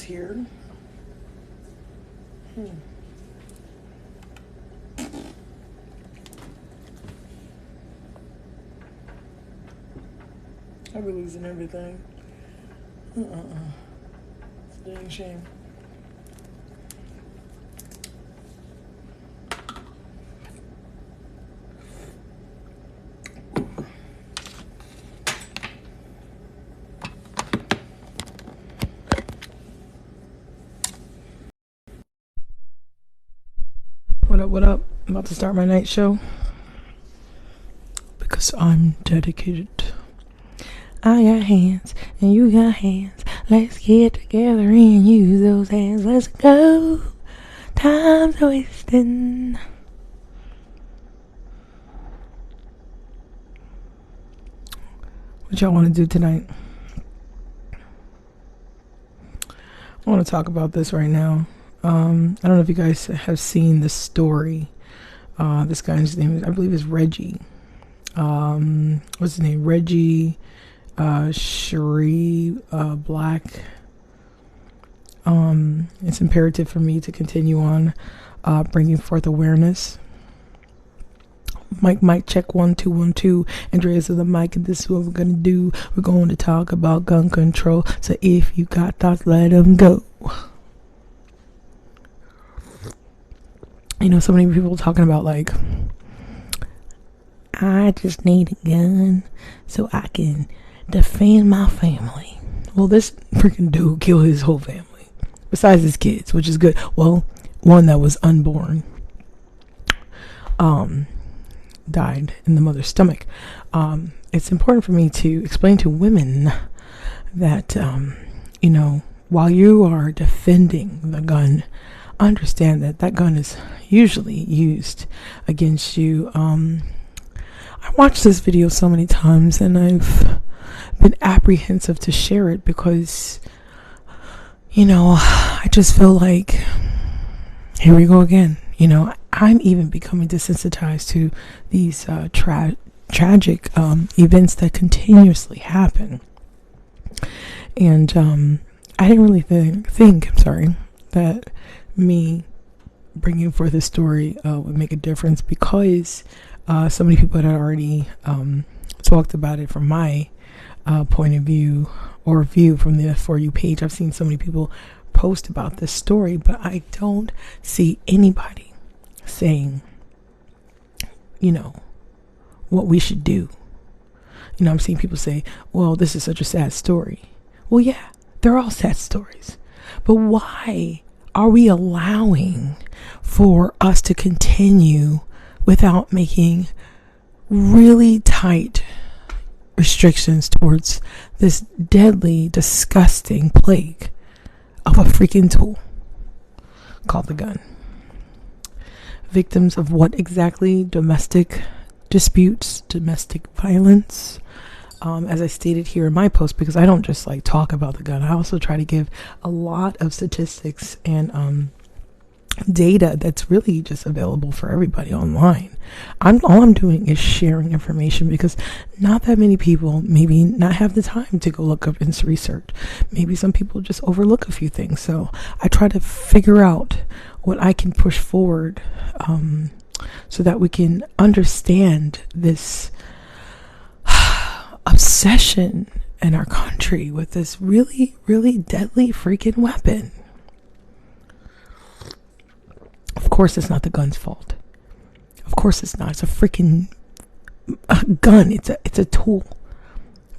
here. I'll be losing everything. It's a dang shame. What up, what up? I'm about to start my night show because I'm dedicated. I got hands and you got hands. Let's get together and use those hands. Let's go. Time's wasting. What y'all want to do tonight? I want to talk about this right now. I don't know if you guys have seen this story. This guy's name, I believe, is Reggie. What's his name? Reggie Cherie Black. It's imperative for me to continue on bringing forth awareness. Mic check 1 2 1 2. Andrea's on the mic, and this is what we're gonna do. We're going to talk about gun control. So if you got thoughts, let them go. You know, so many people talking about like, I just need a gun so I can defend my family. Well, this freaking dude killed his whole family, besides his kids, which is good. Well, one that was unborn died in the mother's stomach. It's important for me to explain to women that, you know, while you are defending the gun, understand that that gun is usually used against you. I watched this video so many times and I've been apprehensive to share it because, you know, I just feel like, here we go again. You know, I'm even becoming desensitized to these tragic events that continuously happen. And I didn't really think that me bringing forth this story would make a difference because so many people had already talked about it from my point of view or view from the For You page. I've seen so many people post about this story, but I don't see anybody saying, you know, what we should do. You know, I'm seeing people say, well, this is such a sad story. Well, yeah, they're all sad stories. But why are we allowing for us to continue without making really tight restrictions towards this deadly, disgusting plague of a freaking tool called the gun? Victims of what exactly? Domestic disputes, domestic violence. As I stated here in my post, because I don't just like talk about the gun, I also try to give a lot of statistics and data that's really just available for everybody online. All I'm doing is sharing information because not that many people maybe not have the time to go look up and research. Maybe some people just overlook a few things. So I try to figure out what I can push forward so that we can understand this obsession in our country with this really, really deadly freaking weapon. Of course it's not the gun's fault. Of course it's not. It's a freaking gun. It's a tool.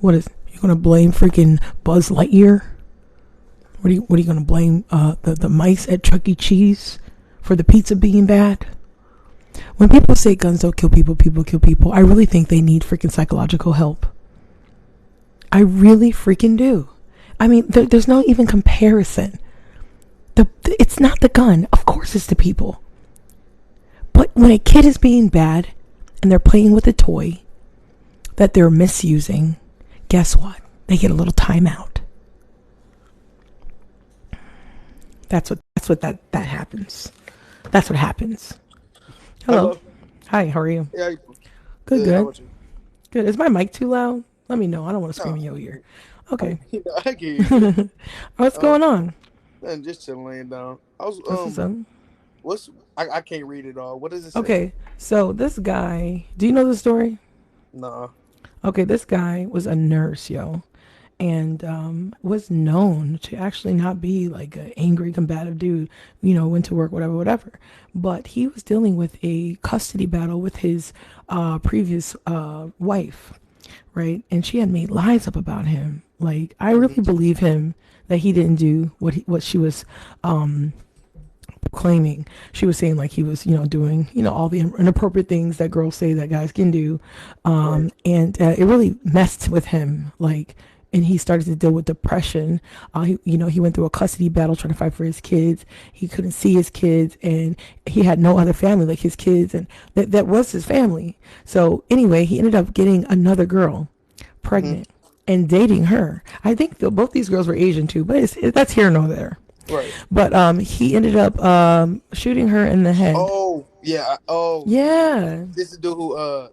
What is you gonna blame freaking Buzz Lightyear? What are you gonna blame the mice at Chuck E. Cheese for the pizza being bad? When people say guns don't kill people, people kill people, I really think they need freaking psychological help. I really freaking do. I mean, there's no even comparison. It's not the gun. Of course it's the people. But when a kid is being bad and they're playing with a toy that they're misusing, guess what? They get a little timeout. That's what that happens. That's what happens. Hello. Hi, how are you? Yeah, Good. Good. Is my mic too loud? Let me know. I don't want to scream in your ear. Okay. I can hear you. What's going on? And just chilling, laying down. I was That's what's up. what's I can't read it all. What does it say? Okay, so this guy, do you know the story? Nah. Okay, this guy was a nurse, yo, and was known to actually not be like an angry, combative dude, went to work, whatever, whatever. But he was dealing with a custody battle with his previous wife, right? And she had made lies up about him. Like, I Hmm. really believe him that he didn't do what she was claiming. She was saying like he was, doing, all the inappropriate things that girls say that guys can do, Right. and it really messed with him. Like, and he started to deal with depression. He went through a custody battle trying to fight for his kids. He couldn't see his kids, and he had no other family like his kids, and that was his family. So anyway, he ended up getting another girl Hmm. pregnant and dating her. I think both these girls were Asian too, but that's here nor there. Right. But he ended up shooting her in the head. Oh yeah. Yeah. Yeah. This is the dude who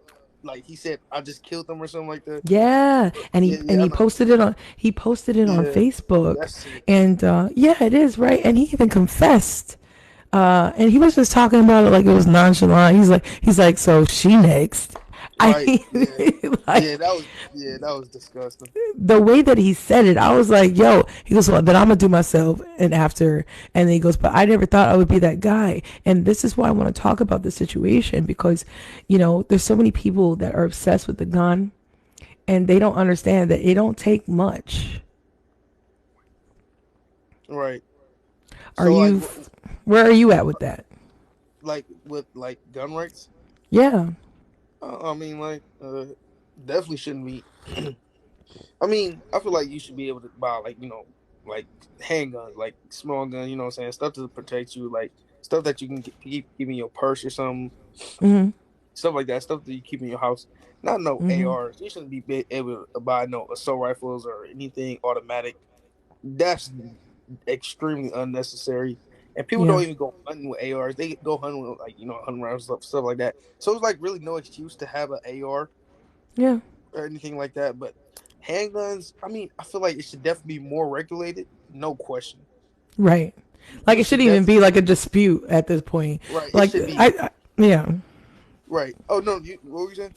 like he said I just killed them or something like that. Yeah, and Yeah, he yeah, I know. posted it on Yeah, Facebook, that's it. and yeah, it is right. And he even confessed, and he was just talking about it like it was nonchalant. He's like, so she next. I Right. Yeah. mean, Yeah, like that was disgusting. the way that he said it, I was like, yo, he goes, well, then I'm gonna do myself and after. And then he goes, but I never thought I would be that guy. And this is why I want to talk about this situation because, there's so many people that are obsessed with the gun and they don't understand that it don't take much. Right. Are So like you, where are you at with that? like with like gun rights, Yeah, I mean definitely shouldn't be. I mean, I feel like you should be able to buy like like handguns, like small guns. You know what I'm saying? Stuff to protect you, like stuff that you can keep in your purse or something, stuff like that. Stuff that you keep in your house. Not no ARs. You shouldn't be able to buy no assault rifles or anything automatic. That's extremely unnecessary. And people yeah, don't even go hunting with ARs. They go hunting with like hunting rounds stuff like that. So it's like really no excuse to have an AR yeah, or anything like that. But handguns, I mean, I feel like it should definitely be more regulated. No question. right. Like You it should shouldn't even be definitely like a dispute at this point. right. It Like should be yeah. right. Oh no, what were you saying?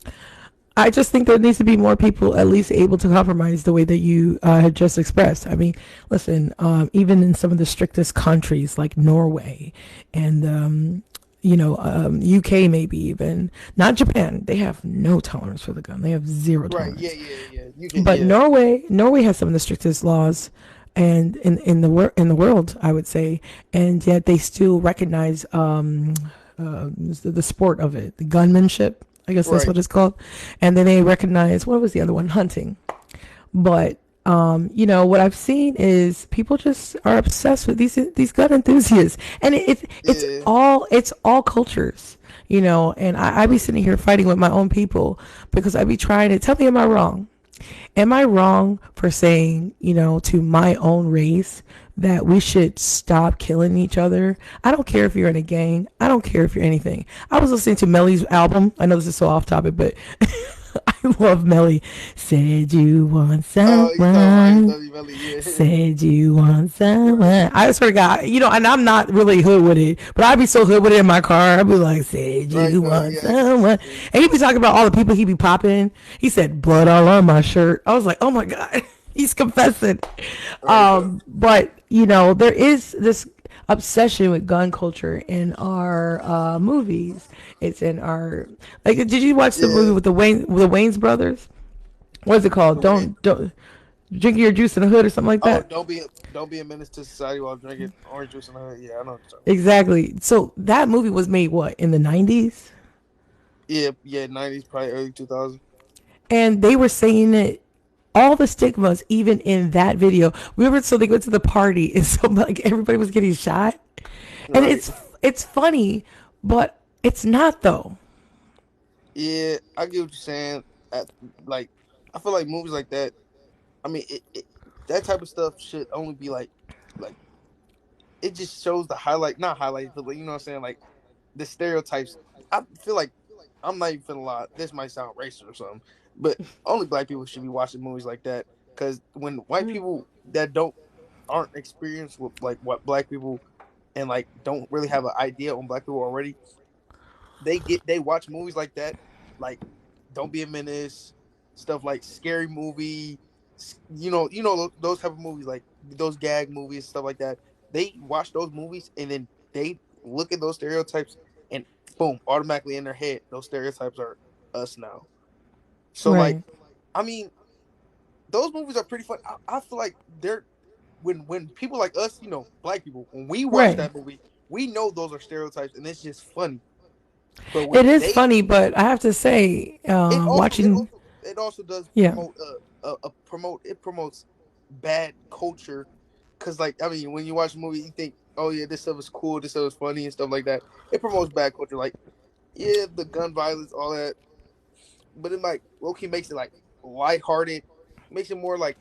I just think there needs to be more people at least able to compromise the way that you had just expressed. I mean, listen, even in some of the strictest countries like Norway and, UK, maybe even, not Japan, they have no tolerance for the gun. They have zero Right. Yeah. tolerance. Yeah. Yeah. You can. But Yeah. Norway has some of the strictest laws and in the world, I would say, and yet they still recognize the sport of it, the gunmanship. I guess that's Right. what it's called. And then they recognize what was the other one, hunting. But what I've seen is people just are obsessed with these gun enthusiasts, and it's Yeah. all cultures. And I be Right. sitting here fighting with my own people because I be trying to tell me, am I wrong? Am I wrong for saying, to my own race that we should stop killing each other? I don't care if you're in a gang. I don't care if you're anything. I was listening to Melly's album. I know this is so off topic, but I love Melly. Said you want Oh, you talking about someone. AW Belly? Yeah. Said you want Right. someone. I swear to God, and I'm not really hood with it, but I'd be so hood with it in my car. I'd be like, said Right. you No. want Yeah. I get what someone. you're saying. And he'd be talking about all the people he be popping. He said, blood all on my shirt. I was like, oh my God, he's confessing. Right. Though. But, there is this obsession with gun culture in our movies. It's in our, like, did you watch the movie Yeah. with the Wayne's brothers? What is it called? The way. Don't drink your juice in the hood or something like Oh, that. don't be a menace to society while drinking orange juice and yeah, I know what you're talking about. Exactly. So that movie was made what in the 90s, Yeah, yeah, 90s, probably early 2000s. and they were saying it. All the stigmas, even in that video, so they go to the party, and so like everybody was getting shot, and Right. it's funny, but it's not though. Yeah, I get what you're saying. At, like, I feel like movies like that. I mean, that type of stuff should only be like it just shows the highlight, not highlight, but like, you know what I'm saying, like the stereotypes. I feel like I'm not even feeling a lot. This might sound racist or something, but only black people should be watching movies like that. Because when white people that don't aren't experienced with like what black people and like don't really have an idea on black people already, they watch movies like that, like Don't Be a Menace, stuff like Scary Movie, those type of movies, like those gag movies, stuff like that. They watch those movies and then they look at those stereotypes and boom, automatically in their head, those stereotypes are us now. So like, Right. I mean, those movies are pretty fun. I feel like they're when people like us, black people, when we watch Right. that movie, we know those are stereotypes and it's just funny. But It when is they funny, but I have to say, it also it watching, also it also does yeah, promotes bad culture, because like I mean when you watch a movie you think, oh yeah, this stuff is cool, this stuff is funny and stuff like that. It promotes bad culture, like yeah, the gun violence, all that, but it like Loki makes it like lighthearted, makes it more like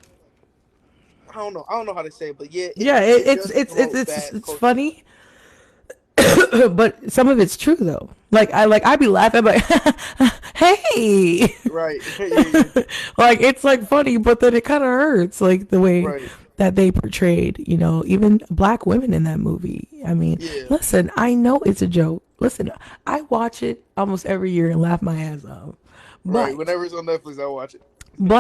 I don't know how to say it, but yeah, yeah, it does promote bad it's culture. funny, but some of it's true though. I'd be laughing, like, hey, Right. Yeah, yeah. like it's like funny, but then it kind of hurts, like the way Right. that they portrayed, even black women in that movie. I mean, Yeah. listen, I know it's a joke. Listen, I watch it almost every year and laugh my ass off, Right. but Whenever it's on Netflix, I watch it.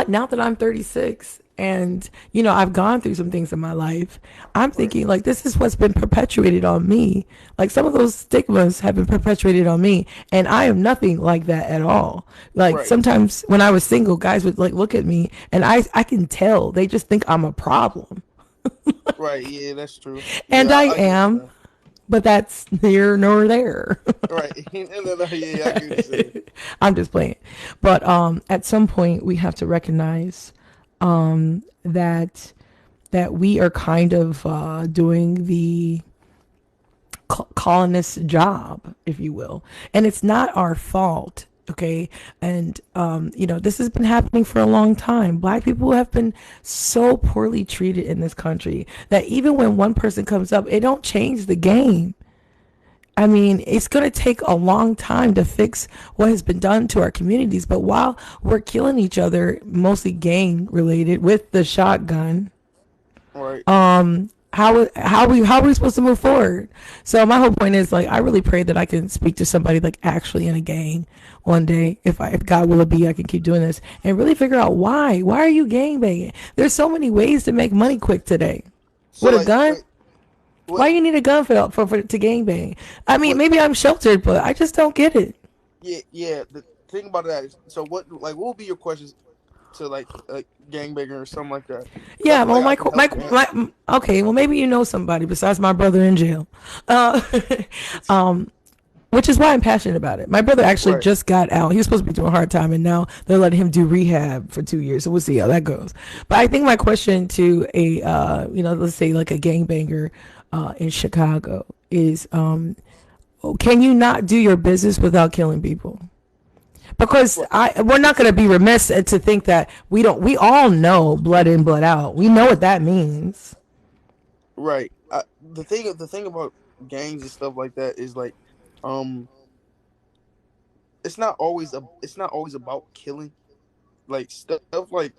now that I'm 36 and, I've gone through some things in my life, I'm Right. thinking like this is what's been perpetuated on me. Like some of those stigmas have been perpetuated on me and I am nothing like that at all. Like Right. sometimes when I was single, guys would like look at me and I can tell they just think I'm a problem. Right. Yeah, that's true. And Yeah, I I get what you're am, saying. but that's here nor there. Right. No, yeah, I get what you're saying. I'm just playing. But at some point we have to recognize that we are kind of doing the colonist job, if you will, and it's not our fault. Okay, and this has been happening for a long time. Black people have been so poorly treated in this country that even when one person comes up, it don't change the game. I mean, it's going to take a long time to fix what has been done to our communities. But while we're killing each other, mostly gang related, with the shotgun, Right. how are we supposed to move forward? So my whole point is like I really pray that I can speak to somebody like actually in a gang one day. If God will it be, I can keep doing this and really figure out why. Why are you gang banging? There's so many ways to make money quick today. So With a like, gun? wait, what? Why you need a gun for to gang bang? I mean, What? maybe I'm sheltered, but I just don't get it. Yeah, yeah. The thing about that is, so what will be your questions to like a gangbanger or something like that? Because I Yeah, feel well, like I can help you answer. okay, well, maybe you know somebody besides my brother in jail. Uh, um, which is why I'm passionate about it. My brother actually Right. just got out. He was supposed to be doing hard time, and now they're letting him do rehab for 2 years. So we'll see how that goes. But I think my question to a, let's say like a gangbanger in Chicago is, can you not do your business without killing people? Because Right. we're not going to be remiss to think that we don't. We all know blood in, blood out. We know what that means. Right. The thing about gangs and stuff like that is like, um, it's not always about killing. Like stuff like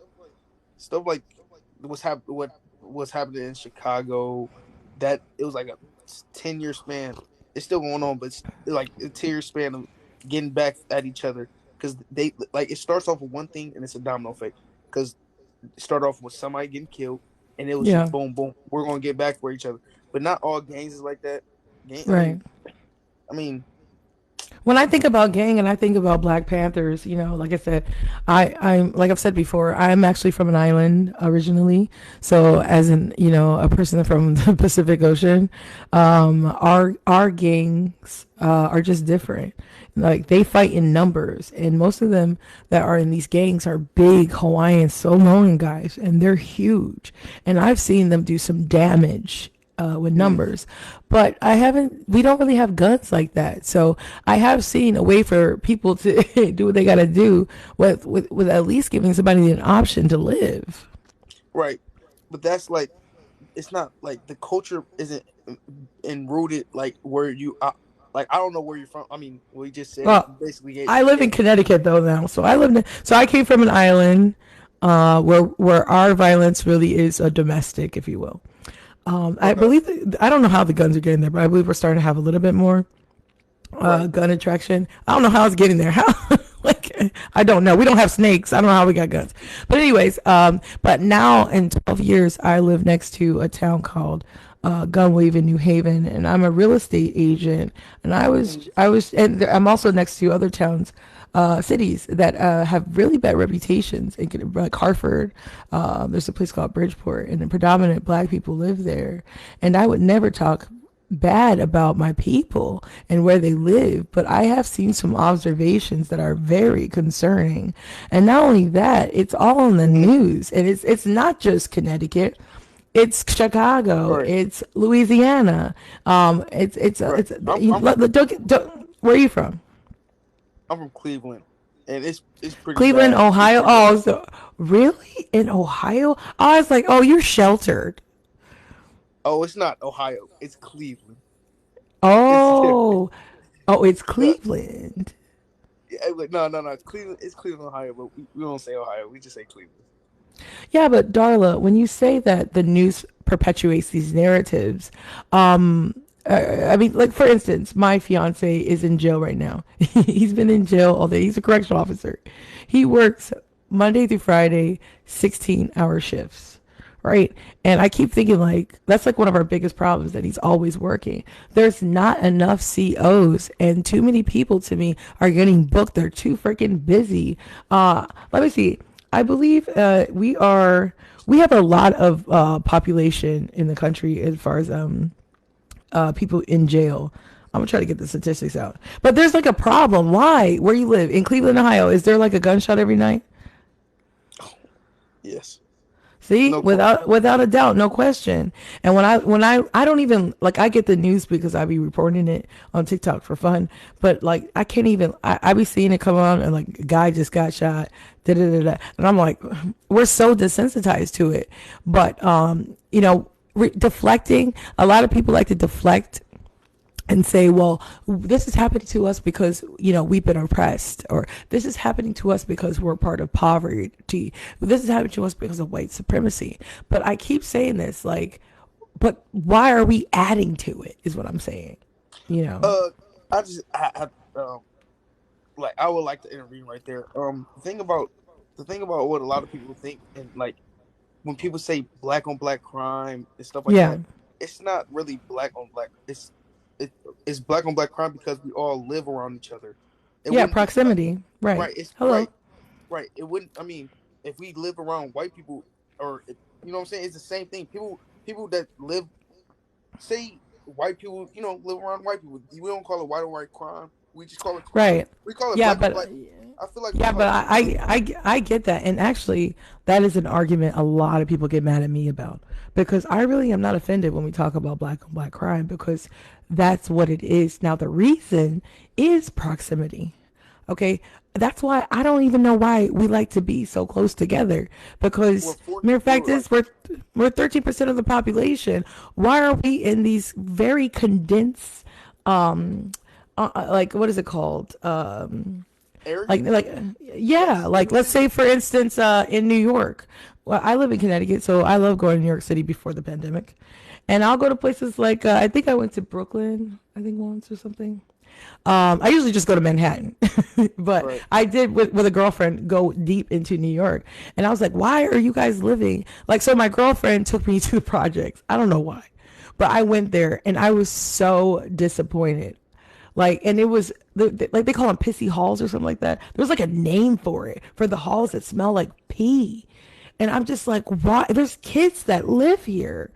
what was happening in Chicago, that it was like a 10-year span. It's still going on, but it's like a 10-year span of getting back at each other, because they like it starts off with one thing and it's a domino effect, because it started off with somebody getting killed and it was just Yeah, boom boom, we're gonna get back for each other. But not all gangs is like that. Gang, I right. mean, I mean, When I think about gang and I think about Black Panthers, like I said, I'm like I've said before, I'm actually from an island originally. So as in, a person from the Pacific Ocean, our gangs are just different. Like they fight in numbers, and most of them that are in these gangs are big Hawaiian Samoan guys, and they're huge. And I've seen them do some damage with mm, numbers. But we don't really have guns like that. So I have seen a way for people to do what they got to do with at least giving somebody an option to live. right. But that's like, it's not like the culture isn't enrooted like where you like I don't know where you're from. I mean, we just said Well, basically I live in gave. Connecticut though now. So I came from an island. where our violence really is a domestic, if you will. I Okay. believe I don't know how the guns are getting there, but I believe we're starting to have a little bit more Right. gun attraction. I don't know how it's getting there. How like I don't know. We don't have snakes. I don't know how we got guns. But anyways, but now in 12 years, I live next to a town called Gunwave in New Haven, and I'm a real estate agent. And Mm. and I'm also next to other towns. Cities that have really bad reputations, like Hartford. There's a place called Bridgeport, and the predominant black people live there. And I would never talk bad about my people and where they live, but I have seen some observations that are very concerning. And not only that, it's all in the Mm-hmm. news, and it's not just Connecticut. It's Chicago. Right. It's Louisiana. Right. It's I'm from where are you from? I'm from Cleveland, and it's pretty Cleveland, bad. It's Ohio. pretty bad. Oh, so really in Ohio? I was like, oh, you're sheltered. Oh, it's not Ohio. It's Cleveland. It's different. Oh, oh, it's No, Cleveland. yeah, no. It's Cleveland. It's Cleveland, Ohio. But we don't say Ohio. We just say Cleveland. Yeah, but Darla, when you say that the news perpetuates these narratives, I mean, like for instance, my fiance is in jail right now. He's been in jail all day. He's a correctional officer. He works Monday through Friday, 16-hour shifts, right? And I keep thinking like that's like one of our biggest problems that he's always working. There's not enough COs, and too many people to me are getting booked. They're too freaking busy. Let me see. I believe we have a lot of population in the country as far as people in jail. I'm gonna try to get the statistics out. But there's like a problem. Why? Where you live in Cleveland, Ohio, is there like a gunshot every night? Yes. See, No question. without a doubt, no question. And I don't even like I get the news because I be reporting it on TikTok for fun. But like I can't even I be seeing it come on and like a guy just got shot, da da da da, and I'm like, we're so desensitized to it. But deflecting. A lot of people like to deflect and say, well, this is happening to us because, we've been oppressed, or this is happening to us because we're part of poverty. This is happening to us because of white supremacy. But I keep saying this, like, but why are we adding to it, is what I'm saying, you know? Uh, I just like I would like to intervene right there. The thing about what a lot of people think, and like when people say black on black crime and stuff like Yeah. that, it's not really black on black. It, it's black on black crime because we all live around each other. It Yeah, wouldn't be black. proximity. Right. Right. It's Hello. right. Right. It wouldn't. I mean, if we live around white people, or you know what I'm saying, it's the same thing. People that live, say white people, live around white people. We don't call it white on white crime. We just call it crime. Right. We call it Yeah, black on but black. I feel like we yeah, call but it black on black crime. I get that. And actually, that is an argument a lot of people get mad at me about, because I really am not offended when we talk about black on black crime, because that's what it is. Now, the reason is proximity. Okay. That's why I don't even know why we like to be so close together, We're because for mere fact you're right. is we're 13% of the population. Why are we in these very condensed like what is it called? Areas. Yeah, Yes, in like the let's say city. for instance in New York. Well, I live in Connecticut, so I love going to New York City before the pandemic. And I'll go to places like I think I went to Brooklyn, I think once or something. I usually just go to Manhattan, but Right. I did with a girlfriend go deep into New York, and I was like, "Why are you guys living like?" So my girlfriend took me to the projects. I don't know why, but I went there and I was so disappointed. Like, and it was like they call them pissy halls or something like that. There's like a name for it, for the halls Right. that smell like pee. And I'm just like, why? There's kids that live here.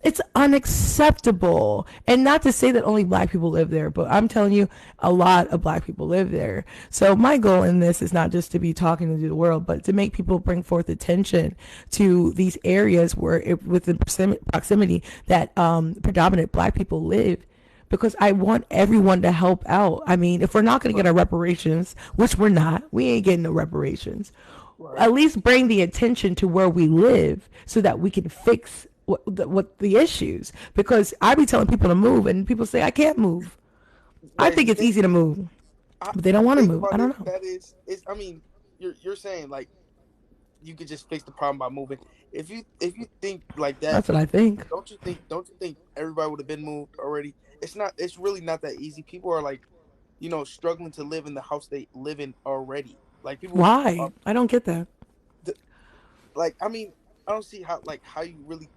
It's unacceptable. And not to say that only black people live there, but I'm telling you, a lot of black people live there. So my goal in this is not just to be talking to the world, but to make people bring forth attention to these areas where, within proximity, that predominant black people live, because I want everyone to help out. I mean, if we're not going to get Right. our reparations, which we're not, we ain't getting no reparations. Right. At least bring the attention to where we live so that we can fix what the issues. Because I be telling people to move, and people say I can't move. I Right. think it's easy to move, I, but they don't the want to thing move. I about don't it know. that is I mean, you're saying like you could just fix the problem by moving. If you think like that, That's what I think. don't you think everybody would have been moved already? It's not. It's really not that easy. People are like, struggling to live in the house they live in already. Like people are Why? I don't get that. like. I mean, I don't see how you really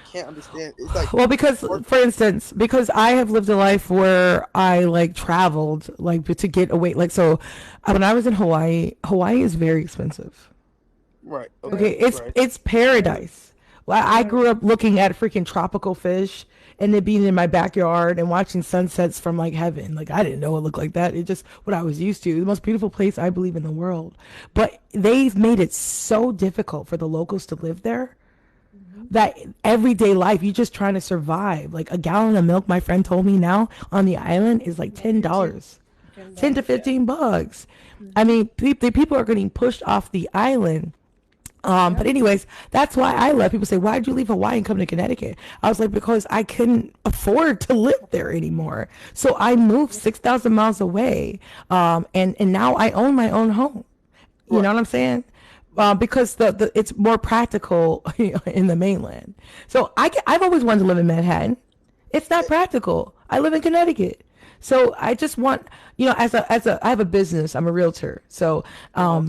can't understand. It's like Well, because, work. for instance, because I have lived a life where I like traveled, like to get away. Like, so when I was in Hawaii, Hawaii is very expensive. Right. Okay, Okay. Right. it's paradise. Well, I Right. grew up looking at freaking tropical fish and it being in my backyard and watching sunsets from like heaven. Like I didn't know it looked like that. It just what I was used to. The most beautiful place I believe in the world. But they've made it so difficult for the locals to live there Mm-hmm. that everyday life you just trying to survive. Like a gallon of milk, my friend told me now on the island is like Like 15, $10. 10 to $10. Yeah. 15 bucks. I Mm-hmm. mean, the people are getting pushed off the island. But Yep. anyways, that's why I left. People say, why did you leave Hawaii and come to Connecticut? I was like, because I couldn't afford to live there anymore. So I moved 6,000 miles away. And now I own my own home. You know Right. what I'm saying? Because it's more practical in the mainland. So I've always wanted to live in Manhattan. It's not practical. I live in Connecticut. So I just want, I have a business. I'm a realtor. So, Uh huh.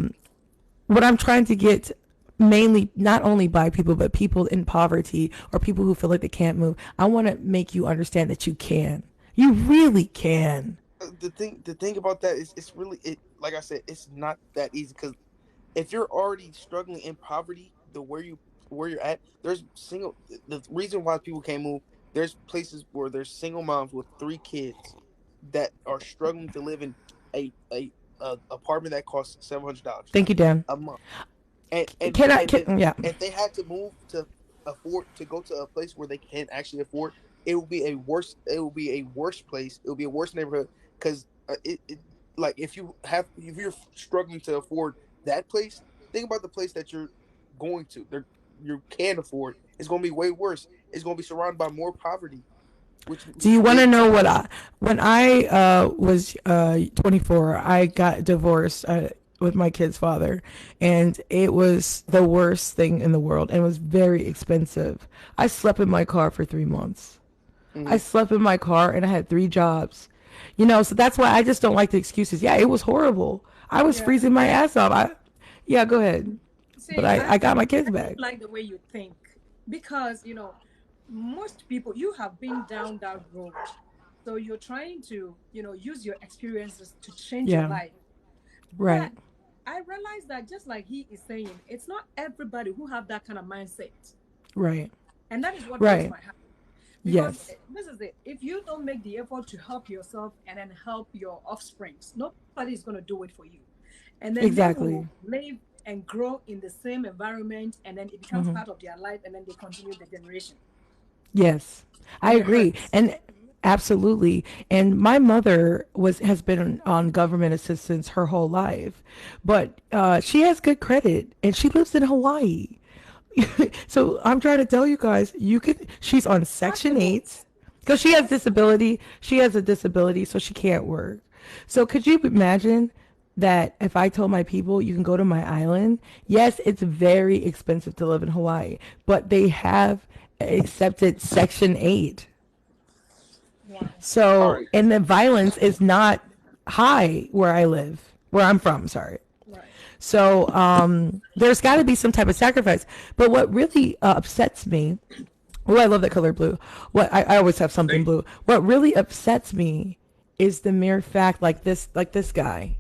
what I'm trying to get mainly not only by people but people in poverty or people who feel like they can't move. I want to make you understand that you can. You really can. The thing about that is it's really it. Like I said, it's not that easy because if you're already struggling in poverty, where you're at, there's single. The reason why people can't move, there's places where there's single moms with 3 kids that are struggling to live in a apartment that costs $700 Thank you, Dan. a month, and and Can I and then can yeah. if they had to move to afford to go to a place where they can actually afford, it will be a worse. It will be a worse place. It will be a worse neighborhood because like if you're struggling to afford that place, think about the place that you're going to. You can't afford. It's going to be way worse. It's going to be surrounded by more poverty, which Do you want to is know what I when I was 24, I got divorced with my kid's father, and it was the worst thing in the world, and it was very expensive. I slept in my car for 3 months. I mhm. slept in my car, and I had 3 jobs. So that's why I just don't like the excuses. Yeah, it was horrible. I was Yeah. freezing my ass off. Yeah, go ahead. But See, I got my I kids don't back. like the way you think because, most people, you have been down that road. So you're trying to, use your experiences to change your Yeah, life. right, But I realize that just like he is saying, it's not everybody who have that kind of mindset. right, And that is what breaks right. my heart. Because Yes, this is it. If you don't make the effort to help yourself and then help your offsprings, nobody is going to do it for you. And then they will exactly. live and grow in the same environment, and then it becomes Hmm. part of their life, and then they continue the generation. Yes, I And it agree. hurts. And absolutely. And my mother has been on government assistance her whole life, but she has good credit and she lives in Hawaii. So I'm trying to tell you guys, she's on Section Possible. 8 because she has Possible. disability. She has a disability, so she can't work. So could you imagine that if I told my people you can go to my island? Yes, it's very expensive to live in Hawaii, but they have accepted Section 8. Wow. All So, right. and the violence is not high where I live, where I'm from, sorry. Right. So there's got to be some type of sacrifice. But what really upsets me, oh, I love that color blue. I always have something Thank you. blue. What really upsets me is the mere fact, like this guy.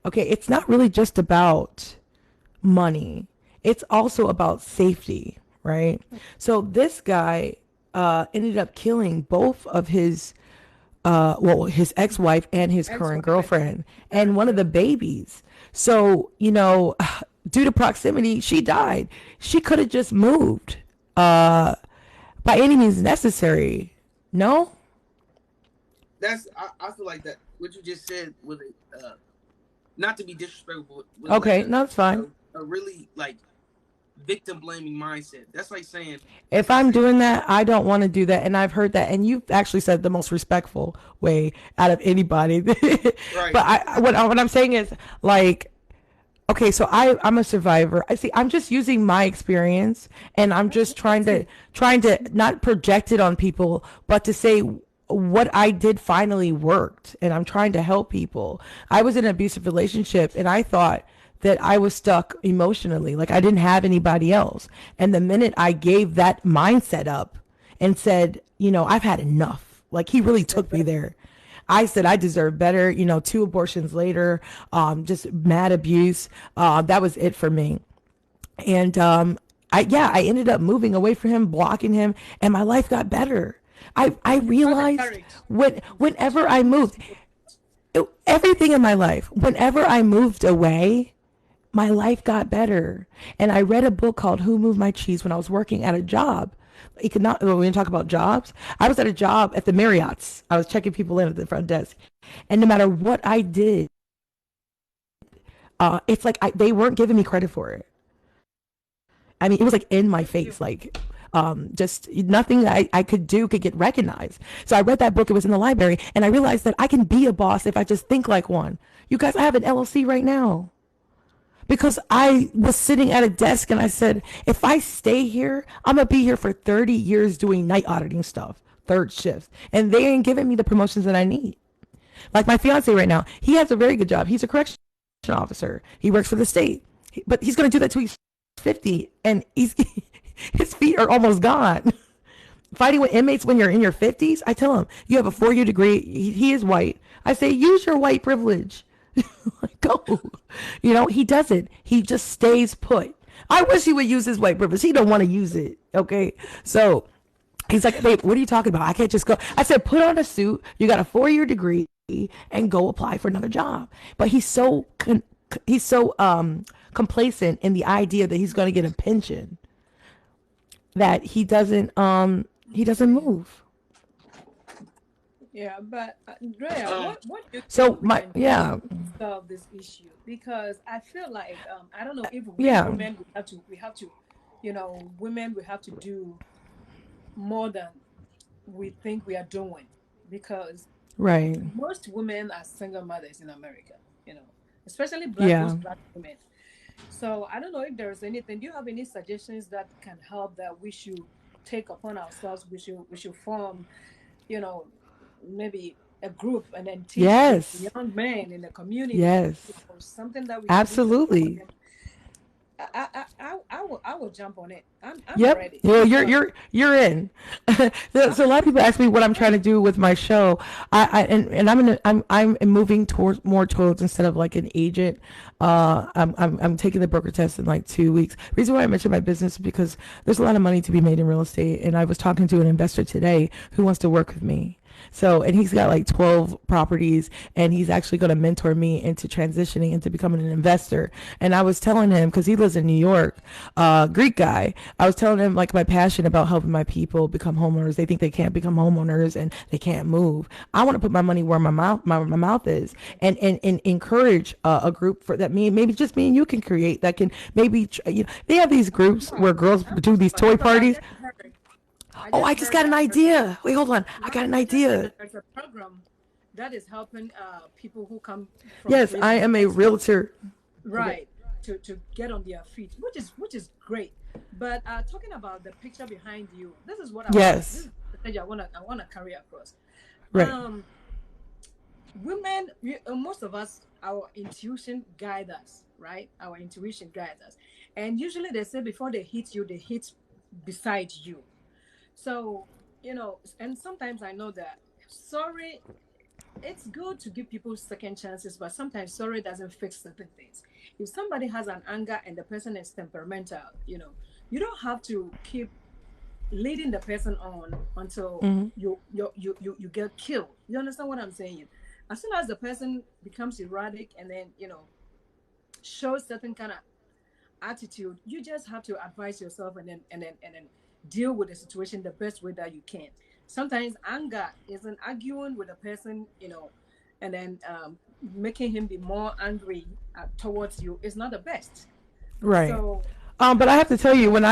Okay, it's not really just about money. It's also about safety, right? So this guy ended up killing both of his ex-wife and his current Ex-wife and girlfriend and current one of the girl. babies. So, due to proximity, she died. She could have just moved by any means necessary. No? I feel like that what you just said was not to be disrespectful, but was like Okay, no, it's fine. a really like victim blaming mindset. That's like saying, If I'm doing that, I don't want to do that. And I've heard that. And you've actually said the most respectful way out of anybody. But right. what I'm saying is, like, Okay, so I'm a survivor. I see. I'm just using my experience, and I'm just trying to not project it on people, but to say what I did finally worked, and I'm trying to help people. I was in an abusive relationship, and I thought that I was stuck emotionally, like I didn't have anybody else. And the minute I gave that mindset up and said, I've had enough, like he really took me there. I said I deserve better. 2 abortions later, just mad abuse. That was it for me. And I ended up moving away from him, blocking him, and my life got better. I You had the realized courage. whenever I You had moved, everything in my life, whenever I moved away, my life got better. And I read a book called Who Moved My Cheese when I was working at a job. When we talk about jobs, I was at a job at the Marriott's. I was checking people in at the front desk. And no matter what I did, it's like they weren't giving me credit for it. I mean, it was like in my you face, like just nothing I could do could get recognized. So I read that book. It was in the library, and I realized that I can be a boss if I just think like one. You guys, I have an LLC right now because I was sitting at a desk and I said, if I stay here, I'm gonna be here for 30 years doing night auditing stuff, third shifts, and they ain't giving me the promotions that I need. Like my fiance right now, he has a very good job. He's a correction officer. He works for the state, but he's gonna do that till he's 50, and he's his feet are almost gone. Fighting with inmates when you're in your 50s, I tell him, you have a 4-year degree. He is white. I say, use your white privilege. Go. He doesn't. He just stays put. I wish he would use his white privilege. He don't want to use it. Okay. So he's like, babe, what are you talking about? I can't just go. I said, put on a suit. You got a 4-year degree and go apply for another job. But he's so complacent in the idea that he's going to get a pension that he doesn't move. Yeah, but Drea, what do you So think we my can do yeah to solve this issue? Because I feel like I don't know if we yeah women we have to, women we have to do more than we think we are doing, because right most women are single mothers in America, especially those yeah black women. So I don't know if there's anything. Do you have any suggestions that can help that we should take upon ourselves? We should form, you know, maybe a group and then teach the yes young men in the community, yes something that we can do to empower absolutely them. I will jump on it. I'm Yep. ready Well, you're because you're you're in. I'm So a lot of people ask me what I'm trying to ready. do with my show. And I'm moving towards more towards instead of like an agent. I'm taking the broker test in like 2 weeks. Reason why I mentioned my business is because there's a lot of money to be made in real estate, and I was talking to an investor today who wants to work with me. So, and he's got like 12 properties, and he's actually going to mentor me into transitioning into becoming an investor. And I was telling him, because he lives in New York, Greek guy, I was telling him like my passion about helping my people become homeowners. They think they can't become homeowners and they can't move. I want to put my money where my mouth is, and encourage a group for that. Maybe just me and you can create that can maybe, they have these groups Yeah, where girls I'm do these for it toy because I parties. just heard. I Oh, just I just heard got an that idea. Wait, hold on. I got right. an I just heard idea. that there's a program that is helping people who come from Yes, I prison, am a realtor. Okay. right, to get on their feet, which is great. But talking about the picture behind you, this is what I wanna. This Yes. is the message I wanna carry across. Right. Um, Women, most of us, our intuition guide us, right? Our intuition guides us, and usually they say before they hit you, they hit beside you. So, and sometimes I know that sorry, it's good to give people second chances, but sometimes sorry doesn't fix certain things. If somebody has an anger and the person is temperamental, you don't have to keep leading the person on until Hmm. you get killed. You understand what I'm saying? As soon as the person becomes erratic and then shows certain kind of attitude, you just have to advise yourself and then deal with the situation the best way that you can. Sometimes anger isn't arguing with a person, and then making him be more angry towards you is not the best. Right. So But I have to tell you, when yeah,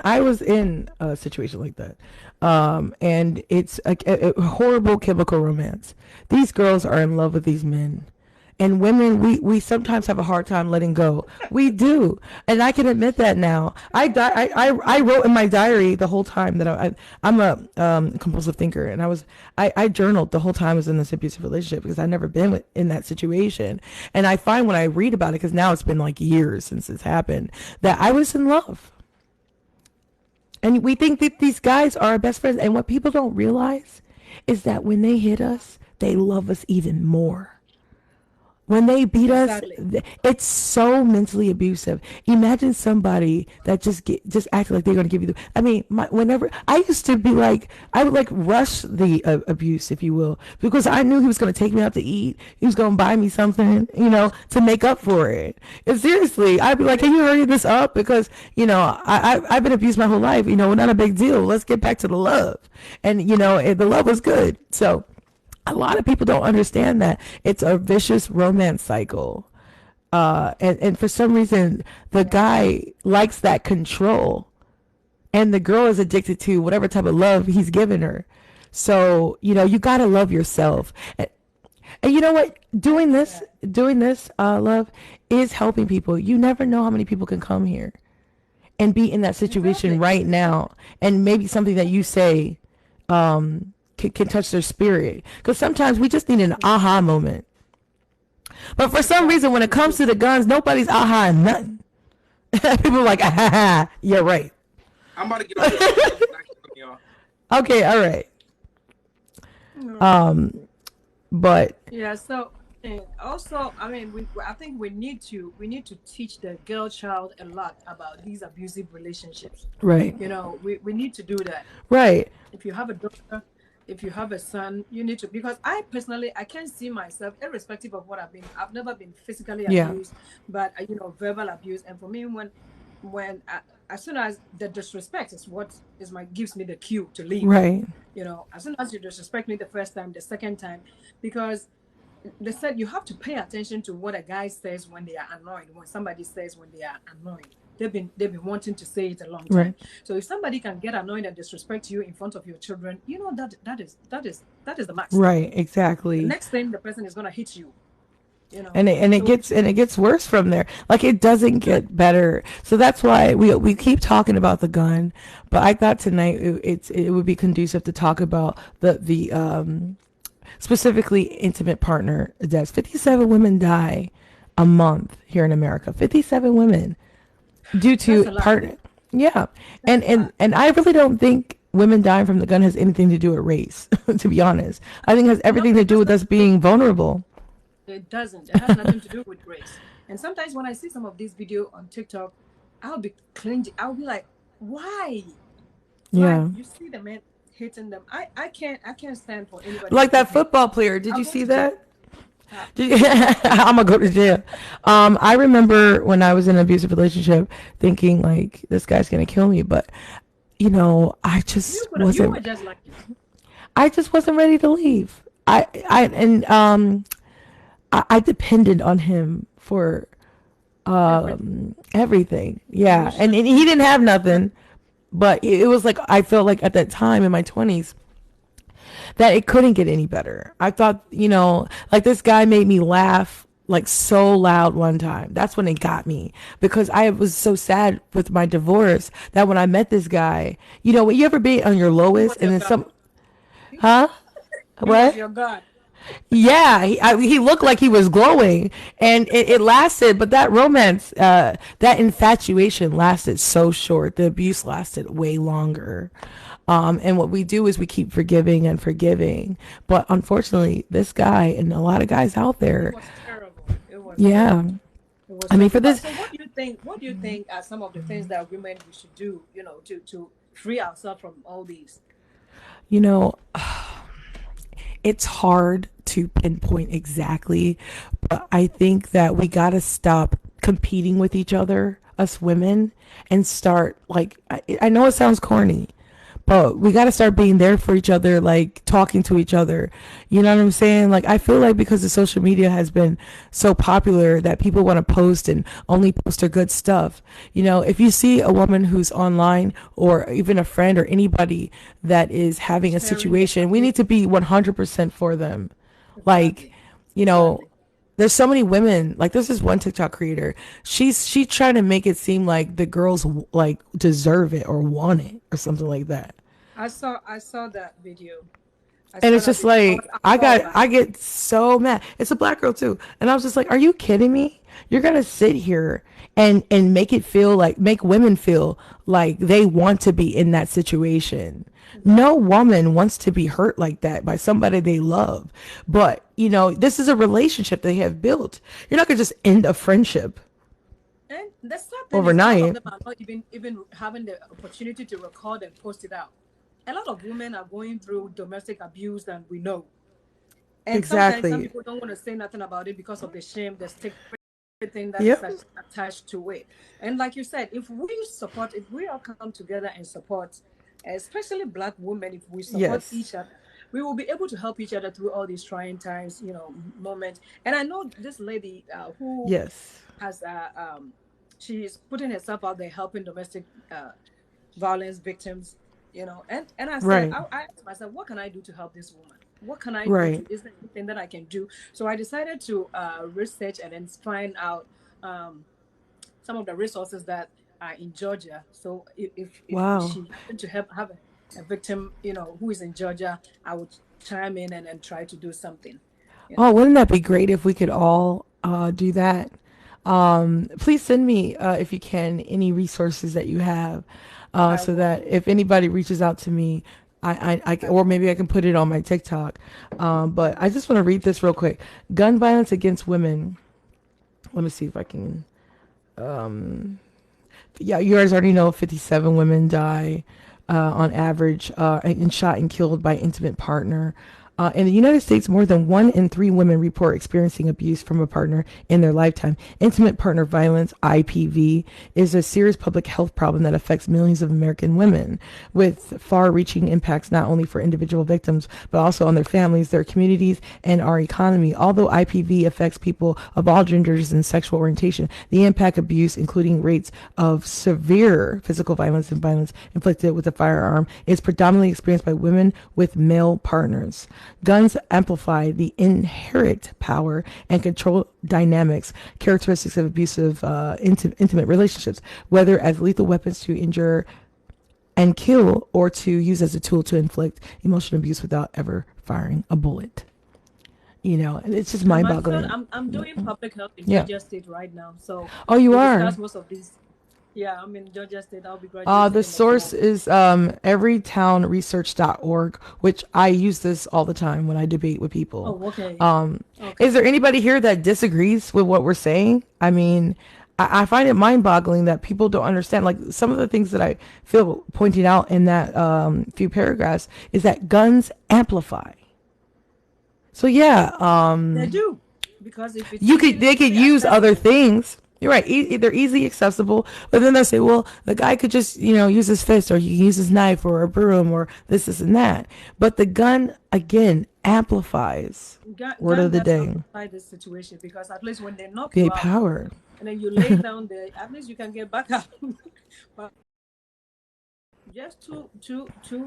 I was in a situation like that, and it's a horrible chemical romance. These girls are in love with these men, And women, we sometimes have a hard time letting go. We do, and I can admit that now. I wrote in my diary the whole time that I'm a compulsive thinker, and I journaled the whole time I was in this abusive relationship because I've never been in that situation. And I find when I read about it, because now it's been like years since it's happened, that I was in love. And we think that these guys are our best friends, and what people don't realize is that when they hit us, they love us even more. When they beat Exactly. us, it's so mentally abusive. Imagine somebody that just acted like they're going to give you whenever I used to be like, I would like rush the abuse, if you will, because I knew he was going to take me out to eat. He was going to buy me something, to make up for it. And seriously, I'd be like, can you hurry this up? Because, I've been abused my whole life. Not a big deal. Let's get back to the love. And, the love was good. So a lot of people don't understand that it's a vicious romance cycle. And for some reason, the guy likes that control, and the girl is addicted to whatever type of love he's giving her. So, you got to love yourself. And you know what? Doing this, love, is helping people. You never know how many people can come here and be in that situation right now. And maybe something that you say, can touch their spirit, because sometimes we just need an aha moment. But for some reason, when it comes to the guns, nobody's aha and nothing. People are like, ah, you're right. I'm about to get off y'all. Okay, all right. But yeah. So, and also, I think we need to teach the girl child a lot about these abusive relationships. right, We need to do that. right, If you have a daughter, if you have a son, you need to, because I personally, I can't see myself, irrespective of what I've never been physically Yeah. abused, but verbal abuse. And for me, as soon as the disrespect is what gives me the cue to leave. right, As soon as you disrespect me the first time, the second time, because they said you have to pay attention to what a guy says when they are annoyed, when somebody says when they are annoyed. They've been wanting to say it a long time. Right. So if somebody can get annoyed and disrespect you in front of your children, that is the max. right, exactly. The next thing, the person is gonna hit you. And it gets worse from there. Like, it doesn't get better. So that's why we keep talking about the gun. But I thought tonight it would be conducive to talk about the specifically intimate partner deaths. 57 women die a month here in America. 57 women due to partner. Yeah, and I really don't think women dying from the gun has anything to do with race. To be honest, I think it has everything to do with us being vulnerable. It doesn't. It has nothing to do with race. And sometimes when I see some of these videos on TikTok, I'll be cringing. I'll be like, why? Yeah. Like, you see the men hitting them. I can't stand for anybody. Like that football player. Did you see that? I'm gonna go to jail. I remember when I was in an abusive relationship thinking like, this guy's gonna kill me, but I just wasn't. You were just like it. I just wasn't ready to leave. I depended on him for everything. Yeah, and he didn't have nothing, but it was like, I felt like at that time in my 20s that it couldn't get any better. I thought, like, this guy made me laugh like so loud one time. That's when it got me, because I was so sad with my divorce that when I met this guy, when you ever be on your lowest and then some, huh? What? Your God. Yeah, he looked like he was glowing, and it lasted, but that romance, that infatuation lasted so short. The abuse lasted way longer. And what we do is we keep forgiving and forgiving. But unfortunately, this guy and a lot of guys out there. It was terrible. It was Yeah. terrible. It was I mean, terrible. for this. So what do you think are some of the things that women we should do, to free ourselves from all these? It's hard to pinpoint exactly, but I think that we got to stop competing with each other, us women, and start, like, I know it sounds corny, but we got to start being there for each other, like talking to each other. You know what I'm saying? Like, I feel like because the social media has been so popular that people want to post and only post their good stuff. If you see a woman who's online, or even a friend or anybody that is having a situation, we need to be 100% for them. Like, there's so many women, like there's this one TikTok creator, she's trying to make it seem like the girls like deserve it or want it or something like that. I saw that video. I And saw it's that just video. I was like appalled by I it. get so mad. It's a black girl too. And I was just like, are you kidding me? You're gonna sit here and make it feel like, make women feel like they want to be in that situation. No Exactly. woman wants to be hurt like that by somebody they love. But, this is a relationship they have built. You're not gonna just end a friendship And the sad thing is, a lot of overnight. them are not even having the opportunity to record and post it out. A lot of women are going through domestic abuse, and we know. And sometimes some Exactly. people don't want to say nothing about it because of the shame, the stigma, everything that is Yep. attached to it. And like you said, if we all come together and support, especially Black women, if we support Yes. each other, we will be able to help each other through all these trying times, moments. And I know this lady who Yes. has she's putting herself out there helping domestic violence victims, and I said, Right. I asked myself, what can I do to help this woman? What can I do to, Right. is there anything that I can do? So I decided to research and then find out um, some of the resources that are in Georgia. So if Wow. she happened to have a victim, who is in Georgia, I would chime in and try to do something, you Oh, know. wouldn't that be great if we could all do that? Please send me, if you can, any resources that you have, I so will. that if anybody reaches out to me, I or will. maybe I can put it on my TikTok. But I just want to read this real quick. Gun violence against women. Let me see if I can. Yeah, you guys already know 57 women die on average and shot and killed by intimate partner. In the United States, more than 1 in 3 women report experiencing abuse from a partner in their lifetime. Intimate partner violence, IPV, is a serious public health problem that affects millions of American women, with far-reaching impacts not only for individual victims, but also on their families, their communities, and our economy. Although IPV affects people of all genders and sexual orientation, the impact abuse, including rates of severe physical violence and violence inflicted with a firearm, is predominantly experienced by women with male partners. Guns amplify the inherent power and control dynamics, characteristics of abusive intimate relationships, whether as lethal weapons to injure and kill or to use as a tool to inflict emotional abuse without ever firing a bullet. And it's just I'm mind actually boggling. I'm doing public health in Yeah. Georgia State right now, so Oh, you we'll are? discuss most of these. Yeah, I'm in Georgia State. I'll be graduating The in the source fall. is everytownresearch.org, which I use this all the time when I debate with people. Oh, okay. Um, is Okay. there anybody here that disagrees with what we're saying? I mean, I find it mind boggling that people don't understand. Like some of the things that I feel pointing out in that few paragraphs is that guns amplify. So yeah, They do, because if it's they could easily use other accessible, things. You're right. They're easily accessible, but then they'll say, well, the guy could just, use his fist, or he can use his knife or a broom or this and that. But the gun again amplifies. Word gun of the does day. amplify the situation, because at least when they knock The you out power. and then you lay down there, at least you can get back up. But just two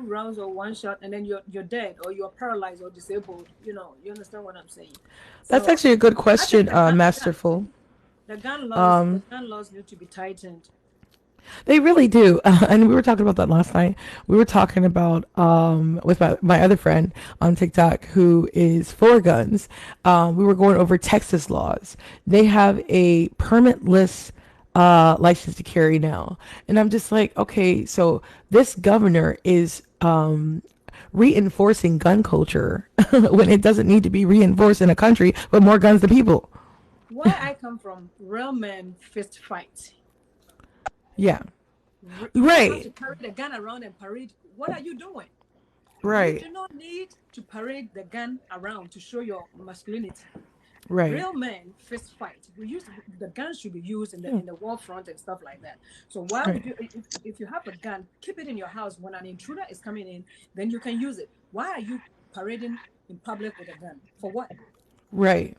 rounds or one shot, and then you're dead, or you're paralyzed or disabled. You understand what I'm saying? That's So actually a good I think question, the gun Masterful. the gun laws need to be tightened. They really do. And we were talking about that last night. We were talking about with my other friend on TikTok who is for guns. We were going over Texas laws. They have a permitless license to carry now. And I'm just like, okay, so this governor is reinforcing gun culture when it doesn't need to be reinforced in a country with more guns to people. Where I come from, real men fist fight. Yeah. You don't have to Right. carry the gun around and parade. What are you doing? You Right. do not need to parade the gun around to show your masculinity. Right. Real men fist fight. The gun should be used in the Yeah. in the war front and stuff like that. So why would Right. you, if you have a gun, keep it in your house. When an intruder is coming in, then you can use it. Why are you parading in public with a gun? For what? Right.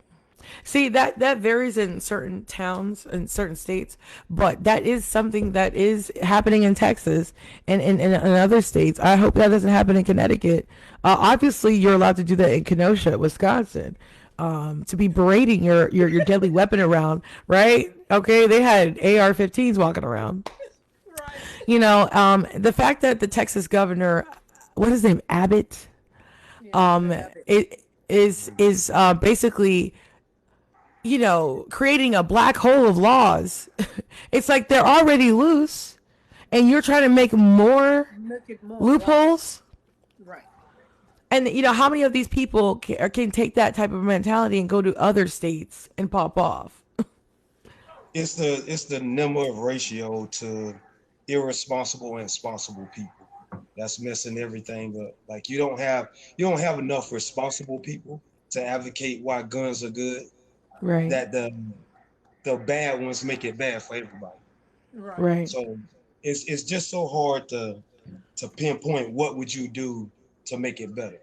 See, that varies in certain towns and certain states, but that is something that is happening in Texas and in other states. I hope that doesn't happen in Connecticut. Obviously, you're allowed to do that in Kenosha, Wisconsin. to be parading your deadly weapon around, right? Okay, they had AR-15s walking around. Right. The fact that the Texas governor, what is his name, Abbott, Yeah, Greg Abbott. it is basically creating a black hole of laws. It's like they're already loose, and you're trying to make more Make it more, right? loopholes. Right. And how many of these people can take that type of mentality and go to other states and pop off? It's the number of ratio to irresponsible and responsible people that's messing everything up. Like you don't have enough responsible people to advocate why guns are good. Right, That the bad ones make it bad for everybody. Right. right. So it's just so hard to pinpoint what would you do to make it better.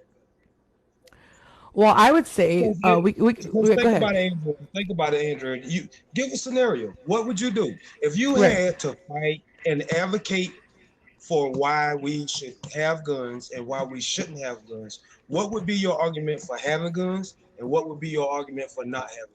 Well, I would say Because it, because go think ahead. about it, Andrew. Think about it, Andrew. You give a scenario. What would you do if you Right. had to fight and advocate for why we should have guns and why we shouldn't have guns? What would be your argument for having guns, and what would be your argument for not having guns?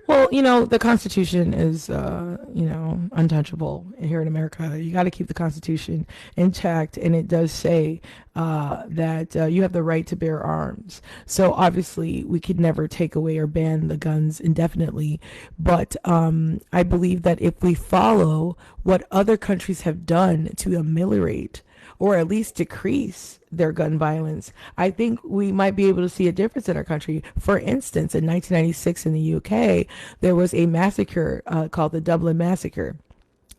Well, the Constitution is, untouchable here in America. You got to keep the Constitution intact, and it does say that you have the right to bear arms. So obviously, we could never take away or ban the guns indefinitely. But I believe that if we follow what other countries have done to ameliorate or at least decrease their gun violence, I think we might be able to see a difference in our country. For instance, in 1996 in the UK, there was a massacre called the Dublin Massacre.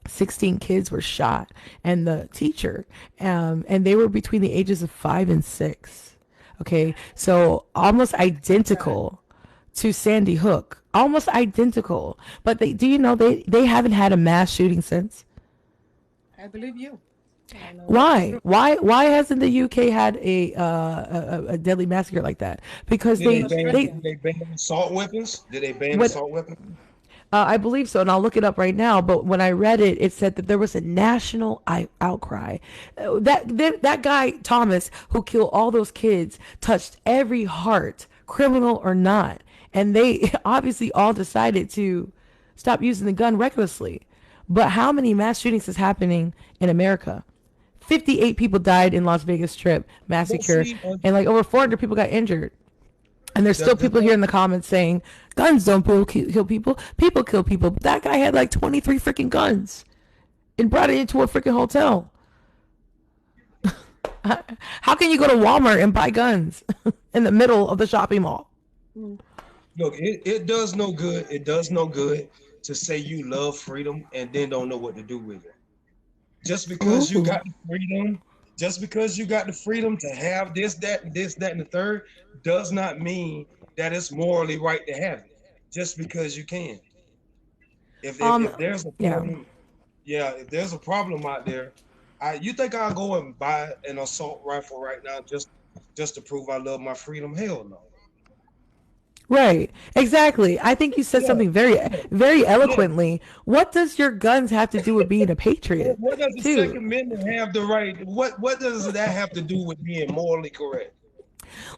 16 kids were shot, and the teacher, and they were between the ages of 5 and 6. Okay, so almost Right. identical to Sandy Hook, almost identical. But they haven't had a mass shooting since. I believe you. I know that's Why? true. Why hasn't the UK had a deadly massacre like that? Because Did they Because ban? they Did Christians. they ban assault weapons? Did they ban what assault weapons? I believe so, and I'll look it up right now. But when I read it, it said that there was a national outcry. That guy Thomas, who killed all those kids, touched every heart, criminal or not, and they obviously all decided to stop using the gun recklessly. But how many mass shootings is happening in America? 58 people died in Las Vegas Strip But massacre, see, and like over 400 people got injured. And there's the still the people here thing in the comments saying guns don't kill people. People kill people. But that guy had like 23 freaking guns and brought it into a freaking hotel. How can you go to Walmart and buy guns in the middle of the shopping mall? Mm. look, it does no good. It does no good to say you love freedom and then don't know what to do with it. Just because you Ooh. got the freedom, just because you got the freedom to have this, that, and this, that, and the third, does not mean that it's morally right to have it. Just because you can. If there's a Yeah. problem, yeah, if there's a problem out there, you think I'll go and buy an assault rifle right now just to prove I love my freedom? Hell no. Right. Exactly. I think you said Yeah, something very, yeah, very yeah. eloquently. What does your guns have to do with being a patriot, What does the Second too? Amendment have the right? What does that have to do with being morally correct?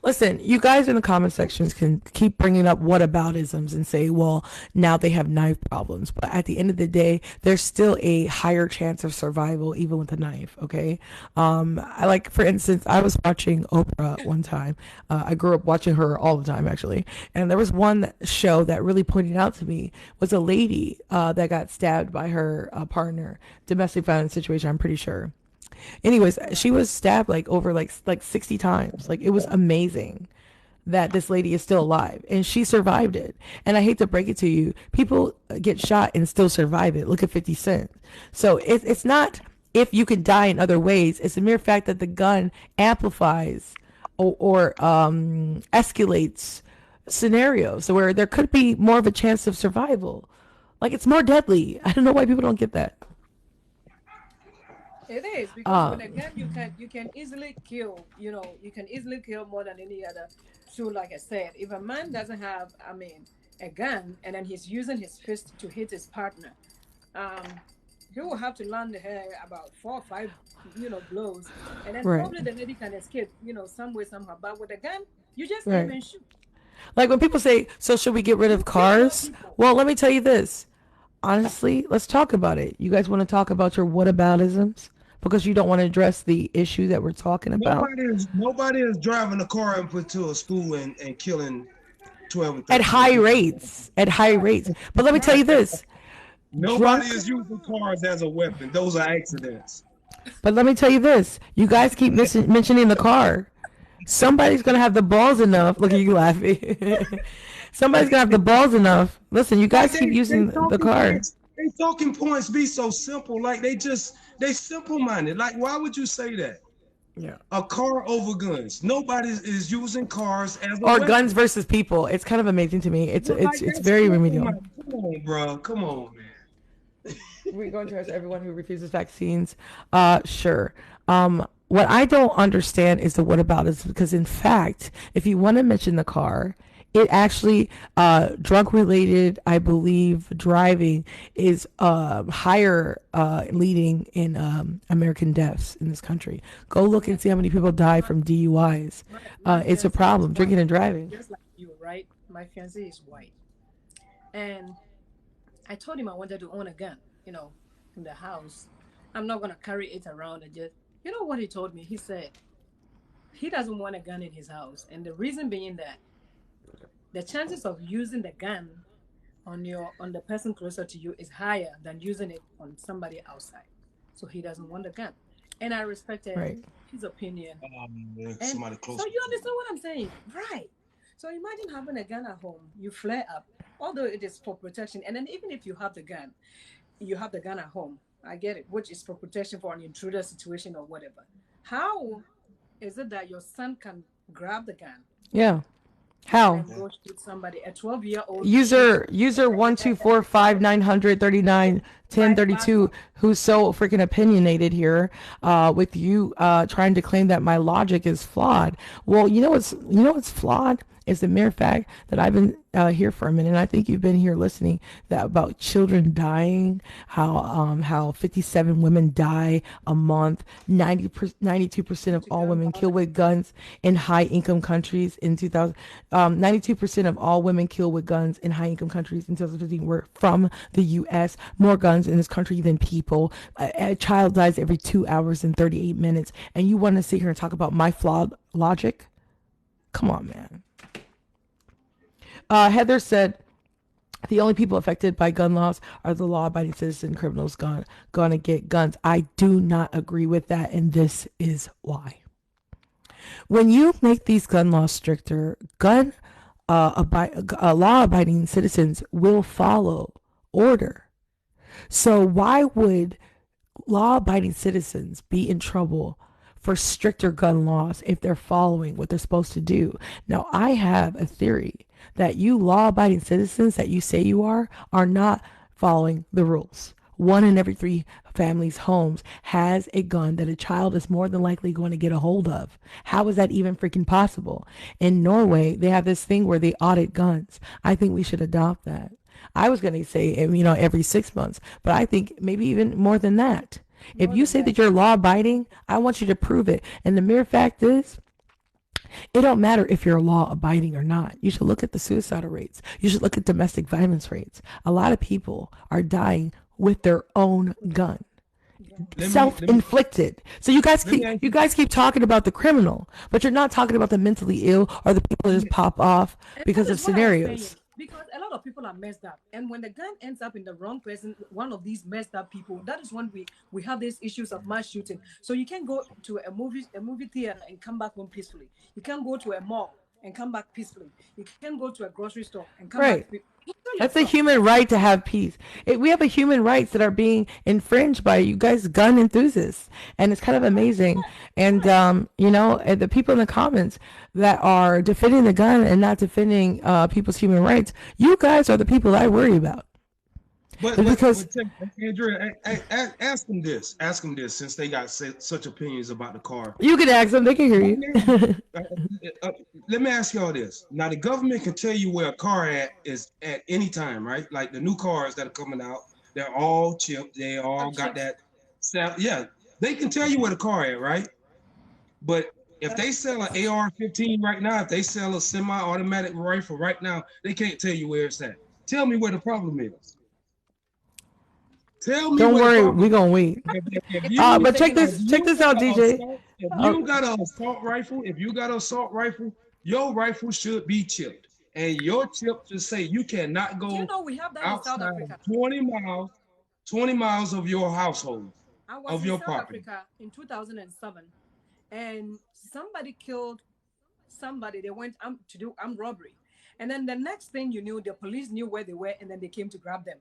Listen, you guys in the comment sections can keep bringing up whataboutisms and say, well, now they have knife problems. But at the end of the day, there's still a higher chance of survival even with a knife, okay? I like, for instance, I was watching Oprah one time. I grew up watching her all the time, actually. And there was one show that really pointed out to me was a lady that got stabbed by her partner, domestic violence situation, I'm pretty sure. Anyways, she was stabbed like over like 60 times. Like it was amazing that this lady is still alive and she survived it. And I hate to break it to you, people get shot and still survive it. Look at 50 Cent. So it's not if you can die in other ways. It's the mere fact that the gun amplifies or escalates scenarios where there could be more of a chance of survival. Like it's more deadly. I don't know why people don't get that. It is because with a Um, gun you can easily kill. You can easily kill more than any other tool. Like I said, if a man doesn't have, I mean, a gun and then he's using his fist to hit his partner, um, he will have to land her about 4 or 5, blows, and then right. probably the lady can escape, some way somehow. But with a gun, you just aim Right. and shoot. Like when people say, so should we get rid of cars? Well, let me tell you this. Honestly, let's talk about it. You guys want to talk about your whataboutisms? Because you don't want to address the issue that we're talking about? Nobody is driving a car and put to a school and killing 12 and At 13 high people. rates. At high rates. But let me tell you this. Nobody Drunk. is using cars as a weapon. Those are accidents. But let me tell you this. You guys keep mentioning the car. Somebody's going to have the balls enough. Look at you laughing. Somebody's going to have the balls enough. Listen, you guys keep using the car. They talking points be so simple. Like they simple minded. Like why would you say that? Yeah. A car over guns. Nobody is using cars as a Or weapon. guns versus people. It's kind of amazing to me. It's very remedial. Come on, bro. Come on, man. We're going to ask everyone who refuses vaccines. Sure. What I don't understand is the whataboutism, because in fact, if you want to mention the car, it actually drunk related, I believe, driving is higher leading in American deaths in this country. Go look and see how many people die from DUIs. It's a problem, drinking and driving. Just like you, right? My fiance is white, and I told him I wanted to own a gun, in the house. I'm not gonna carry it around and just. You know what he told me? He said he doesn't want a gun in his house, and the reason being that the chances of using the gun on the person closer to you is higher than using it on somebody outside. So he doesn't want the gun, and I respected his opinion. Somebody close. So you understand what I'm saying, right? So imagine having a gun at home, you flare up, although it is for protection, and then even if you have the gun at home. I get it, which is for protection for an intruder situation or whatever. How is it that your son can grab the gun? Yeah. How? And go shoot somebody, a 12-year-old user 1245990391032, who's so freaking opinionated here, with you trying to claim that my logic is flawed. Well, what's flawed is the mere fact that I've been here for a minute, and I think you've been here listening, that about children dying, how 57 women die a month, 92% of all women killed with guns in high income countries in 2000. 92% of all women killed with guns in high income countries in 2015 were from the U.S. More guns in this country than people. A child dies every 2 hours and 38 minutes, and you want to sit here and talk about my flawed logic? Come on, man. Heather said, the only people affected by gun laws are the law-abiding citizen. Criminals gonna get guns. I do not agree with that, and this is why. When you make these gun laws stricter, law-abiding citizens will follow order. So why would law-abiding citizens be in trouble for stricter gun laws if they're following what they're supposed to do? Now, I have a theory that you law-abiding citizens that you say you are not following the rules. 1 in every 3 families' homes has a gun that a child is more than likely going to get a hold of. How is that even freaking possible? In Norway, they have this thing where they audit guns. I think we should adopt that. I was going to say, every 6 months, but I think maybe even more than that. If you say that you're law-abiding, I want you to prove it. And the mere fact is, it don't matter if you're law-abiding or not. You should look at the suicidal rates. You should look at domestic violence rates. A lot of people are dying with their own gun. Self-inflicted. So you guys keep talking about the criminal, but you're not talking about the mentally ill or the people that just pop off because of scenarios. Because a lot of people are messed up, and when the gun ends up in the wrong person, one of these messed up people, that is when we have these issues of mass shooting. So you can go to a movie theater and come back home peacefully. You can go to a mall and come back peacefully. You can go to a grocery store and come back peacefully. That's a human right to have peace. We have a human rights that are being infringed by you guys gun enthusiasts, and it's kind of amazing. And the people in the comments that are defending the gun and not defending people's human rights, you guys are the people I worry about. But Andrea, ask them this. Ask them this, since they got such opinions about the car. You can ask them; they can hear you. Let me ask y'all this. Now, the government can tell you where a car is at any time, right? Like the new cars that are coming out, they're all chipped. They all got that sound. Yeah, they can tell you where the car at, right? But If they sell an AR-15 right now, if they sell a semi-automatic rifle right now, they can't tell you where it's at. Tell me where the problem is. Tell me Don't where the worry, problem we is. gonna wait. If It's gonna be But taking us. check this out, DJ. you got an assault rifle, your rifle should be chipped. And your chip should say you cannot Do you go know we have that in South outside Africa? 20 miles of your household, I was of in your South property. Africa in 2007, and somebody killed somebody. They went to do armed robbery, and then the next thing you knew, the police knew where they were, and then they came to grab them.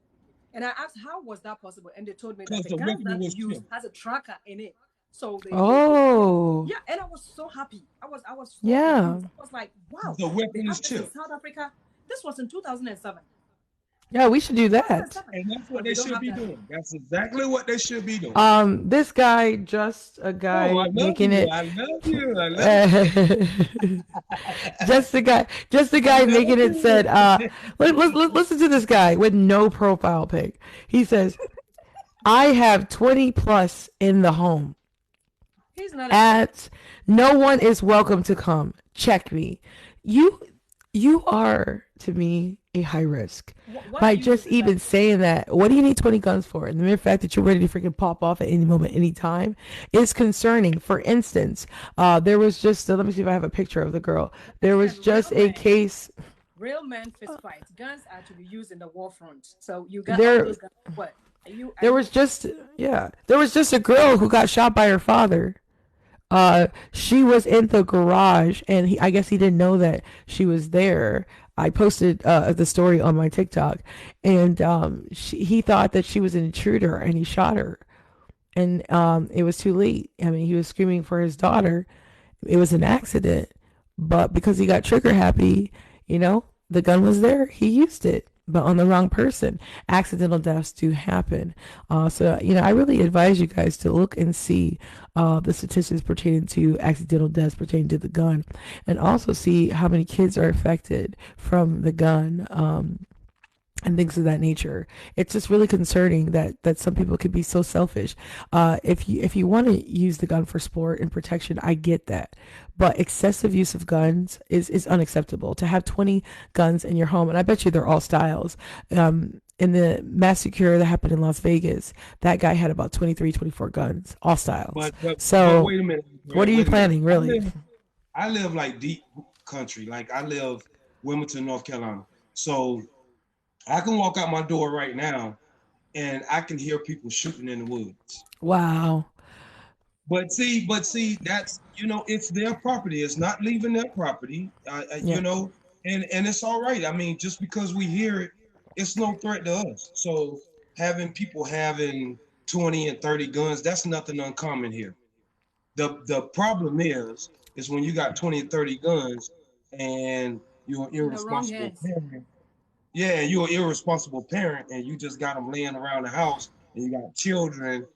And I asked, how was that possible? And they told me that Because the the gun weapon that they was used chipped. has a tracker in it. So Oh, yeah, and I was so happy. I was so yeah. confused. I was like, wow, The they weapon have is this in chipped. South Africa. This was in 2007. Yeah, we should do that. 2007. And that's what But they we don't should have be that. doing. That's exactly what they should be doing. This guy, just a guy Oh, I love making you. it. I love you. I love just the guy making it said, let's listen to this guy with no profile pic. He says, I have 20 plus in the home. He's not At no one is welcome to come. Check me. You are to me a high risk. By just even saying that, what do you need 20 guns for? And the mere fact that you're ready to freaking pop off at any moment, any time, is concerning. For instance, there was just let me see if I have a picture of the girl. There was just a case. Real men fist fights. Guns are to be used in the war front. So you got There- all those guns. What? There was just a girl who got shot by her father. She was in the garage, and I guess he didn't know that she was there. I posted the story on my TikTok, and he thought that she was an intruder, and he shot her. And it was too late. I mean, he was screaming for his daughter. It was an accident, but because he got trigger happy, the gun was there. He used it, but on the wrong person. Accidental deaths do happen. So I really advise you guys to look and see the statistics pertaining to accidental deaths pertaining to the gun, and also see how many kids are affected from the gun. And things of that nature. It's just really concerning that some people could be so selfish. If you want to use the gun for sport and protection, I get that. But excessive use of guns is unacceptable. To have 20 guns in your home, and I bet you they're all styles. In the massacre that happened in Las Vegas, that guy had about 23, 24 guns, all styles. But wait a minute. What are you planning, really? I live like deep country. Like I live Wilmington, North Carolina. So I can walk out my door right now and I can hear people shooting in the woods. Wow. But see, that's, it's their property. It's not leaving their property, and it's all right. I mean, just because we hear it, it's no threat to us. So having people having 20 and 30 guns, that's nothing uncommon here. The problem is when you got 20 and 30 guns and you're an irresponsible parent. Yeah, you're an irresponsible parent and you just got them laying around the house, and you got children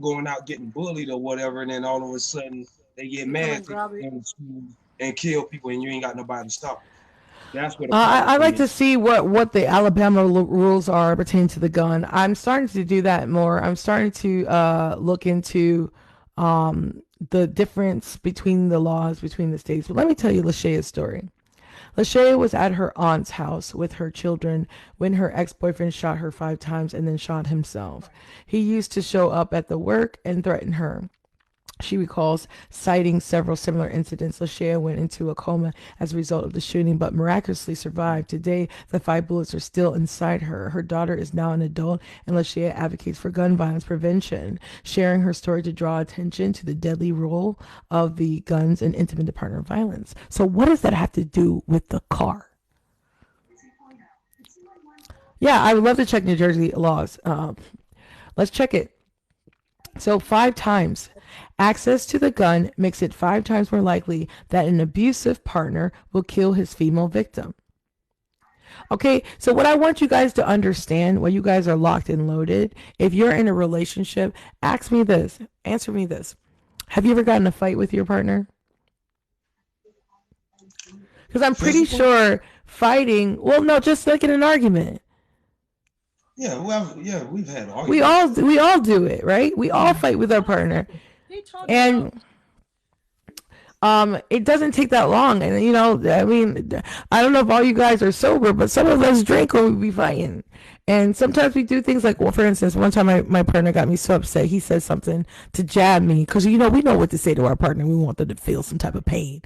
going out getting bullied or whatever, and then all of a sudden they get mad and kill people, and you ain't got nobody to stop. That's what I like to see what the Alabama rules are pertaining to the gun. I'm starting to do that more. I'm starting to look into the difference between the laws between the states. But let me tell you Lashay's story. Lashaya was at her aunt's house with her children when her ex-boyfriend shot her 5 times and then shot himself. He used to show up at the work and threaten her. She recalls citing several similar incidents. Lashaya went into a coma as a result of the shooting, but miraculously survived. Today, the 5 bullets are still inside her. Her daughter is now an adult, and Lashaya advocates for gun violence prevention, sharing her story to draw attention to the deadly role of the guns in intimate partner violence. So what does that have to do with the car? Yeah, I would love to check New Jersey laws. Let's check it. So 5 times. Access to the gun makes it 5 times more likely that an abusive partner will kill his female victim. Okay, so what I want you guys to understand when you guys are locked and loaded, if you're in a relationship, answer me this. Have you ever gotten in a fight with your partner? Because I'm pretty sure fighting, just like in an argument. Yeah, we've had arguments. We all do it, right? We all fight with our partner. And it doesn't take that long. And you know, I mean, I don't know if all you guys are sober, but some of us drink when we be fighting. And sometimes we do things like, well, for instance, one time my partner got me so upset. He said something to jab me because, you know, we know what to say to our partner. We want them to feel some type of pain.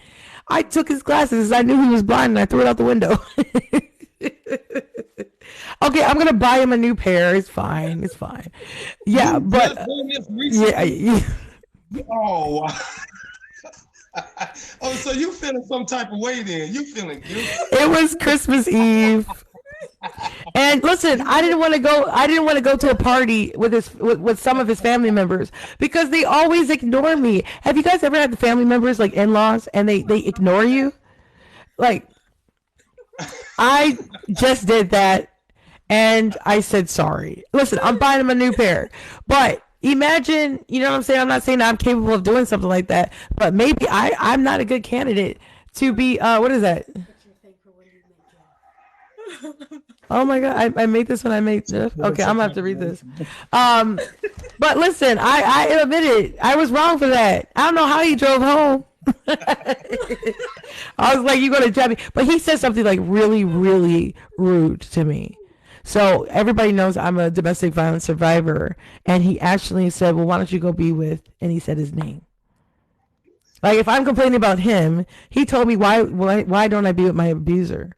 I took his glasses. I knew he was blind and I threw it out the window. Okay, I'm going to buy him a new pair. It's fine. It's fine. Yeah, but yeah. Oh. Oh, so you feeling some type of way then? You feeling guilty? It was Christmas Eve. And listen, I didn't want to go to a party with some of his family members because they always ignore me. Have you guys ever had the family members like in-laws and they ignore you? Like, I just did that and I said sorry. Listen, I'm buying him a new pair. But imagine, you know what I'm saying? I'm not saying I'm capable of doing something like that, but maybe I'm not a good candidate to be what is that? Oh my god, I made this when I made this. Okay, I'm gonna have to read this. But listen, I admit it. I was wrong for that. I don't know how he drove home. I was like, you gonna jab me? But he said something like really, really rude to me. So everybody knows I'm a domestic violence survivor, and he actually said, well, why don't you go be with, and he said his name. Like, if I'm complaining about him, he told me, why don't I be with my abuser?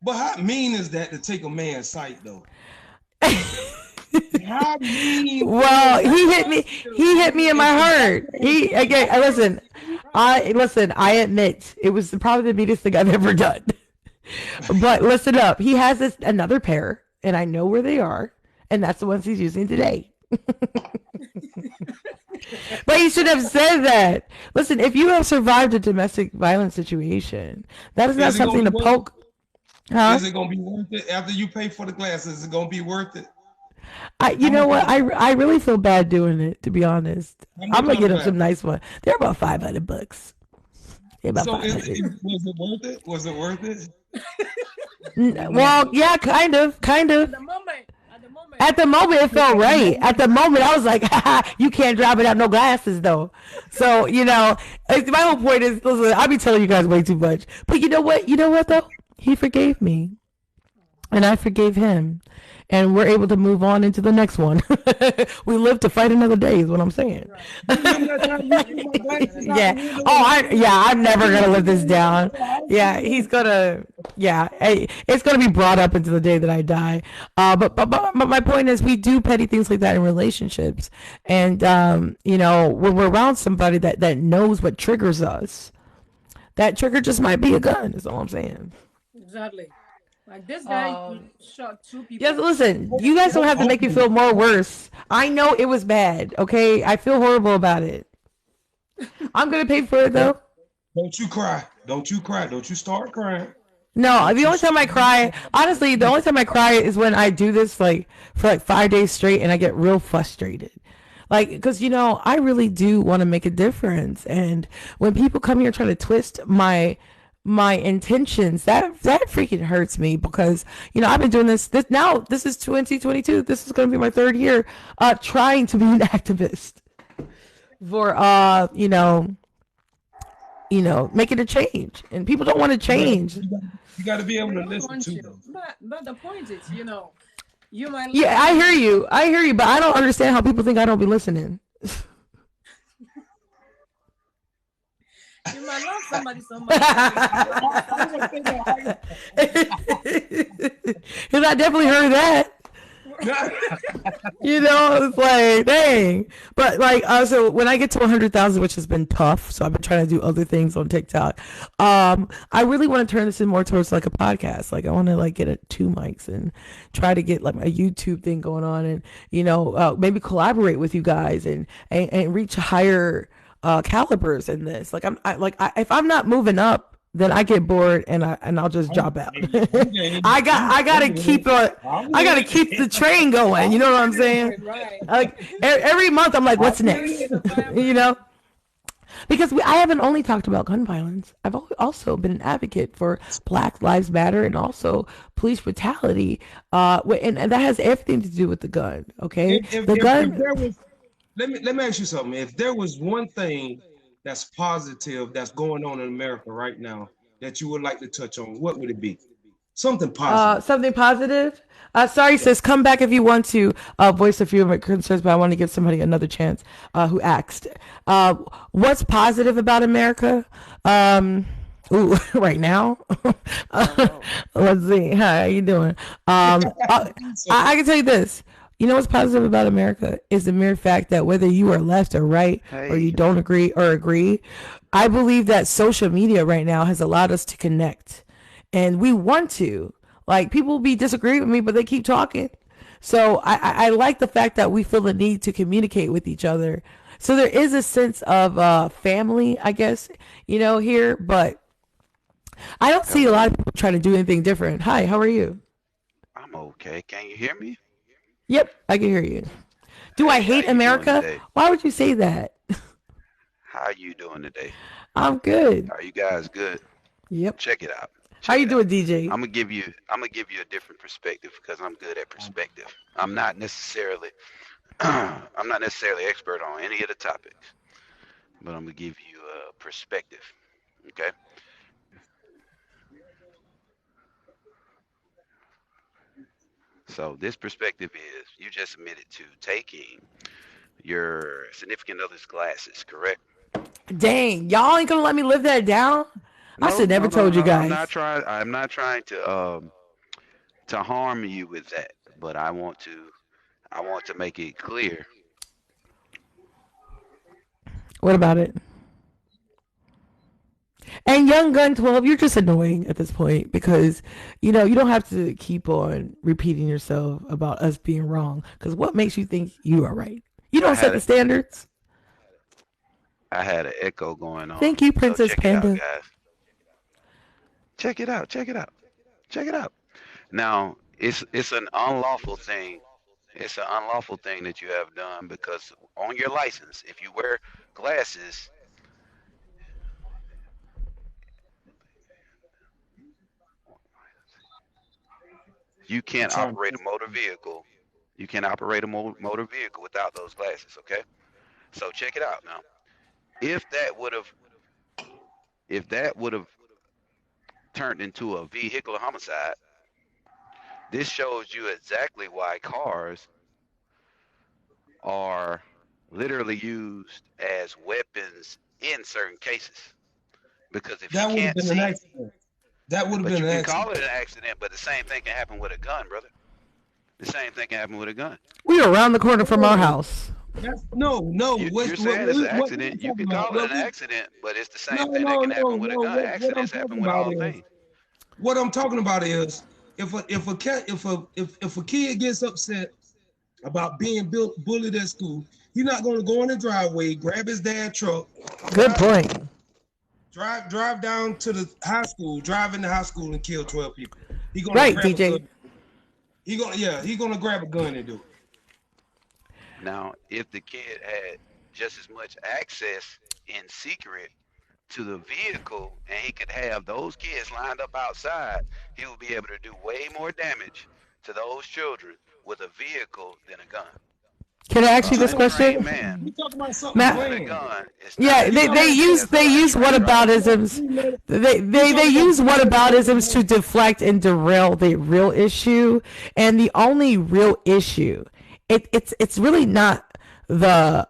But how mean is that to take a man's sight, though? How mean? Well, he hit me in my heart. Listen, I admit it was probably the meanest thing I've ever done. But listen up, he has another pair, and I know where they are, and that's the ones he's using today. But he should have said that. Listen, if you have survived a domestic violence situation, that is not something to poke. Huh? Is it gonna be worth it after you pay for the glasses? Is it gonna be worth it? You know what? I really feel bad doing it. To be honest, I'm gonna get him some nice ones. They're about $500. They're about $500. Was it worth it? Was it worth it? Well, yeah, kind of. At the moment, it felt right. At the moment, I was like, you can't drive without no glasses, though. So, you know, my whole point is, listen, I'll be telling you guys way too much. But you know what? You know what, though? He forgave me. And I forgave him. And we're able to move on into the next one. We live to fight another day is what I'm saying. Yeah. I'm never going to live this down. Yeah, it's going to be brought up into the day that I die. But my point is we do petty things like that in relationships. And, you know, when we're around somebody that knows what triggers us, that trigger just might be a gun is all I'm saying. Exactly. Like this guy shot 2 people. Yes, listen, you guys don't have to make me feel more worse. I know it was bad, okay? I feel horrible about it. I'm going to pay for it, though. Don't you cry. Don't you cry. Don't you start crying. No, the only time I cry, honestly, the only time I cry is when I do this like for like 5 days straight and I get real frustrated. Like, because, you know, I really do want to make a difference. And when people come here trying to twist my intentions, that freaking hurts me because, you know, I've been doing this is 2022. This is going to be my 3rd year trying to be an activist for you know making a change, and people don't want to change. You got to be able to listen to them. But the point is, you know, you might I hear you, but I don't understand how people think I don't be listening. You might love somebody so much. Because I definitely heard that. You know, it's like, dang. But like, so when I get to 100,000, which has been tough, so I've been trying to do other things on TikTok. I really want to turn this in more towards like a podcast. Like I want to like get 2 mics and try to get like a YouTube thing going on, and you know, maybe collaborate with you guys and reach higher calibers in this. Like if I'm not moving up, then I get bored and I'll just drop out. I gotta keep the train going. You know what I'm saying? Like every month I'm like, what's next? You know, because I haven't only talked about gun violence. I've also been an advocate for Black Lives Matter and also police brutality. And that has everything to do with the gun. Okay, Let me ask you something. If there was one thing that's positive that's going on in America right now that you would like to touch on, what would it be? Something positive. Something positive. Sorry, Yeah. sis. Come back if you want to voice a few of my concerns, but I want to give somebody another chance who asked. What's positive about America? Ooh, right now. Let's see. Hi, how you doing? So I can tell you this. You know what's positive about America is the mere fact that whether you are left or right or you Hey, don't agree or agree, I believe that social media right now has allowed us to connect, and we want to. Like people be disagreeing with me, but they keep talking. So I like the fact that we feel the need to communicate with each other. So there is a sense of family, I guess, here, but I don't see a lot hello. of people trying to do anything different. Hi, how are you? I'm okay. Can you hear me? Yep, I can hear you. Do I Hey, how hate you doing America? today? Why would you say that? How you doing today? I'm good. Are you guys good? Yep. Check it out. How Check you it out. doing, DJ? I'm gonna give you a different perspective because I'm good at perspective. I'm not necessarily I'm not necessarily expert on any of the topics, but I'm gonna give you a perspective. Okay? So this perspective is you just admitted to taking your significant other's glasses, correct? Dang, y'all ain't gonna let me live that down? I No, should never no, no, told you no. guys. I'm not trying to harm you with that, but I want to make it clear. What about it? And Young Gun 12, you're just annoying at this point because, you don't have to keep on repeating yourself about us being wrong. Because what makes you think you are right? You I don't set had the a standards. I had an echo going on. Thank you, So Princess check it out, Panda. guys. Check it out. Check it out. Check it out. Now, it's an unlawful thing. It's an unlawful thing that you have done because on your license, if you wear glasses, you I'm can't trying operate to a motor vehicle. You can't operate a motor vehicle without those glasses, okay? So check it out now. If that would have if that would have turned into a vehicular homicide, this shows you exactly why cars are literally used as weapons in certain cases. Because if you that would have can't been an see, accident. That would have but been you an can accident. call it an accident, but the same thing can happen with a gun, brother. The same thing can happen with a gun. We are around the corner from our No, house. that's no. You're saying it's an What we're accident. You talking could about? call it an accident, but it's the No, same thing that no, can no, happen with a no. gun. What I'm Accidents happen talking with about all is things. what I'm talking about is if a kid gets upset about being bullied at school, he's not going to go in the driveway, grab his dad truck, Good drive point. drive down to the high school, drive into high school and kill 12 people. He gonna Right, grab a DJ. gun. He gonna grab a gun and do it. Now, if the kid had just as much access in secret to the vehicle and he could have those kids lined up outside, he would be able to do way more damage to those children with a vehicle than a gun. Can I ask you You this talking Untrained question? man you talking about something Matt? with a playing. gun is not Yeah, as You they, talking they about dangerous use as they an use untrained person. whataboutisms. They use whataboutisms to deflect and derail the real issue, and the only real issue, it's really not the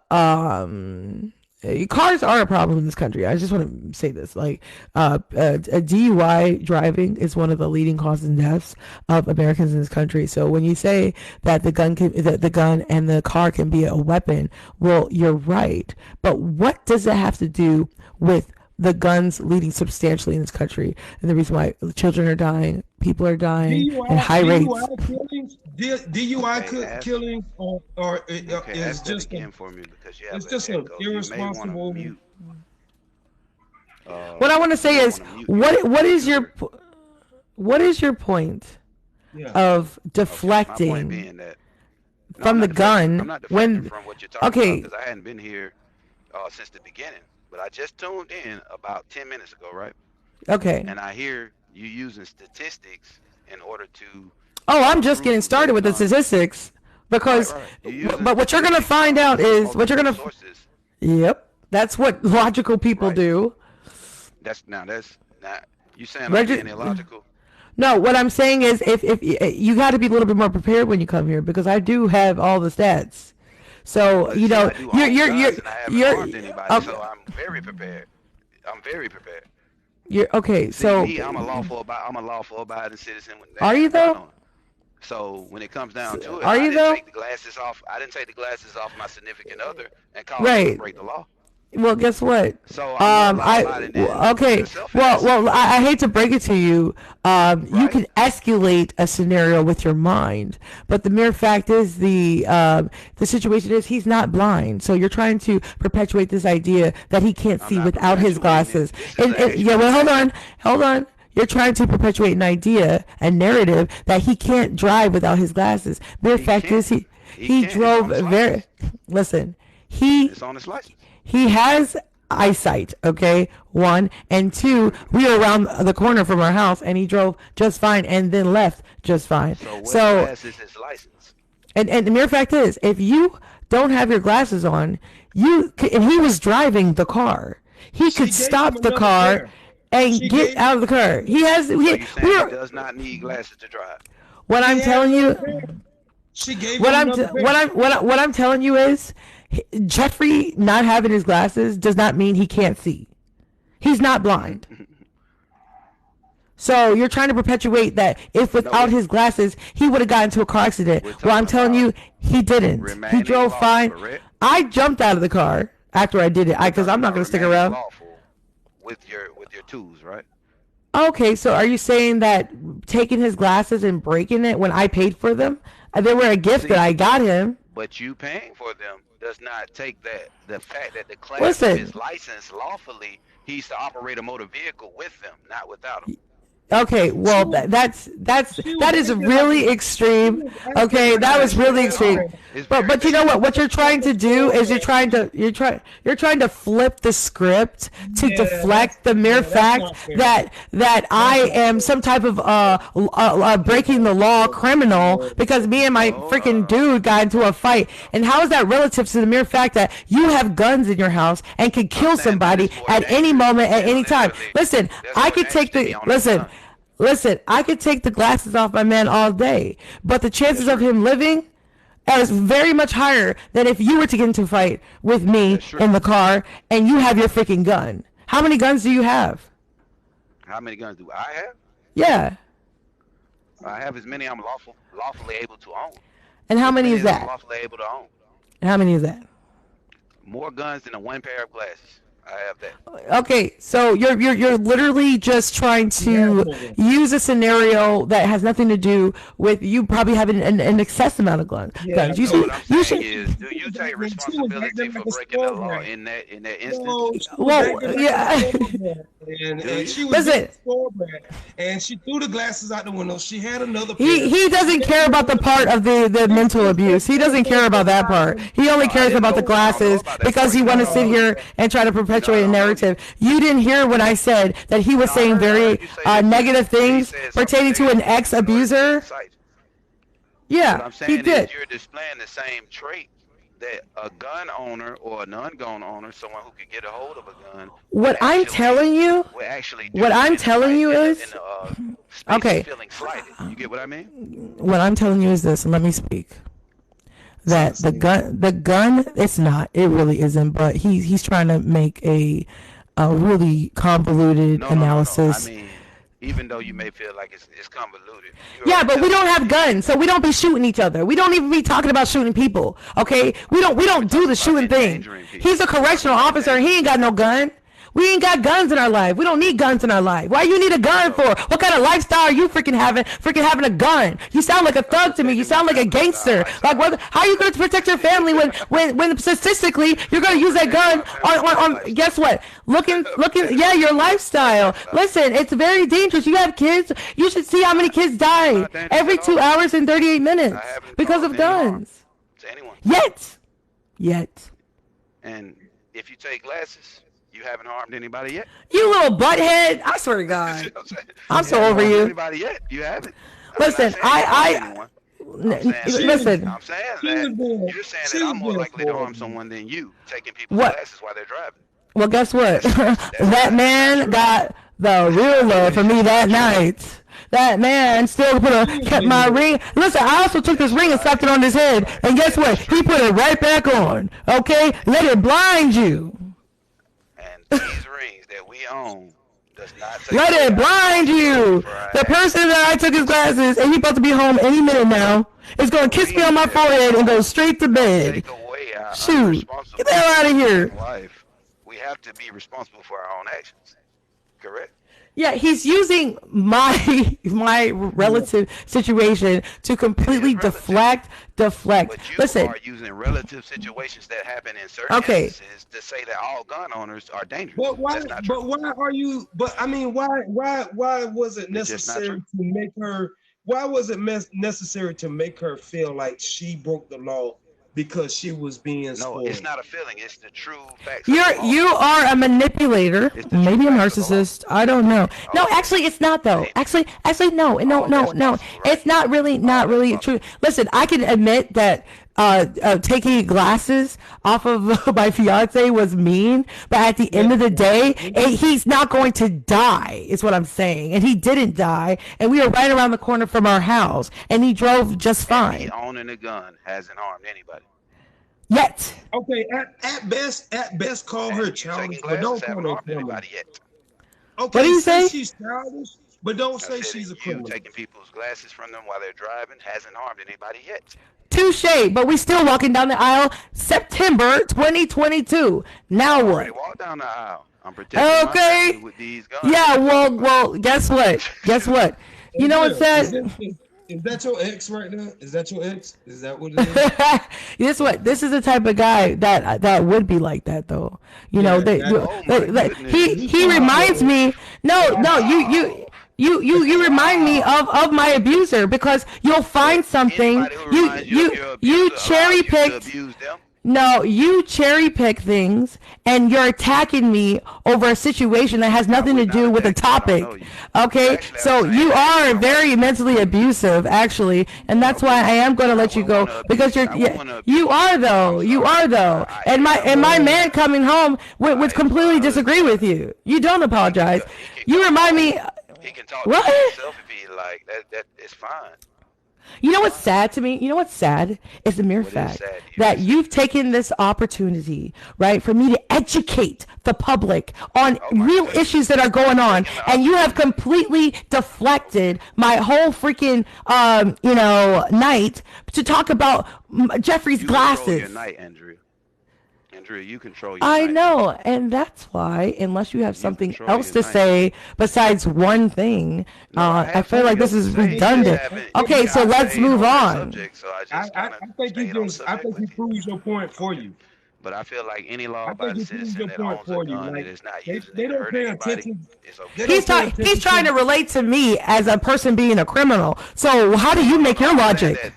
cars are a problem in this country. I just want to say this. Like, a DUI driving is one of the leading causes of deaths of Americans in this country. So when you say that the gun and the car can be a weapon, well, you're right. But what does that have to do with the guns leading substantially in this country and the reason why children are dying, people are dying at high DUI rates? killings, DUI Okay, ask. killings, or Okay, is ask that just again for me because you have it's an just an echo. You may want to irresponsible. mute. What I want to You say may is, want to mute your what is your computer. what is your point Yeah. of Okay, my point deflecting being that no, from the I'm gun not deflecting when? from what you're talking about Okay, because I hadn't been here since the beginning. But I just tuned in about 10 minutes ago, right? okay. And I hear you using statistics in order to Oh, I'm just getting prove that started a with the gun. statistics Right, because, right. You're using but what you're gonna statistics find from out is what you're multiple gonna. sources. Yep, That's what logical people Right. do. That's not you saying I'm being illogical. No, what I'm saying is, if you got to be a little bit more prepared when you come here, because I do have all the stats. So But you see, know, I do own guns and I haven't harmed anybody, okay. so I'm very prepared. I'm very prepared. You're okay. See, So me, I'm a lawful abiding citizen with are you a gun though? on. So when it comes down to it, Are I you didn't though? take the glasses off. I didn't take the glasses off my significant other and cause her to Right. break the law. Well, guess what? So I'm more law-abiding than Okay. yourself in that Well, sense, I hate to break it to you. You right? can escalate a scenario with your mind, but the mere fact is the situation is he's not blind. So you're trying to perpetuate this idea that he can't I'm see not without his perpetuating it. glasses. This is an Yeah. actual Well, fact. hold on. You're trying to perpetuate an idea, a narrative that he can't drive without his glasses. Mere He fact is can. He he can. It's drove on his very. license. Listen, he It's on his license. he has eyesight, okay, one, and two, we were around the corner from our house and he drove just fine and then left just fine. So what So class is his license? and the mere fact is, if you don't have your glasses on, and he was driving the car, he She could gave stop him the another car pair. and She get gave out of the car. He has So you saying he we're does not need glasses to drive? what He I'm had telling you another pair. She gave him another pair. what I'm telling you is Jeffrey not having his glasses does not mean he can't see. He's not blind. So you're trying to perpetuate that if without his glasses he would have gotten into a car accident. We're Well, I'm talking telling you, about he didn't. He remaining drove lawful, fine. correct? I jumped out of the car after I did it We're because talking I'm not about going to stick remaining around. lawful with your tools, right? Okay, so are you saying that taking his glasses and breaking it when I paid for them, they were a gift See, that I got him? but you paying for them does not take the fact that the class Listen. of his license lawfully, he's to operate a motor vehicle with them, not without them. Okay, well that is really extreme. Okay, that was really extreme. It's But very you know what? What you're trying to do is you're trying to flip the script to Yeah, deflect the mere that's fact not fair. that I am some type of breaking the law criminal because me and my freaking dude got into a fight. And how is that relative to the mere fact that you have guns in your house and can kill saying that somebody it's more at any dangerous. moment at Yeah, any time? literally. Listen, That's I more could take dangerous than the owning a gun. Listen, I could take the glasses off my man all day, but the chances of him living is very much higher than if you were to get into a fight with me That's true. in the car and you have your freaking gun. How many guns do you have? How many guns do I have? Yeah. I have as many I'm lawfully able to own. And how As many is as I'm that? lawfully able to own. And how many is that? More guns than a one pair of glasses. I have that. Okay, so you're literally just trying to use a scenario that has nothing to do with you probably having an excess amount of guns. Yeah, You So what I'm you saying should. is, do you take responsibility for breaking the law in that instance? Well, yeah. And she was Listen. getting scoreboard, and she threw the glasses out the window. She had another pair. He doesn't care about the part of the mental abuse. He doesn't care about that part. He only cares about the glasses because he want to sit here and try to perpetuate a narrative. You didn't hear when I said that he was saying very negative things pertaining to an ex-abuser. Yeah, What I'm he saying did. is you're displaying the same trait that a gun owner or a non-gun owner, someone who could get a hold of a gun. What I'm telling you, would actually what I'm telling you is, okay. Feeling slighted. You get what I mean? what I'm telling you is this, and let me speak. That the gun, it's not, it really isn't, but he's trying to make a really convoluted analysis. I mean, even though you may feel like it's convoluted. Yeah, but we don't have guns, so we don't be shooting each other. We don't even be talking about shooting people. Okay, we don't do the shooting thing. He's a correctional officer. He ain't got no gun. We ain't got guns in our life. We don't need guns in our life. Why you need a gun for? What kind of lifestyle are you freaking having? Freaking having a gun? You sound like a thug to me. You sound like a gangster. Like what? How are you going to protect your family when statistically you're going to use that gun on guess what? Looking. Yeah, your lifestyle. Listen, it's very dangerous. You have kids. You should see how many kids die every 2 hours and 38 minutes because of guns. To anyone. Yet. And if you take glasses, you haven't harmed anybody yet. You little butthead! I swear to God, I'm so over you. Anybody yet? You haven't. Listen, Listen. I'm saying She that was being, you're saying she that was I'm more being likely to harm spoiled. someone than you, taking people's What? glasses while they're driving. Well, guess what? That's That not man true. got the That's real not love for me that's that not true. night. That man still kept my ring. Listen, I also took this That's ring and slapped it right. on his That's head. right. And guess And what? that's He true. put it right back on. Okay? Let it blind you. And these rings that we own does not take Let away it our blind responsibility you. for our The actions. person that I took his glasses and he about to be home any minute now is going The to kiss me on rings my that we forehead and go own straight to don't bed. take away our Shoot. Get the hell out of unresponsibleness here. in life. We have to be responsible for our own actions. Correct? Yeah, he's using my Yeah. relative situation to It is completely relative. deflect. But you Listen, are using relative situations that happen in certain okay, instances to say that all gun owners are dangerous. But why? That's not true. But why are you? But I mean, why was it It's just not necessary true. to make her? Why was it necessary to make her feel like she broke the law because she was being No, it's spoiled? not a feeling. It's the true facts of the law. you are a manipulator, It's the true maybe a facts of the law. narcissist. I don't know. No, Okay. actually, it's not though. Maybe. Actually, no, All that's no. possible, right? It's not really, All that's true. possible. Listen, I can admit that taking glasses off of my fiance was mean, but at the end of the day, he's not going to die, is what I'm saying. And he didn't die, and we were right around the corner from our house, and he drove just And me fine. owning a gun hasn't harmed anybody. Yet. Okay, at best, call And her you childish, taking but glasses don't call haven't her a harmed criminal. anybody yet. What do Okay, you say say? she's childish, but don't I say said she's a that you criminal. taking people's glasses from them while they're driving hasn't harmed anybody yet. Touche, but we still walking down the aisle. September 2022. Now I already what? walked down the aisle. I'm protecting my family Okay. with these guns Yeah. that you're talking Well. Guess what? Guess about. what? You know what's sad? Is that your ex right now? Is that your ex? Is that what it is? Guess what? This is the type of guy that would be like that, though. You know, Yeah, Oh my goodness. he reminds me. No, Wow. you remind me Wow. of my abuser because you'll But find something. anybody who reminds you of your You abuser cherry allows you to picked. abuse them. No, you cherry pick things and you're attacking me over a situation that has nothing to would not do with the attack you. I don't know topic. you. Okay? Actually, I So was saying you that are you don't very like me. mentally abusive, actually, and that's why I am going to let you go because you're I wouldn't want to you abuse are you. though. I'm You sorry. are though. I And my am. man coming home would I completely disagree with apologize. you. You don't apologize. He can You come remind home. me He can talk to what? me himself if he like. That is fine. You know what's sad to me? You know what's sad? Is the mere What is fact sad to you? that you've taken this opportunity, right, for me to educate the public on Oh my real goodness. issues that are going on, Taking the and you have opportunity. completely deflected my whole freaking, night to talk about Jeffrey's You control your glasses. night, Andrea. Andrea, you control your I night. know, and that's why, unless you have You something control else your to night. say besides one thing, No, I I have feel like something this else is to say. You just redundant. haven't. Okay, You so got let's stayed move on that on. subject, so I just I kind of think stayed on the I subject think he with you. proves your point for you. But I feel like any I think law-abiding he proves citizen your that point owns a for you. gun and Like is not they, using they it to don't hurt pay anybody attention. is They okay. don't pay He's attention trying to to. relate to me as a person being a criminal. So how do you make your I'm saying logic? that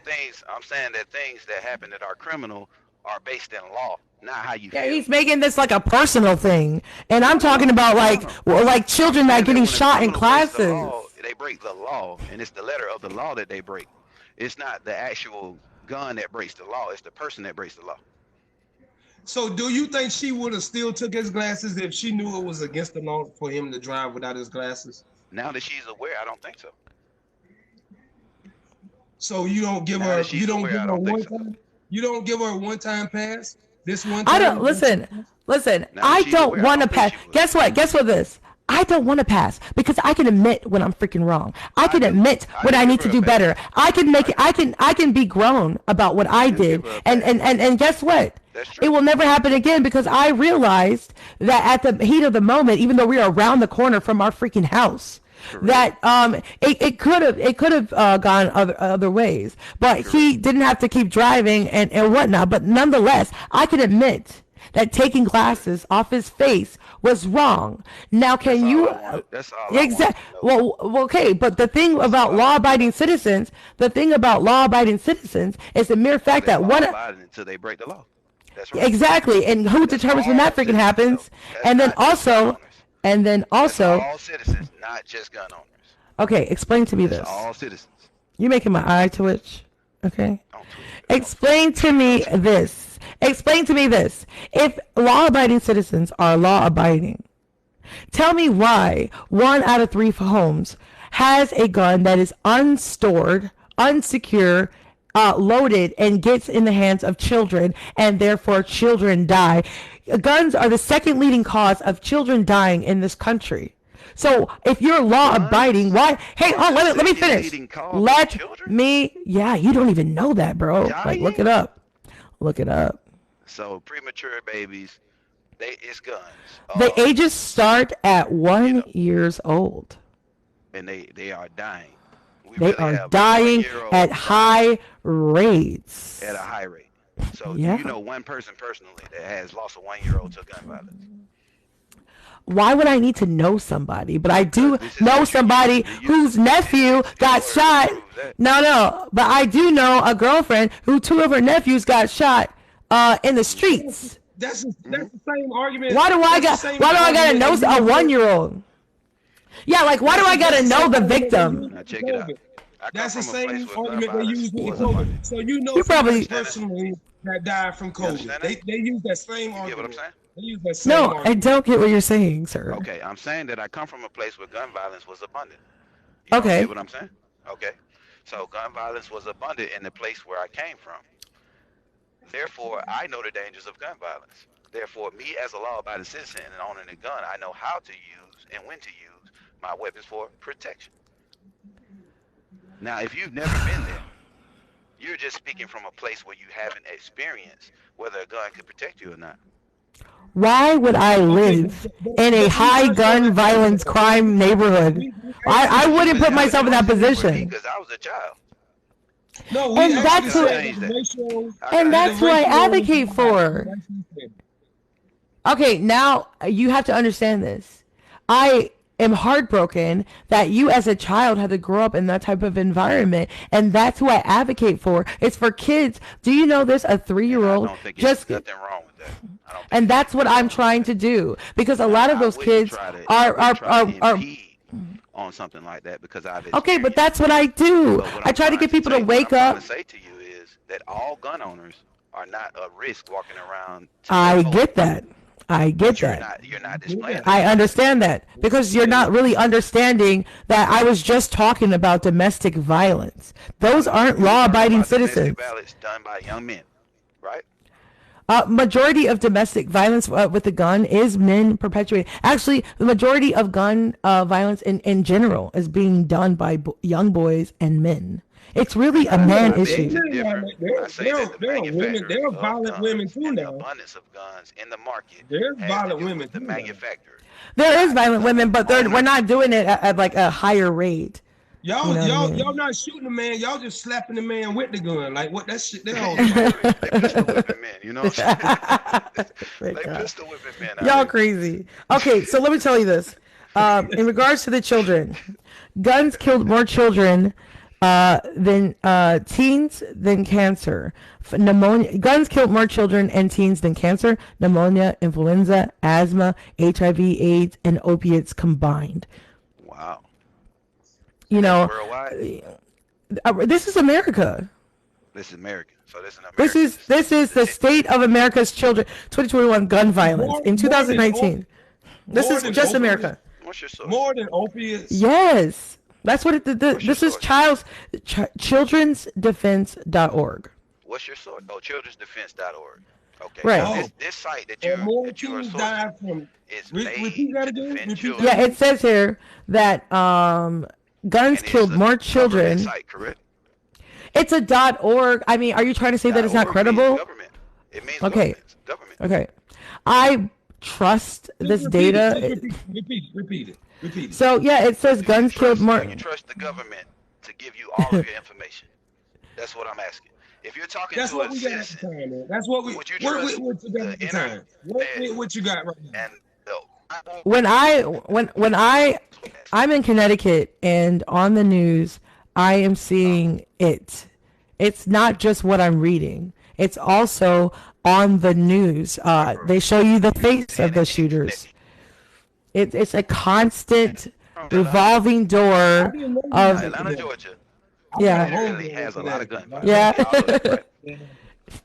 things that happen that are criminal are based in law, not how you Yeah, feel. he's making this like a personal thing, and I'm No, talking about no. like I'm children that are saying that getting when a shot in criminal breaks the classes. law, they break the law, and it's the letter of the law that they break. It's not the actual gun that breaks the law; it's the person that breaks the law. So, do you think she would have still took his glasses if she knew it was against the law for him to drive without his glasses? Now that she's aware, I don't think so. So you don't give Now her that she's aware, I don't think one so. time. You don't give her a one-time pass. This one I time. don't listen. Now that I she's don't aware, I want to don't think pass. she would. Guess what? Guess what? This. I don't want to pass because I can admit when I'm freaking wrong. I can do. admit I when do I give need to her a do pass. better. I can make it. I can be grown about what I do did. give her a And guess what? That's true. It will never happen again because I realized that at the heat of the moment, even though we are around the corner from our freaking house, Correct. that it could have gone other ways, but he didn't have to keep driving and whatnot. But nonetheless, I can admit that taking glasses off his face was wrong. Now, can you? That's all I wanted Exactly. to know. Well, okay, but the thing about law-abiding citizens, is the mere fact They're that one. law-abiding until they break the law. That's right. Exactly, and who determines when all that freaking citizens, happens? though. That's And then not just gun also, owners. and then That's also, all citizens, not just gun owners. okay, explain to me That's this. all citizens. You're making my eye twitch. Okay. Don't tweet. Explain to me this. Explain to me this. If law-abiding citizens are law-abiding, tell me why 1 out of 3 homes has a gun that is unstored, unsecure, loaded, and gets in the hands of children, and therefore children die. Guns are the second leading cause of children dying in this country. So if you're law abiding, why? Hey, let me finish. Yeah, you don't even know that, bro. Like, look it up. Look it up. So premature babies, it's guns. The ages start at 1 years old. And they are dying. They are dying at high rates. At a high rate. So yeah. Do you know one person personally that has lost a 1-year-old to gun violence? Why would I need to know somebody? But I do know somebody whose nephew got shot. No, but I do know a girlfriend who 2 of her nephews got shot in the streets. That's the same argument. Why do I gotta know a 1-year-old? Yeah, like why do I gotta know the victim? Now check it out. That's the same argument they use with COVID. So you know somebody personally that died from COVID. They use that same argument. You get what I'm saying? No, I don't get what you're saying, sir. Okay, I'm saying that I come from a place where gun violence was abundant. Okay. You get what I'm saying? Okay. So gun violence was abundant in the place where I came from. Therefore, I know the dangers of gun violence. Therefore, me as a law-abiding citizen and owning a gun, I know how to use and when to use my weapons for protection. Now, if you've never been there, you're just speaking from a place where you haven't experienced whether a gun could protect you or not. Why would I live in a high gun violence crime neighborhood? I wouldn't put myself in that position. Because I was a child. No, and that's what I advocate for. Okay, now you have to understand this. I am heartbroken that you as a child had to grow up in that type of environment, and that's who I advocate for. It's for kids. Do you know this? A 3-year-old just nothing wrong with that. And that's what I'm trying to do, because a lot of those kids are on something like that because I've okay, but that's what I do. I try to get people to wake up. What I'm trying to say to you is that all gun owners are not a risk walking around. I get that. You're not displaying. I understand that because you're not really understanding that I was just talking about domestic violence. Those aren't law-abiding citizens. Domestic violence done by young men, right? Majority of domestic violence with a gun is men perpetuating. Actually, the majority of gun violence in general is being done by young boys and men. It's really a man issue. There are violent women too now. Abundance of guns in the market. There's violent women. The manufacturer. There is violent women, but we're not doing it at like a higher rate. Y'all not shooting the man. Y'all just slapping the man with the gun. Like what that shit? They pistol whipping men. You know what I'm saying? They pistol whipping men. Y'all crazy. Okay, so let me tell you this. In regards to the children, guns killed more children than teens than cancer. Pneumonia. Guns killed more children and teens than cancer, pneumonia, influenza, asthma, HIV/AIDS, and opiates combined. Wow. You know, worldwide. This is America. This is America. So this is America. This is the state of America's children. 2021 gun violence in 2019. This is just America. What's your source? More than opiates. Yes, that's what this is. Childrensdefense.org. What's your source? Oh, childrensdefense.org. Okay. Right. So this site that you are sourcing is made to defend children. Yeah, it says here that guns killed more children. Site, correct? It's a .org. I mean, are you trying to say that it's not credible? Government. It means okay. Government. Okay. I trust this data. Repeat it. So yeah, it says guns killed more. You trust the government to give you all of your information? That's what I'm asking. If you're talking to a citizen, that's what we. What you got at the time? What you got right now? When I'm in Connecticut and on the news, I am seeing it. It's not just what I'm reading. It's also on the news. They show you the face of the shooters. It's a constant revolving door of. Atlanta, Georgia. I got a Yeah. literally homeboy has a for lot of that. gun violence. Yeah. Y'all know that, right? Yeah.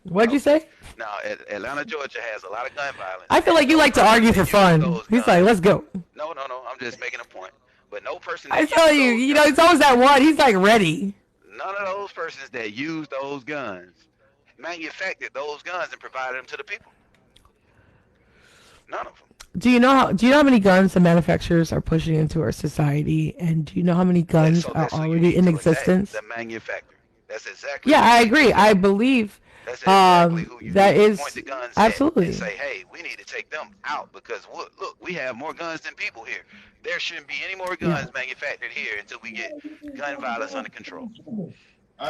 What'd you Okay. say? Now, Atlanta, Georgia has a lot of gun violence, I feel and like you no like to person argue for that use fun. those He's like, guns. let's go. No. I'm just making a point. But no person I that tell use you, those you know, it's guns, always that one. He's like ready. none of those persons that use those guns manufactured those guns and provided them to the people. None of them. Do you know how many guns the manufacturers are pushing into our society, and do you know how many guns are So you already need in to attack existence? the manufacturer. That's exactly Yeah, who you I need to agree. attack. I believe That's exactly who you that need to point is the guns at and absolutely. say, hey, we need to take them out because look, we have more guns than people here. There shouldn't be any more Yeah, guns manufactured here until we get gun violence under control.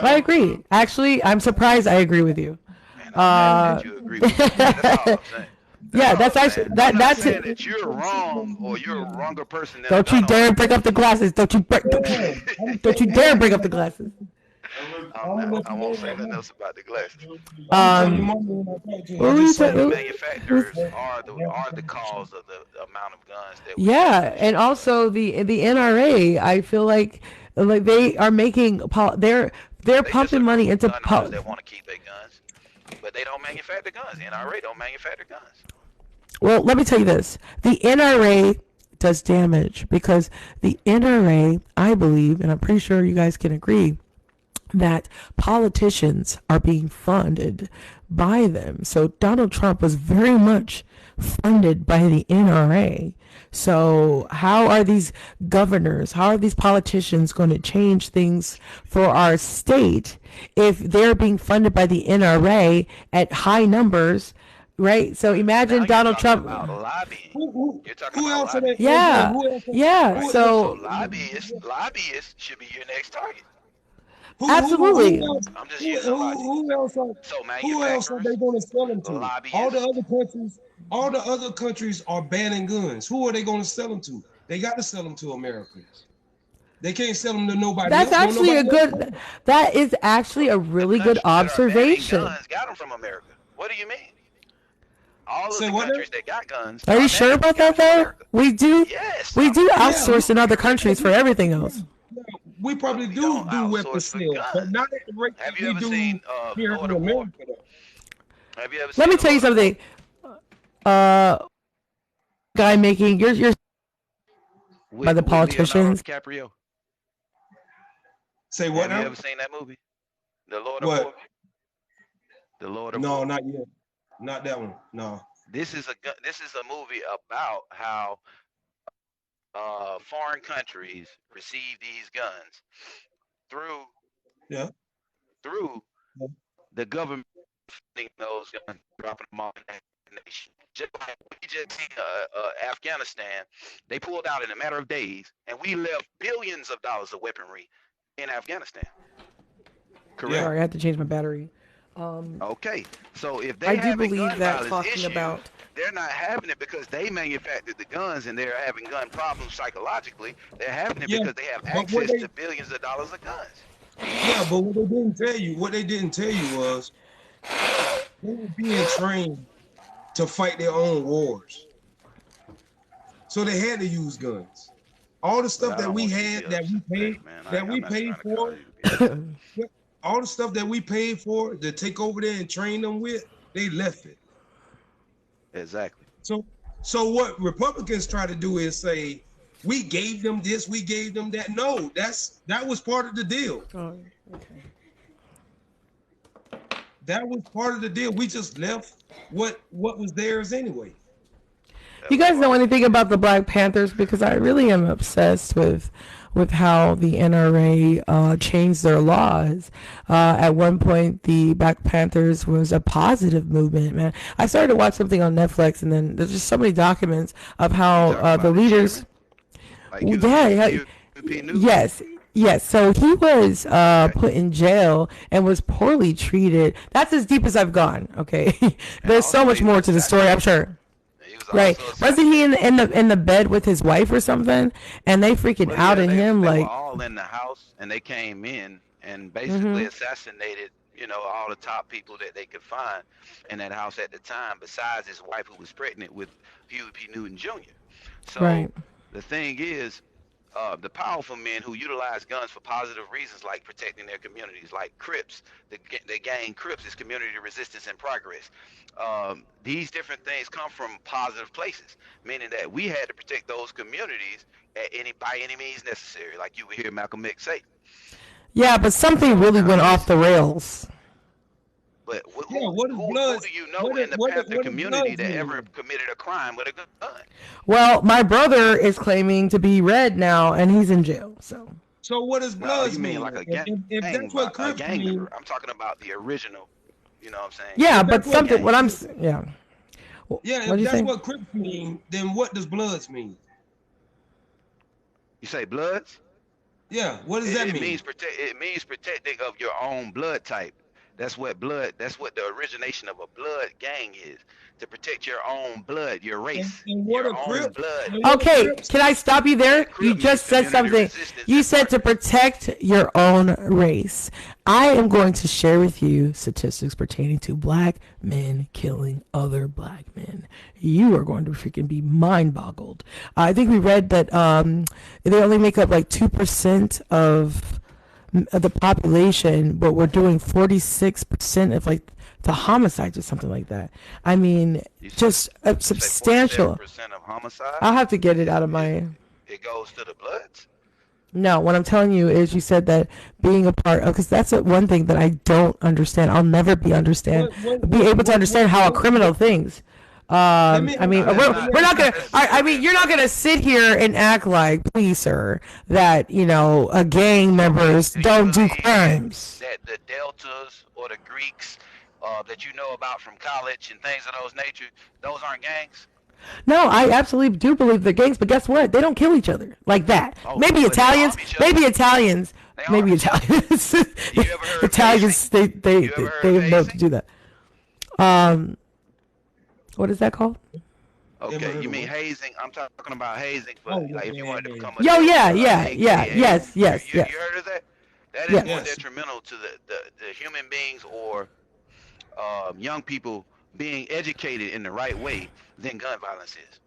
I agree. Actually, I'm surprised I agree with you. Man, I'm happy that Uh, you agree with me, man. That's all I'm saying. That's yeah, all that's I'm saying. actually I'm that not that's saying it. that you're wrong or you're a wronger person than a Don't you gun owner. dare break up the glasses. Don't you dare break up the glasses. I'm not. I won't say nothing else about the glasses. I'm your Um, mama when I talk to you. I who just you saw But the say? you. Who's manufacturers are the cause of the amount of guns that we have in Yeah, this and country. also the NRA. I feel like they are making they're They just pumping a money group of into gun owners that want to keep their guns, but they don't manufacture guns. The NRA don't manufacture guns. Well, let me tell you this: the NRA does damage because the NRA, I believe, and I'm pretty sure you guys can agree, that politicians are being funded by them. So Donald Trump was very much funded by the NRA. So how are these governors, how are these politicians going to change things for our state if they're being funded by the NRA at high numbers, right? So Now imagine you're Donald talking Trump. about lobbying. You're talking Who about else are they? lobbying. AJ, Yeah. who else? Yeah. Who, So So lobbyists should be your next target. absolutely. who else? I'm just Who, using who, logic. who else are? So Who else are they manufacturers, going to sell them to? lobbyists. All the other countries are banning guns. Who are they going to sell them to? They got to sell them to Americans. They can't sell them to nobody That's else. Don't actually a nobody else good. want them. That is actually a The really good countries that are banning observation. guns got them from America. What do you mean? All of Say the what? Now? countries that got guns Are you are sure banning them, about got them that from though? America. We do. Yes, We I'm do Yeah, outsource in other correct. countries for everything else. we But probably we don't do weapon outsource for sales, but guns. not at the rate that Have you we ever do seen here Lord in of War? America. Though. Have you ever Let seen me the tell you Lord of War? something. Uh, guy making you're by the With Leonardo politicians. DiCaprio. Say what Have you now? ever seen that movie? The Lord of War? What? The Lord of No, War. not yet. Not that one. No. This is a movie about how foreign countries receive these guns through Yeah. through the government funding those guns, dropping them off in the nation. Just like we just seen Afghanistan, they pulled out in a matter of days, and we left billions of dollars of weaponry in Afghanistan. Yeah. Correct? Sorry, I had to change my battery. Okay. So if I they do having believe gun that violence talking issues, about they're not having it because they manufactured the guns and they're having gun problems psychologically. They're having it Yeah. because they have But what access they to billions of dollars of guns. yeah, but what they didn't tell you was they were being trained to fight their own wars. So they had to use guns. All the But stuff I that don't we want you to had be upset, man. that I'm we not paid trying to for, cause you to be upset. all the stuff that we paid for to take over there and train them with, they left it. Exactly. So so what Republicans try to do is say, we gave them this, we gave them that. No, that was part of the deal. oh, okay. That was part of the deal. We just left what was theirs anyway. You That was guys know part of the anything deal. about the Black Panthers? Because I really am obsessed with how the NRA changed their laws. At one point, the Black Panthers was a positive movement. Man, I started to watch something on Netflix, and then there's just so many documents of You how talking the about the leaders. chairman? Like Well, yeah, UP News? yes, yes. So he was Okay. put in jail and was poorly treated. That's as deep as I've gone. Okay, And there's so also much he was more to the story, I'm assassinated. sure. He was Right? also Wasn't he assassinated. in the bed with his wife or something? And they freaking Well, yeah, outed him they were like, all in the house and they came in and basically mm-hmm. assassinated, all the top people that they could find in that house at the time, besides his wife who was pregnant with Huey P. Newton Jr. So Right. the thing is, the powerful men who utilize guns for positive reasons, like protecting their communities, like Crips, the gang Crips is community resistance and progress. These different things come from positive places, meaning that we had to protect those communities by any means necessary, like you would hear Malcolm X say. Yeah, but something So really now went off this, the rails. but Yeah, what is who Bloods? do you know in the Panther What does community Bloods that ever mean? committed a crime with a gun? Well, my brother is claiming to be red now, and he's in jail. So So what does No, you Bloods mean mean? like If that's what a Crips gang member. mean, I'm talking about the original. You know what I'm saying? yeah, if but that's what something. What Crips I'm mean, yeah. yeah, What if do you that's say? what Crips mean, then what does Bloods mean? You say Bloods? Yeah, what does that It mean? means protect. It means protecting of your own blood type. That's what blood. That's what the origination of a blood gang is. To protect your own blood, your race, And what your are own Crips? blood. And what are Okay, Crips? can I stop you there? And You Crip means just said community something. resistance You and said to progress. protect your own race. I am going to share with you statistics pertaining to black men killing other black men. You are going to freaking be mind boggled. I think we read that they only make up like 2% of the population, but we're doing 46% of like the homicides or something like that. I mean, just a You say 47% substantial. of homicide. I'll have to get it Is out of it? my. It goes to the Bloods. No, what I'm telling you is you said that being a part of, because that's one thing that I don't understand. I'll never be able to understand how a criminal thinks. Let me I mean, That's we're not we're not that's not gonna. I necessarily mean, a you're not criminal. gonna sit here and act like, please, sir, that gang So, members do you don't do believe crimes. that the Deltas or the Greeks that you know about from college and things of those nature, those aren't gangs? No, I absolutely do believe they're gangs, but guess what? They don't kill each other like that. Oh, Maybe but they Italians, arm each other. maybe Italians, They arm maybe each other. Italians. You ever heard of hazing? Italians, they they You ever they, heard of they know to hazing? do that. Um, what is that called? Never Okay, heard you of mean what? hazing? I'm talking about hazing for Oh, yeah, like if you yeah, wanted to yeah, become yeah. a Yo, yeah, Delta, yeah, yeah, AKA. yes, yes, yes, You heard of that? That is more yes. Yes. detrimental to the human beings or young people being educated in the right way than gun violence is.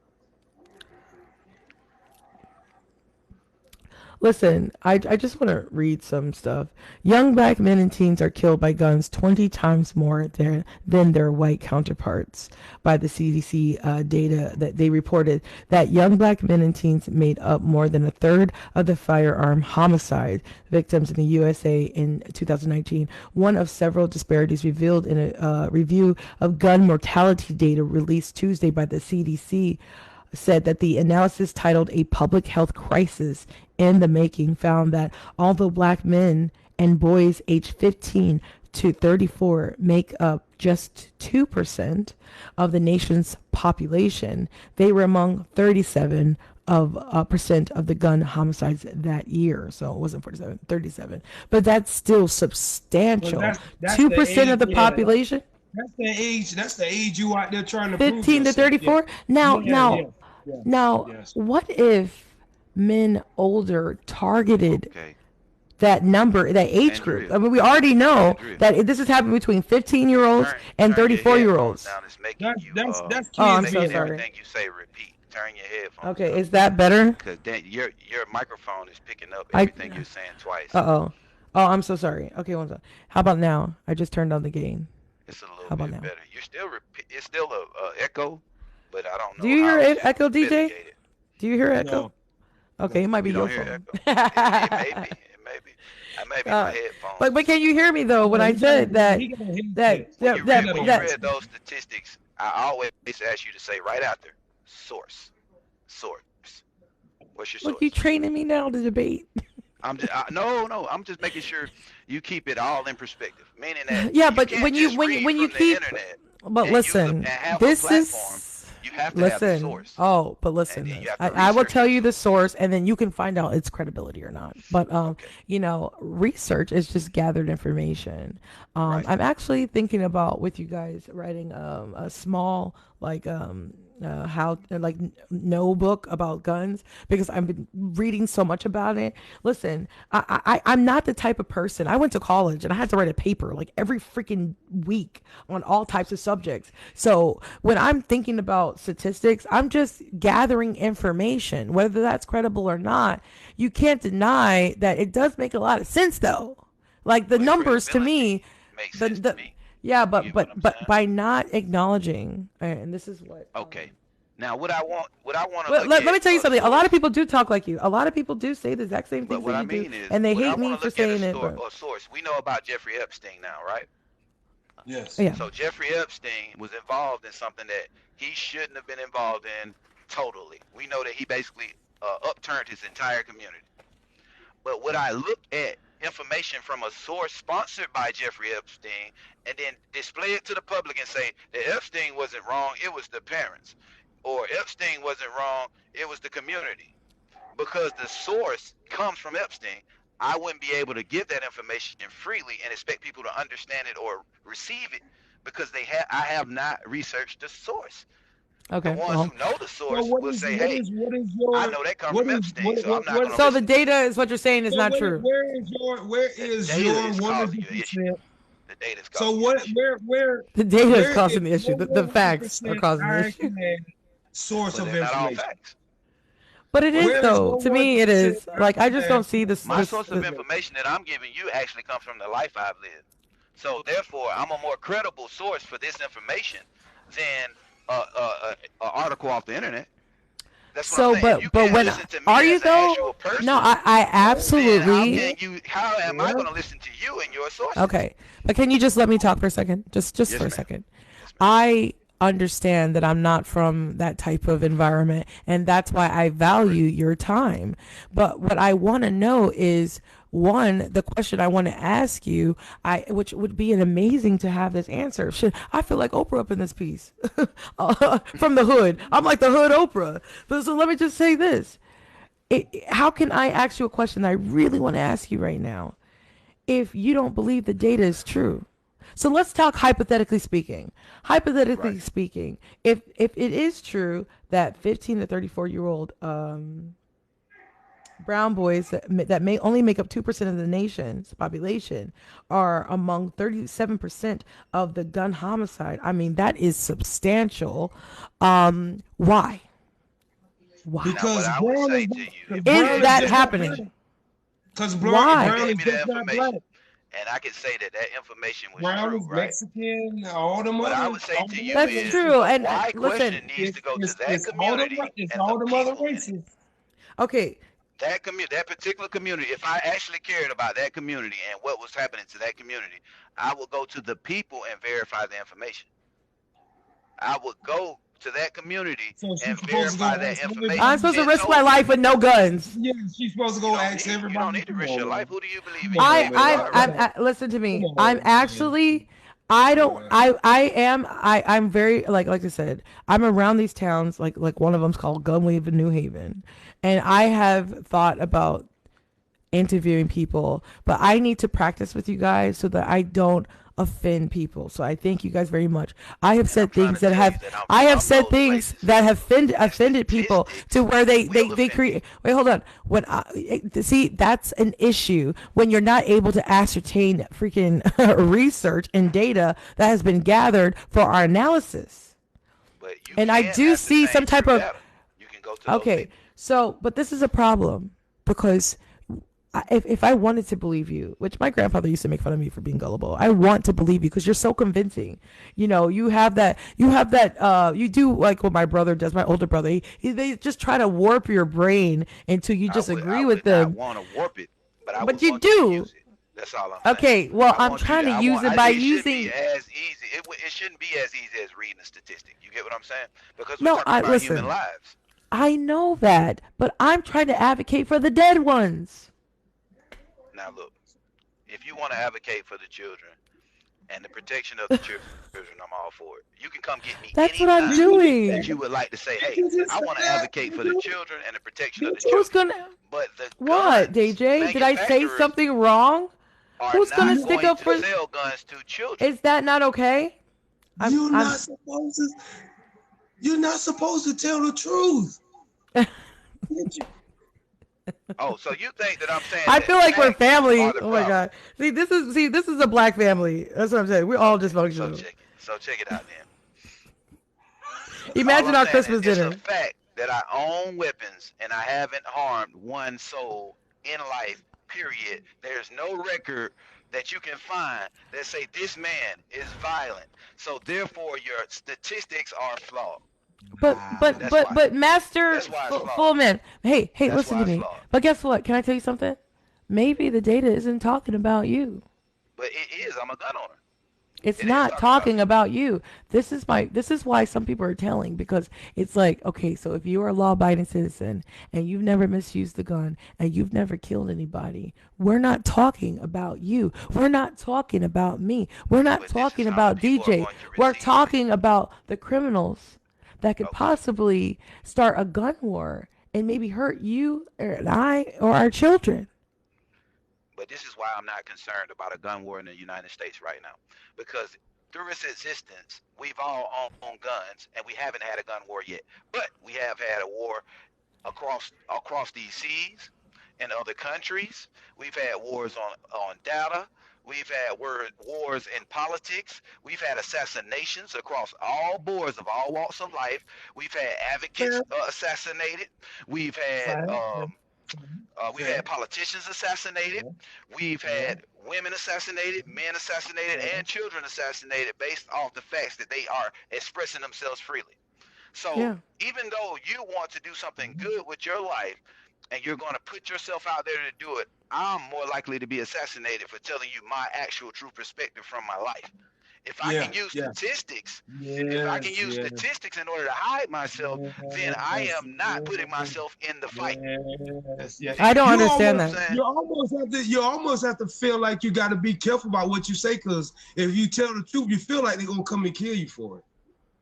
Listen, I just want to read some stuff. Young black men and teens are killed by guns 20 times more than their white counterparts. By the CDC data that they reported that young black men and teens made up more than a third of the firearm homicide victims in the USA in 2019. One of several disparities revealed in a review of gun mortality data released Tuesday by the CDC said that the analysis, titled A Public Health Crisis in the Making, found that although black men and boys aged 15 to 34 make up just 2% of the nation's population, they were among 37 of percent of the gun homicides that year. So it wasn't 47, 37. But that's still Well, substantial. that's the 2% age. of the Yeah, population, that's the age. That's the age you out there trying to prove 15 to yourself. Yeah, 34. Now, yeah, now, yeah, yeah. Now, Yes. what if men older targeted Okay, that number, that age group? I Andrea, mean, we already know Andrea, that this is happening between 15-year-olds and turn your 34-year-olds. headphones down. It's making That's you that's Oh, kids I'm so making being sorry. everything you say repeat. Turn your headphones Okay, down is that better? because then your microphone is picking up I. everything you're saying twice. Uh-oh. Oh, I'm so sorry. Okay, one second. How about now? I just turned on the gain. It's a little How about bit now? better. You're still it's still a echo, but I don't Do know you hear how it to echo, DJ? mitigate it. Do you hear echo? no, Okay, it no. might be You your don't hear phone. echo. It may be. It may be. It may be my uh, headphones but or can you something. hear me though when No, I said that he got a that headset. that He that, got a When you that read headset. those statistics, I always ask you to say right after source. Source. What's your look, you source? training me now to debate. No. I'm just making sure you keep it all in perspective. Meaning that Yeah, you but can't just read when you from the keep, internet but and listen, have a this platform. is You have to have the listen. source, Oh, but and listen, then you this have to I will research tell that you the source. source, and then you can find out its credibility or not. But Okay. research is just gathered information. Right. I'm actually thinking about with you guys writing a small like how like no book about guns because I've been reading so much about it. Listen, I'm not the type of person. I went to college and I had to write a paper like every freaking week on all types of subjects. So when I'm thinking about statistics, I'm just gathering information, whether that's credible or not. You can't deny that it does make a lot of sense though. Like the But numbers to credibility me, makes the sense to the me. yeah, You get what I'm but saying? by not acknowledging, and this is what Okay. Now, what I want to well, look let at me tell you a something. A lot of source, people do, and they talk like you. A lot of people do say the exact same but things what that I you do, mean is, and they what I hate want me to for look at saying it. But a source. We know about Jeffrey Epstein now, right? Yes. yeah, So Jeffrey Epstein was involved in something that he shouldn't have been involved in totally. We know that he basically upturned his entire community. But would I look at information from a source sponsored by Jeffrey Epstein and then display it to the public and say that Epstein wasn't wrong, it was the parents, or Epstein wasn't wrong, it was the community? Because the source comes from Epstein, I wouldn't be able to give that information freely and expect people to understand it or receive it because I have not researched the source. The okay, ones well, who know the So source what will is say, what "Hey, is what is I your know that come what from is Epstein, so I'm not what going to so the listen to it." data is what you're saying is so not true. where The is data your is causing you an issue. 100%? The data is So causing you an issue. The data is where is causing the issue. your The facts are 100% causing the issue. accurate source But of they're not all information? facts. But it is What's Where that? is though. your To me, it 100% is. Like I just don't accurate see My this. source of information that I'm giving you actually comes from the life I've lived. So therefore, I'm a more credible source for this information than a article off the internet. That's what I'm So, saying. If you but can't when listen to me are you as an actual though? No, person, I then absolutely. how am I Yeah. going to listen to you and your sources? Okay, but can you just let me talk for a second? Just for Yes, a ma'am. second. Yes, ma'am. I understand that I'm not from that type of environment, and that's why I value Correct. your time. But what I want to know is one, the question I want to ask you, which would be an amazing to have this answer. Shit, I feel like Oprah up in this piece from the hood. I'm like the hood Oprah. So let me just say this. How can I ask you a question that I really want to ask you right now if you don't believe the data is true? So let's talk hypothetically speaking. Hypothetically Right. speaking, if it is true that 15 to 34-year-old brown boys that may only make up 2% of the nation's population are among 37% of the gun homicide. I mean, that is substantial. Why? Why Now, what Because I would brown say is to you, because if you is brown gave is me that that just not happening? black. information, Because if you Why? brown gave is me that just not black. information, and I could say that that information was Brown true, is right? Mexican. What I would say All to the you other That's is true. races. the And why question listen, needs to go to that It's all community it's and the all them other people in it. races. okay, That particular community, if I actually cared about that community and what was happening to that community, I would go to the people and verify the information. I would go to that community So and she's supposed to go verify that ask information. I'm everybody. supposed to And risk so my life with no guns. Yeah, she's supposed to go ask you don't everybody. need to Come risk your on, life. man. Who do you believe Come in? You on, I, believe in I, man. God, right? listen to Come me. I'm on, man. actually, I Come don't, on. I'm very, like I said, I'm around these towns, like one of them's called Gunwave in New Haven. And I have thought about interviewing people, but I need to practice with you guys so that I don't offend people. So I thank you guys very much. And I'm trying to tell you that I'm I have from said those things places. that have And offended people to statistics where will they offend create. people. Wait, hold on. See, that's an issue when you're not able to ascertain freaking research and data that has been gathered for our analysis. But you And I can do see some ascertain type true of data. You can go to those okay. people. So, but this is a problem because if I wanted to believe you, which my grandfather used to make fun of me for being gullible, I want to believe you because you're so convincing. You know, you do like what my brother does, my older brother. They just try to warp your brain until you just I agree with would not them. want to warp it, but I But would you want you to do. use it. That's all I'm saying. Okay, well, I I'm want you trying to. to I use want. it by It shouldn't be using. as easy. It shouldn't be as easy as reading a statistic. You get what I'm saying? Because we're No, talking I about human listen. lives. I know that, but I'm trying to advocate for the dead ones. Now look, if you want to advocate for the children and the protection of the children, I'm all for it. You can come get me That's what I'm anytime Did you just that doing. you would like to say, did hey, you just I say want to that? advocate for the children and the protection of the Did you Who's children. gonna? But the What, guns DJ? Did I say manufacturers something wrong? are Who's gonna not stick going up to for? sell guns to children. Is that not okay? you're I'm not supposed to You're not supposed to tell the truth. Oh, so you think that I'm saying I that feel like we're facts are family. the Oh my problem? god. This is a black family. That's what I'm saying. We're all Okay, so dysfunctional. check it out then. All Imagine I'm our saying is Christmas it's a dinner. fact that I own weapons and I haven't harmed one soul in life. Period. There's no record that you can find that say this man is violent. So therefore your statistics are flawed. That's why. Master That's why it's flawed. full man. Hey, That's listen why to it's me. flawed. But guess what? Can I tell you something? Maybe the data isn't talking about you. But it is. I'm a gun owner. It's It is not talking about talking me. about you. This is why some people are telling, because it's like, okay, so if you are a law abiding citizen and you've never misused the gun and you've never killed anybody, we're not talking about you. We're not talking about me. We're not But this is talking how the about people are DJ. going to We're receive it. talking about the criminals that could Okay. possibly start a gun war and maybe hurt you and I or our children. But this is why I'm not concerned about a gun war in the United States right now. Because through its existence, we've all owned guns and we haven't had a gun war yet. But we have had a war across these seas in other countries. We've had wars on data. We've had wars in politics. We've had assassinations across all boards of all walks of life. We've had advocates Fair, assassinated. We've fair, had fair, politicians assassinated. We've fair. had women assassinated, men assassinated, and children assassinated based off the facts that they are expressing themselves freely. So Yeah. even though you want to do something good with your life and you're going to put yourself out there to do it, I'm more likely to be assassinated for telling you my actual true perspective from my life. If I Yeah, can use yeah. statistics, if I can Yes, use yes, statistics in order to hide myself, then I yes, am not putting myself in the fight. yes, yes. I don't You see understand what I'm that. saying? You almost have to feel like you got to be careful about what you say, because if you tell the truth, you feel like they're gonna come and kill you for it.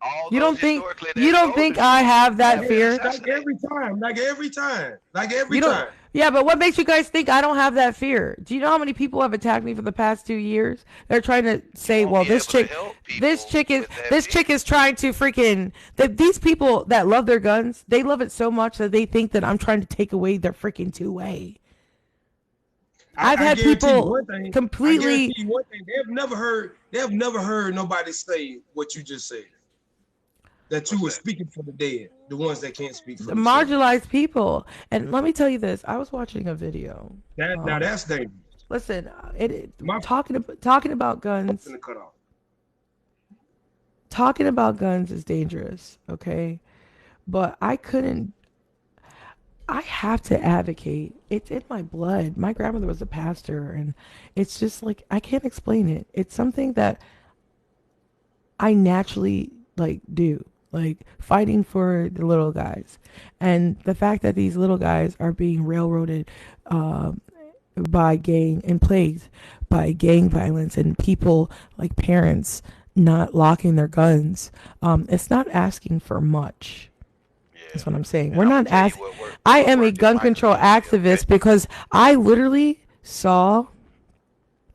All You those don't think historically you that don't told the think I truth have that have been fear? Like assassinated. every time, like every time, like every You don't. time. Yeah, but what makes you guys think I don't have that fear? Do you know how many people have attacked me for the past 2 years? They're trying to You say, won't well, be able to help people with that this chick fear. is trying to freaking. These people that love their guns, they love it so much that they think that I'm trying to take away their freaking two-way. I've I had guarantee you people one thing. I guarantee completely you one thing. They have never heard nobody say what you just said. That you What's were that? speaking for the dead, the ones that can't speak for themselves. marginalized people. And let me tell you this: I was watching a video. That now Um, that's dangerous. listen, My talking about guns. gonna cut off. Talking about guns is dangerous, okay? But I have to advocate. It's in my blood. My grandmother was a pastor, and it's just like, I can't explain it. It's something that I naturally like do, like fighting for the little guys. And the fact that these little guys are being railroaded by gang and plagued by gang violence and people like parents not locking their guns, it's not asking for much. Yeah. That's what I'm saying. And We're I'm gonna not tell you asking. what work I what am a work in gun my control community. Okay. activist because I literally saw,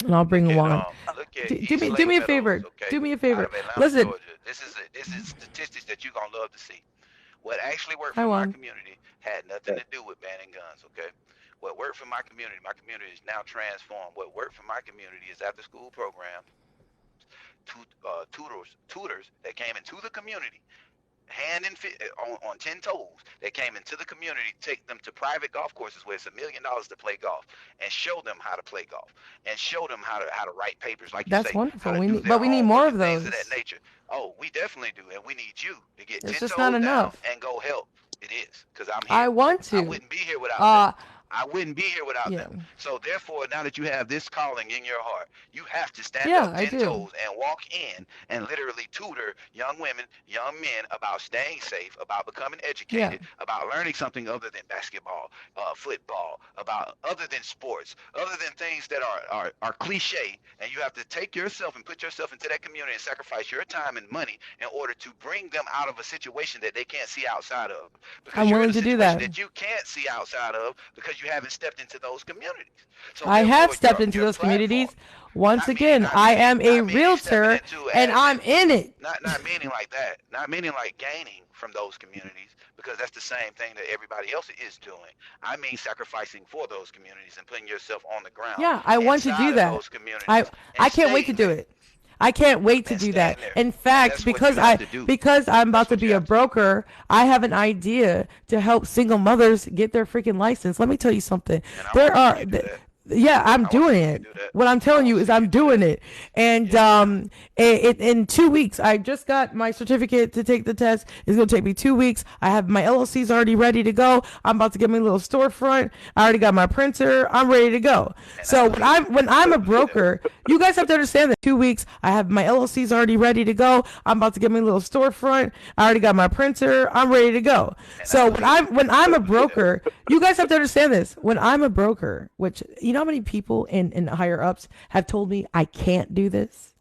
and I'll bring Juan. Look at East Do Lake me a Meadows. favor. Okay, Do me a out favor. of Atlanta, Listen, Georgia. This is statistics that you're gonna love to see. What actually worked hi for my Juan. community had nothing to do with banning guns. Okay. What worked for my community is now transformed. What worked for my community is after school programs, tutors that came into the community hand and fit on 10 toes that came into the community, take them to private golf courses where it's $1 million to play golf and show them how to play golf and show them how to write papers, like you That's say, how wonderful. to do their But we need homework more and of things of that those. nature. Oh, we definitely do, and we need you to get It's 10 just not toes down enough. and go help. It is, because I'm I here. want I to. wouldn't be here without them. Uh, I wouldn't be here without yeah, them. So therefore, now that you have this calling in your heart, you have to stand yeah, up I 10 do. toes and walk in and literally tutor young women, young men about staying safe, about becoming Yeah, educated, about learning something other than basketball, football, about other than sports, other than things that are cliche. And you have to take yourself and put yourself into that community and sacrifice your time and money in order to bring them out of a situation that they can't see outside of. Because I'm you're in a willing to do situation that. that you can't see outside of because because you haven't stepped into those communities. So I have therefore, stepped into your those platform, communities. Once not meaning, again, not I meaning, am a not meaning stepping realtor into and as I'm in it. not meaning like that. Not meaning like gaining from those communities, because that's the same thing that everybody else is doing. I mean sacrificing for those communities and putting yourself on the ground Yeah, I want to do inside of that. those I communities and I can't wait to staying do there. it. I can't wait to And do that. staying there. In fact, That's what you have to do. because I'm That's about to what you be a have to do. broker, I have an idea to help single mothers get their freaking license. Let me tell you something. And I want There to see are you do that. yeah, I'm I want to doing see you it. do that. What I'm I telling want you to is see you I'm do doing that. it. And Yeah. in 2 weeks, I just got my certificate to take the test. It's going to take me 2 weeks. I have my LLCs already ready to go. I'm about to get my little storefront. I already got my printer. I'm ready to go. And So I believe it. when I'm I a believe that. broker, you guys have to understand that 2 weeks, I have my LLCs already ready to go. I'm about to get my little storefront. I already got my printer. I'm ready to go. And I So believe it. when I'm I a believe that. broker, you guys have to understand this. When I'm a broker, which you know how many people in higher ups have told me I can't do this,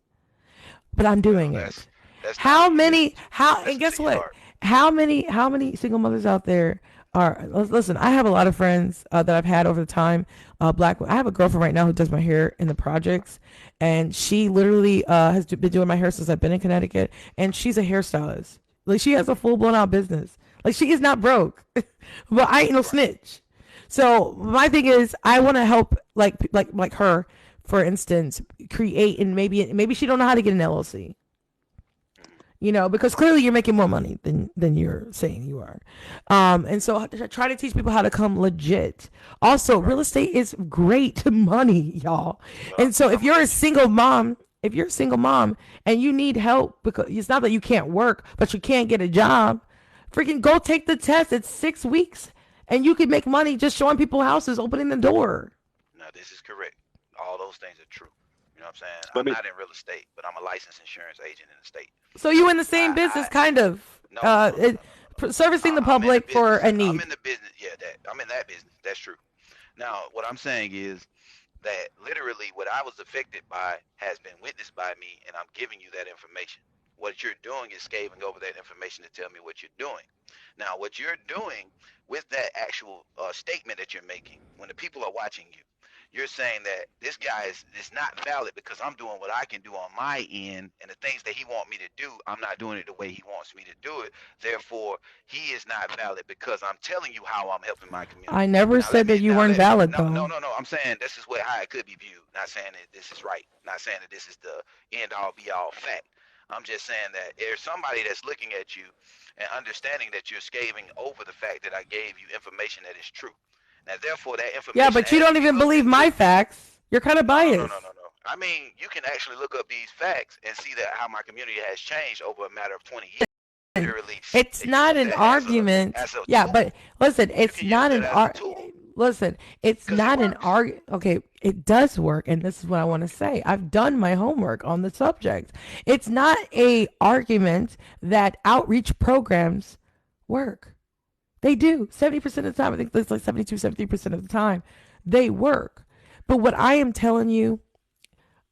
but I'm Well, doing it. that's not How who you many? How and listen guess to your what? heart. How many single mothers out there are? Listen, I have a lot of friends that I've had over the time. Black. I have a girlfriend right now who does my hair in the projects, and she literally has been doing my hair since I've been in Connecticut, and she's a hairstylist. Like she has a full blown out business. Like she is not broke, but I ain't no snitch. So my thing is, I want to help like her, for instance, create, and maybe she don't know how to get an LLC. You know, because clearly you're making more money than you're saying you are. And so I try to teach people how to come legit. Also, real estate is great money, y'all. But And so I'm if gonna you're a let you. single mom, if you're a single mom and you need help, because it's not that you can't work, but you can't get a job, freaking go take the test. It's 6 weeks and you can make money just showing people houses, opening the door. Now this is correct. All those things are true. You know what I'm saying? Let I'm me not in real estate, but I'm a licensed insurance agent in the state. So you in the same I business, kind of, no no no no no no no. servicing the I'm in the public for business. a I'm need. in the business. Yeah, that I'm in that business. That's true. Now, what I'm saying is that literally what I was affected by has been witnessed by me, and I'm giving you that information. What you're doing is scavenging over that information to tell me what you're doing. Now, what you're doing with that actual statement that you're making, when the people are watching you, you're saying that this guy is not valid because I'm doing what I can do on my end, and the things that he wants me to do, I'm not doing it the way he wants me to do it. Therefore, he is not valid because I'm telling you how I'm helping my I community. never said that you weren't valid, No, though. no, no, no. I'm saying this is what how it could be viewed. Not saying that this is right. Not saying that this is the end all be all fact. I'm just saying that there's somebody that's looking at you and understanding that you're scaving over the fact that I gave you information that is true. Now, therefore, that Yeah, information but you has to don't be even looked believe into. my facts. You're kind of No, no, no, biased. no, no, no. I mean, you can actually look up these facts and see that how my community has changed over a matter of 20 years. Literally, It's and not use an that argument. as a Yeah, tool. but listen, You it's can use not that an as a tool listen, it's because it not an works. Okay, it does work, and this is what I want to say. I've done my homework on the subject. It's not a argument that outreach programs work. They do. 70% of the time, I think it's like 72, 73% of the time, they work. But what I am telling you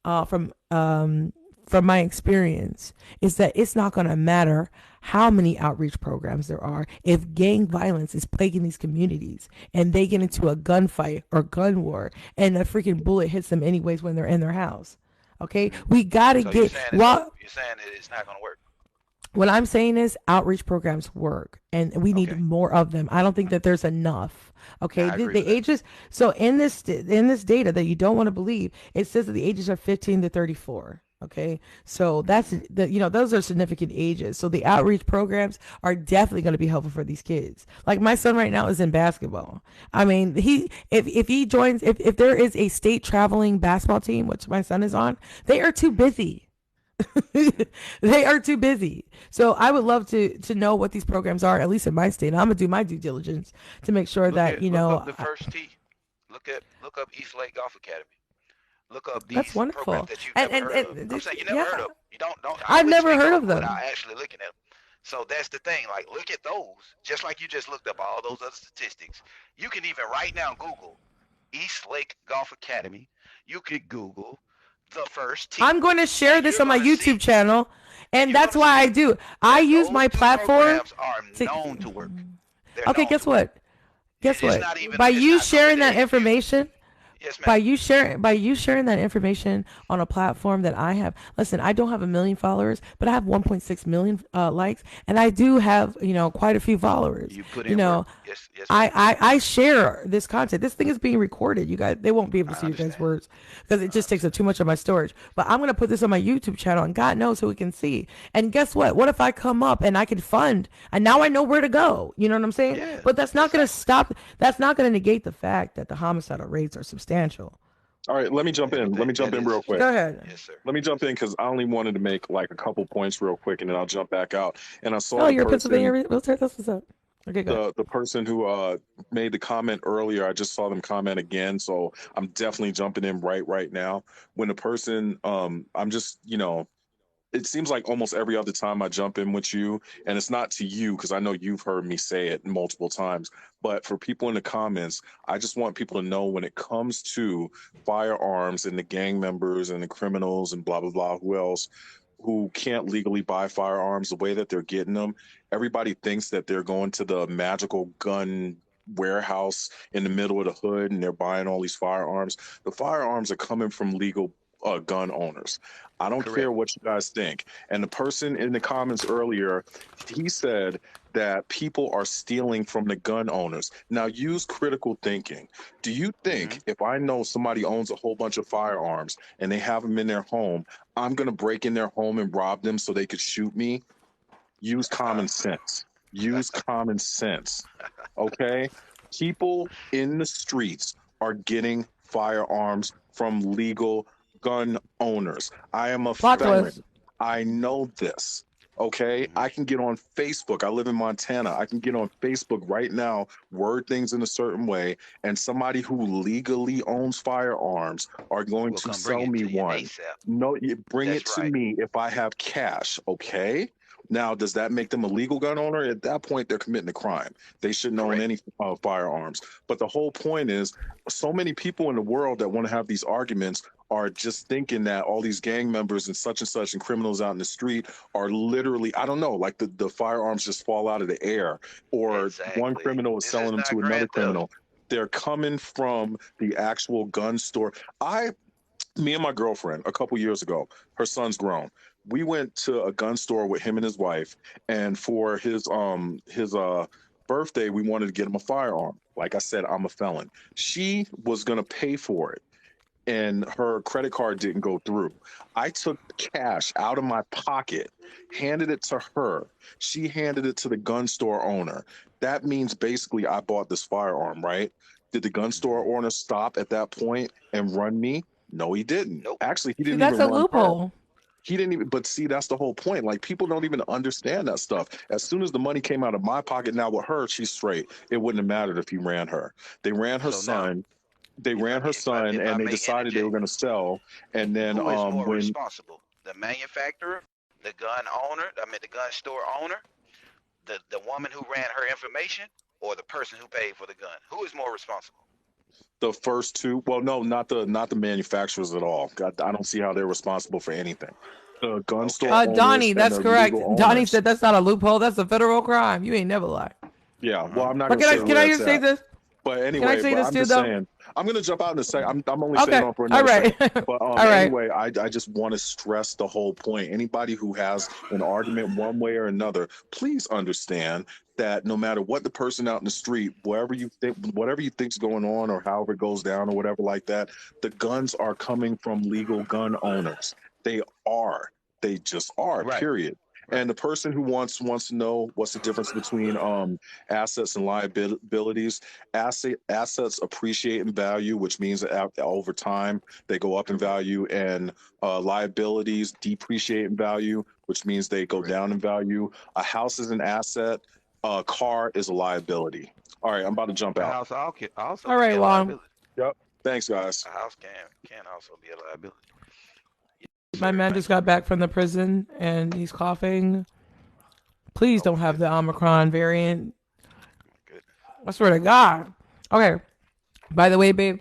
uh, from um, from my experience is that it's not going to matter how many outreach programs there are if gang violence is plaguing these communities and they get into a gunfight or gun war and a freaking bullet hits them anyways when they're in their house. Okay, Hmm. we got to So you're get saying it's well. you're saying that it's not going to work. What I'm saying is outreach programs work and we need Okay, more of them. I don't think that there's enough. Okay, I agree the with that. ages. So in this data that you don't want to believe, it says that the ages are 15 to 34. Okay, so that's Hmm. those are significant ages. So the outreach programs are definitely going to be helpful for these kids. Like my son right now is in basketball. I mean, if he joins, if there is a state traveling basketball team, which my son is on, they are too Hmm. busy. They are too busy. So I would love to know what these programs are, at least in my state. I'm gonna do my due diligence to make sure that Look up the first T. Look up East Lake Golf Academy. Look up that's these programs wonderful. that you've And never and, heard of. and I'm saying you never heard yeah, of. You don't. I I've always never speak heard on of without them. actually looking at them. So that's the thing. Like, look at those. Just like you just looked up all those other statistics. You can even right now Google East Lake Golf Academy. You could Google the first I'm T, going to share and this on my YouTube channel, and you're that's gonna why I see do. I that use those my two platform programs are to. known to work. They're Okay, known guess to work. what? Guess It's what? not even. By It's you not something sharing that that hits you. information, Yes, by ma'am. you sharing that information on a platform that I have. Listen, I don't have 1 million followers, but I have 1.6 million likes, and I do have quite a few followers. You put You in work. know, Yes, yes, ma'am. I share this content. This thing is being recorded. You guys, they won't be able to I see your guys' understand. words because it I just takes up understand. too much of my storage. But I'm gonna put this on my YouTube channel, and God knows who we can see. And guess what? What if I come up and I can fund, and now I know where to go? You know what I'm saying? Yeah, But that's not gonna exactly. stop. That's not gonna negate the fact that the homicidal rates are substantial. All right, let me jump in. Let Everything me jump that in is real quick. Go substantial. ahead. Yes, sir. Let me jump in because I only wanted to make like a couple points real quick, and then I'll jump back out. And I saw Oh, the you're a Pennsylvania person, realtor? That's what's up. Okay, good. the person who made the comment earlier. I just saw them comment again, so I'm definitely jumping in right now. When the person, I'm just it seems like almost every other time I jump in with you, and it's not to you because I know you've heard me say it multiple times, but for people in the comments, I just want people to know when it comes to firearms and the gang members and the criminals and blah, blah, blah, who else who can't legally buy firearms the way that they're getting them. Everybody thinks that they're going to the magical gun warehouse in the middle of the hood and they're buying all these firearms. The firearms are coming from legal gun owners. I don't care Correct. what you guys think. And the person in the comments earlier, he said that people are stealing from the gun owners. Now, use critical thinking. Do you Hmm. think if I know somebody owns a whole bunch of firearms and they have them in their home, I'm going to break in their home and rob them so they could shoot me? Use common sense. Use common sense. Okay? People in the streets are getting firearms from legal gun owners. I am a Plot twist. felon. I know this. Okay? Hmm. I can get on Facebook. I live in Montana. I can get on Facebook right now, word things in a certain way, and somebody who legally owns firearms are going We'll to come bring sell it me to you one. ASAP. No, you bring it That's to right. me if I have cash. Okay? Now, does that make them a legal gun owner? At that point, they're committing a crime. They shouldn't own Correct. any firearms. But the whole point is, so many people in the world that want to have these arguments are just thinking that all these gang members and such and criminals out in the street are literally, I don't know, like the firearms just fall out of the air, or one Exactly. criminal is This is selling them not to another grand theft. criminal. They're coming from the actual gun store. Me and my girlfriend a couple years ago, her son's grown. We went to a gun store with him and his wife, and for his birthday, we wanted to get him a firearm. Like I said, I'm a felon. She was gonna pay for it, and her credit card didn't go through. I took cash out of my pocket, handed it to her. She handed it to the gun store owner. That means basically I bought this firearm, right? Did the gun store Hmm. owner stop at that point and run me? No, he didn't. Nope. Actually, he See, didn't that's even a run her. loophole. He didn't even, but see, that's the whole point. Like, people don't even understand that stuff. As soon as the money came out of my pocket, now with her, she's straight. It wouldn't have mattered if he ran her. They ran her So now, son. They if I ran her if I son, if I and they may decided they were interject, going to sell. And then, who is more when responsible? The manufacturer, the gun owner, I mean the gun store owner, the woman who ran her information, or the person who paid for the gun? Who is more responsible? the first two, well, no, not the manufacturers at all. I don't see how they're responsible for anything. The gun store Okay. owners Donnie, and that's the correct. legal Donnie owners. said that's not a loophole. That's a federal crime. You ain't never lied. Yeah, well, Uh-huh. I'm not But going to say can where I that's just say at. this? But Can I anyway, say but this I'm too, just though? saying, I'm going to jump out in a second. I'm only staying Okay. on for All another right. second. But All right. anyway, I just want to stress the whole point. Anybody who has an argument one way or another, please understand that no matter what the person out in the street, whatever you think's going on, or however it goes down, or whatever like that, the guns are coming from legal gun owners. They are. They just are. Right. Period. Right. And the person who wants to know what's the difference between assets and liabilities. Assets appreciate in value, which means that over time they go up in Correct. value, and liabilities depreciate in value, which means they go Correct. down in value. A house is an asset. A car is a liability. All right, I'm about to jump A out. house also All can be right, a Juan. liability. Yep. Thanks, guys. A house can also be a liability. Yes, My sir. man Thank just you. got back from the prison and he's coughing. Please Oh don't my have the goodness. Omicron variant. Oh my goodness. I swear to God. Okay. By the way, babe,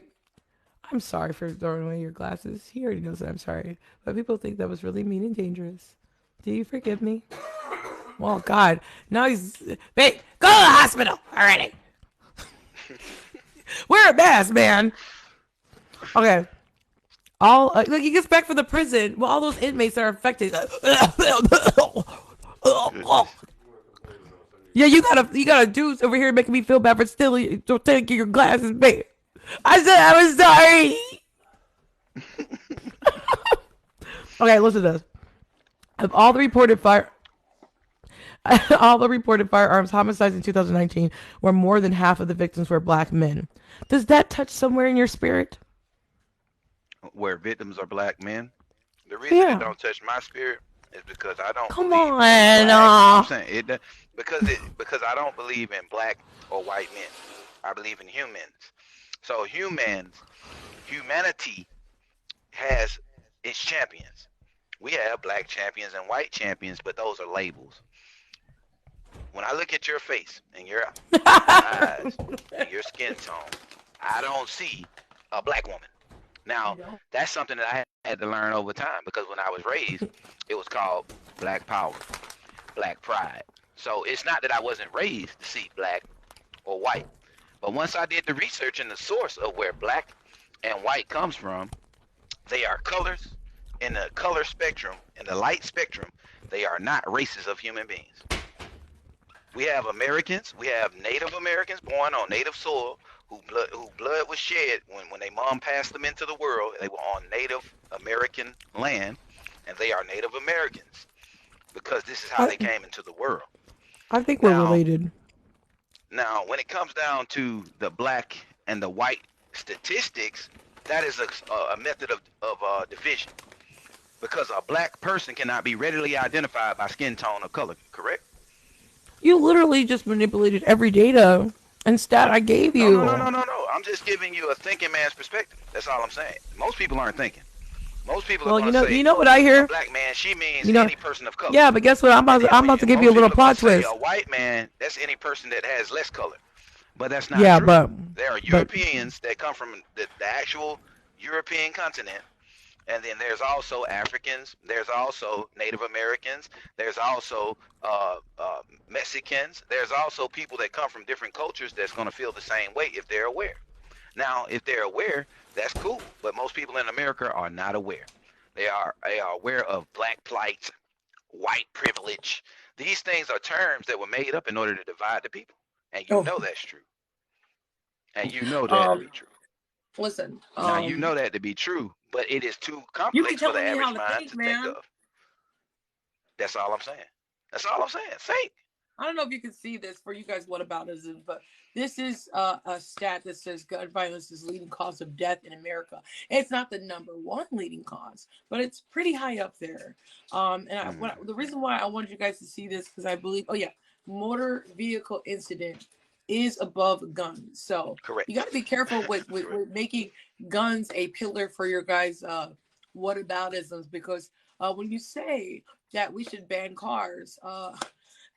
I'm sorry for throwing away your glasses. He already knows that I'm sorry. But people think that was really mean and dangerous. Do you forgive me? Well, God. Now he's. Babe, go to the hospital already. Wear a mask, man. Okay. All like he gets back from the prison. Well, all those inmates are infected. Goodness. Yeah, you got a dude over here making me feel bad for stealing, for taking your glasses, man. I said I was sorry. Okay, listen to this. Of all the reported all the reported firearms homicides in 2019, where more than half of the victims were black men. Does that touch somewhere in your spirit? Where victims are black men. The reason it Yeah. don't touch my spirit is because I don't Come believe on. in black. I'm saying it because I don't believe in black or white men. I believe in humans. So humanity has its champions. We have black champions and white champions, but those are labels. When I look at your face and your eyes and your skin tone, I don't see a black woman. Now, that's something that I had to learn over time because when I was raised, it was called black power, black pride. So it's not that I wasn't raised to see black or white. But once I did the research and the source of where black and white comes from, they are colors in the color spectrum, in the light spectrum. They are not races of human beings. We have Americans, we have Native Americans born on native soil who blood was shed when their mom passed them into the world. They were on Native American land, and they are Native Americans because this is how I, they came into the world. I think we're Now, related. now, when it comes down to the black and the white statistics, that is a method of division because a black person cannot be readily identified by skin tone or color, correct? You literally just manipulated every data and stat I gave No, no, no, you. no, no, no. I'm just giving you a thinking man's perspective. That's all I'm saying. Most people aren't thinking. Most people are Well, going to say you know what I a hear. black man, she means You know, any person of color. yeah, but guess what? And then I'm about to give you a most little people are going plot to say a twist. white man, that's any person that has less color. But that's not Yeah, true. but There are but Europeans that come from the actual European continent. And then there's also Africans. There's also Native Americans. There's also Mexicans. There's also people that come from different cultures that's going to feel the same way if they're aware. Now, if they're aware, that's cool. But most people in America are not aware. They are aware of black plight, white privilege. These things are terms that were made up in order to divide the people. And you Oh, know that's true. And you know that to um, be true. listen, Now you know that to be true, but it is too you be complex for the telling me how average to mind think, to think man. of. That's all I'm saying. That's all I'm saying. Think. I don't know if you can see this for you guys. What about is it? But this is a stat that says gun violence is leading cause of death in America. It's not the number one leading cause, but it's pretty high up there. The reason why I wanted you guys to see this because I believe, oh yeah, motor vehicle incident is above guns. So Correct. you got to be careful Correct. with making guns a pillar for your guys' whataboutisms because when you say that we should ban cars,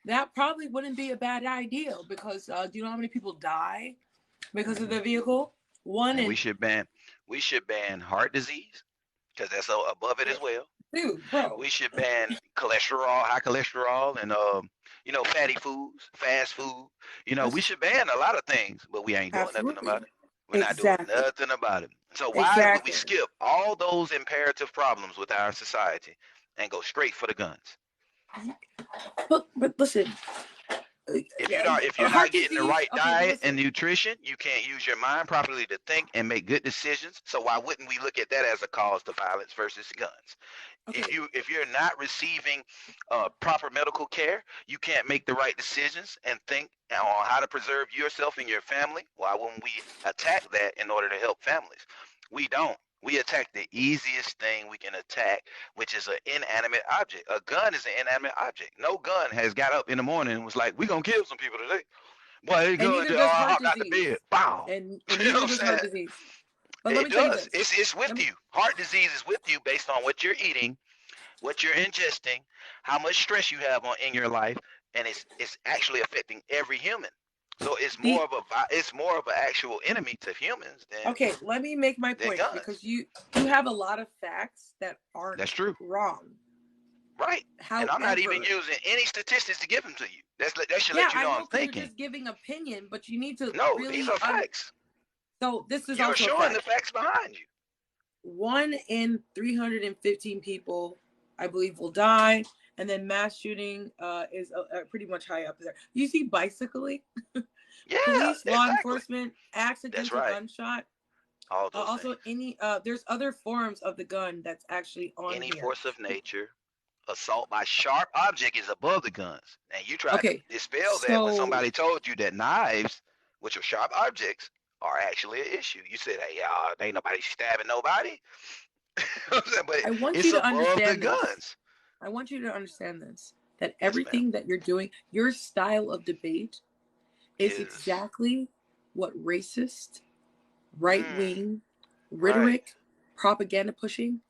that probably wouldn't be a bad idea because do you know how many people die because of hmm their vehicle? One And in we should ban heart disease because that's above it as well. dude, bro. We should ban cholesterol, high cholesterol, and fatty foods, fast food. We That's should ban a lot of things, but we ain't doing nothing absolutely about it. We're not doing exactly, nothing about it. So why would we exactly. skip all those imperative problems with our society and go straight for the guns? But listen, If you're not heart getting the disease. right Okay, but diet listen. and nutrition, you can't use your mind properly to think and make good decisions. So why wouldn't we look at that as a cause to violence versus guns? Okay, If you're not receiving proper medical care, you can't make the right decisions and think on how to preserve yourself and your family. Why wouldn't we attack that in order to help families? We don't. We attack the easiest thing we can attack, which is an inanimate object. A gun is an inanimate object. No gun has got up in the morning and was like, "We're gonna kill some people today." Boy, they and go neither into does heart hop out the disease, bed. Bow. and You know neither what I'm does heart saying? disease. But let It me tell you does. this. It's with Let me, you. Heart disease is with you based on what you're eating, what you're ingesting, how much stress you have in your life, and it's actually affecting every human. So the it's more of an actual enemy to humans okay, let me make my than point guns. because you have a lot of facts that aren't That's true. wrong. Right. And I'm not even using any statistics to give them to you. That should let you know I'm thinking. You're just giving opinion, but you need to No, really these are facts. So this is You're also showing the facts behind you. 1 in 315 people, I believe, will die, and then mass shooting is pretty much high up there. You see, bicycling, yeah, police, law enforcement, accidental gunshot. All those also, things. There's other forms of the gun that's actually on any here. Force of nature. Assault by sharp object is above the guns, and you try to dispel that when somebody told you that knives, which are sharp objects, are actually an issue. You said, "Hey, ain't nobody stabbing nobody." But I want it's you to above understand the this. guns. I want you to understand this. That everything that you're doing, your style of debate, is exactly what racist, right-wing, rhetoric, propaganda pushing,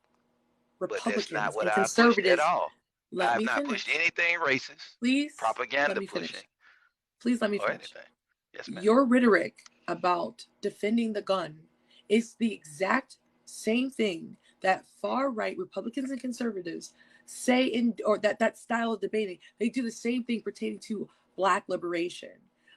Republicans and conservatives. At all. Let I've me not finish. pushed anything racist. Please, propaganda let me pushing. finish. Please let me finish. Anything. Yes, ma'am. Your rhetoric about defending the gun is the exact same thing that far-right Republicans and conservatives say or that style of debating. They do the same thing pertaining to Black liberation,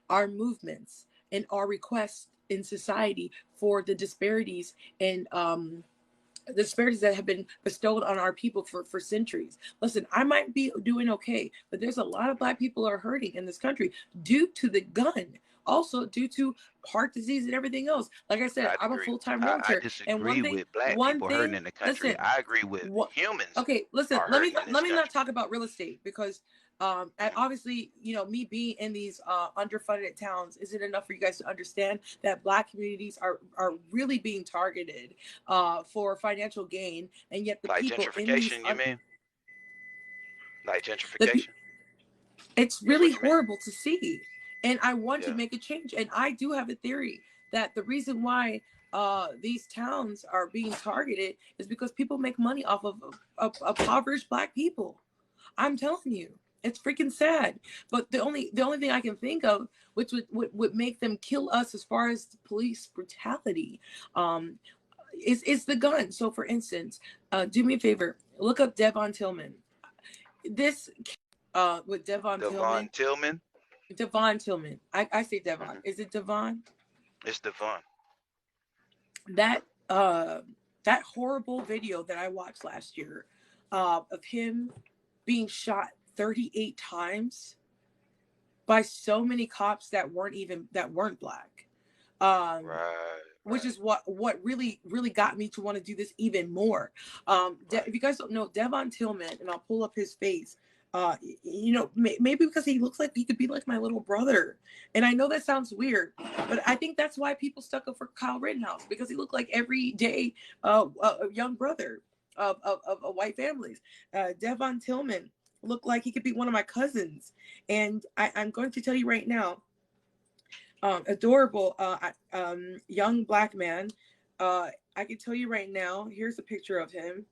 our movements, and our requests in society for the disparities and the disparities that have been bestowed on our people for centuries. Listen, I might be doing okay, but there's a lot of Black people are hurting in this country due to the gun. Also due to heart disease and everything else. Like I said, I'm a full-time realtor. I disagree with Black people hurting in the country. Listen, I agree with humans. Okay, listen, let me not talk about real estate because obviously, me being in these underfunded towns isn't enough for you guys to understand that Black communities are really being targeted for financial gain, and yet the people in these you mean? Like gentrification? It's really horrible to see. And I want to make a change. And I do have a theory that the reason why these towns are being targeted is because people make money off of impoverished Black people. I'm telling you, it's freaking sad. But the only thing I can think of which would make them kill us as far as police brutality is the gun. So for instance, do me a favor, look up Devon Tillman. This with Devon Tillman. Devon Tillman. I say Devon. Mm-hmm. Is it Devon? It's Devon. That horrible video that I watched last year of him being shot 38 times by so many cops that weren't Black. Which is what really got me to want to do this even more. If you guys don't know, Devon Tillman, and I'll pull up his face. Maybe because he looks like he could be like my little brother. And I know that sounds weird, but I think that's why people stuck up for Kyle Rittenhouse, because he looked like everyday young brother of white families. Devon Tillman looked like he could be one of my cousins. And I'm going to tell you right now, adorable young Black man. I can tell you right now, here's a picture of him.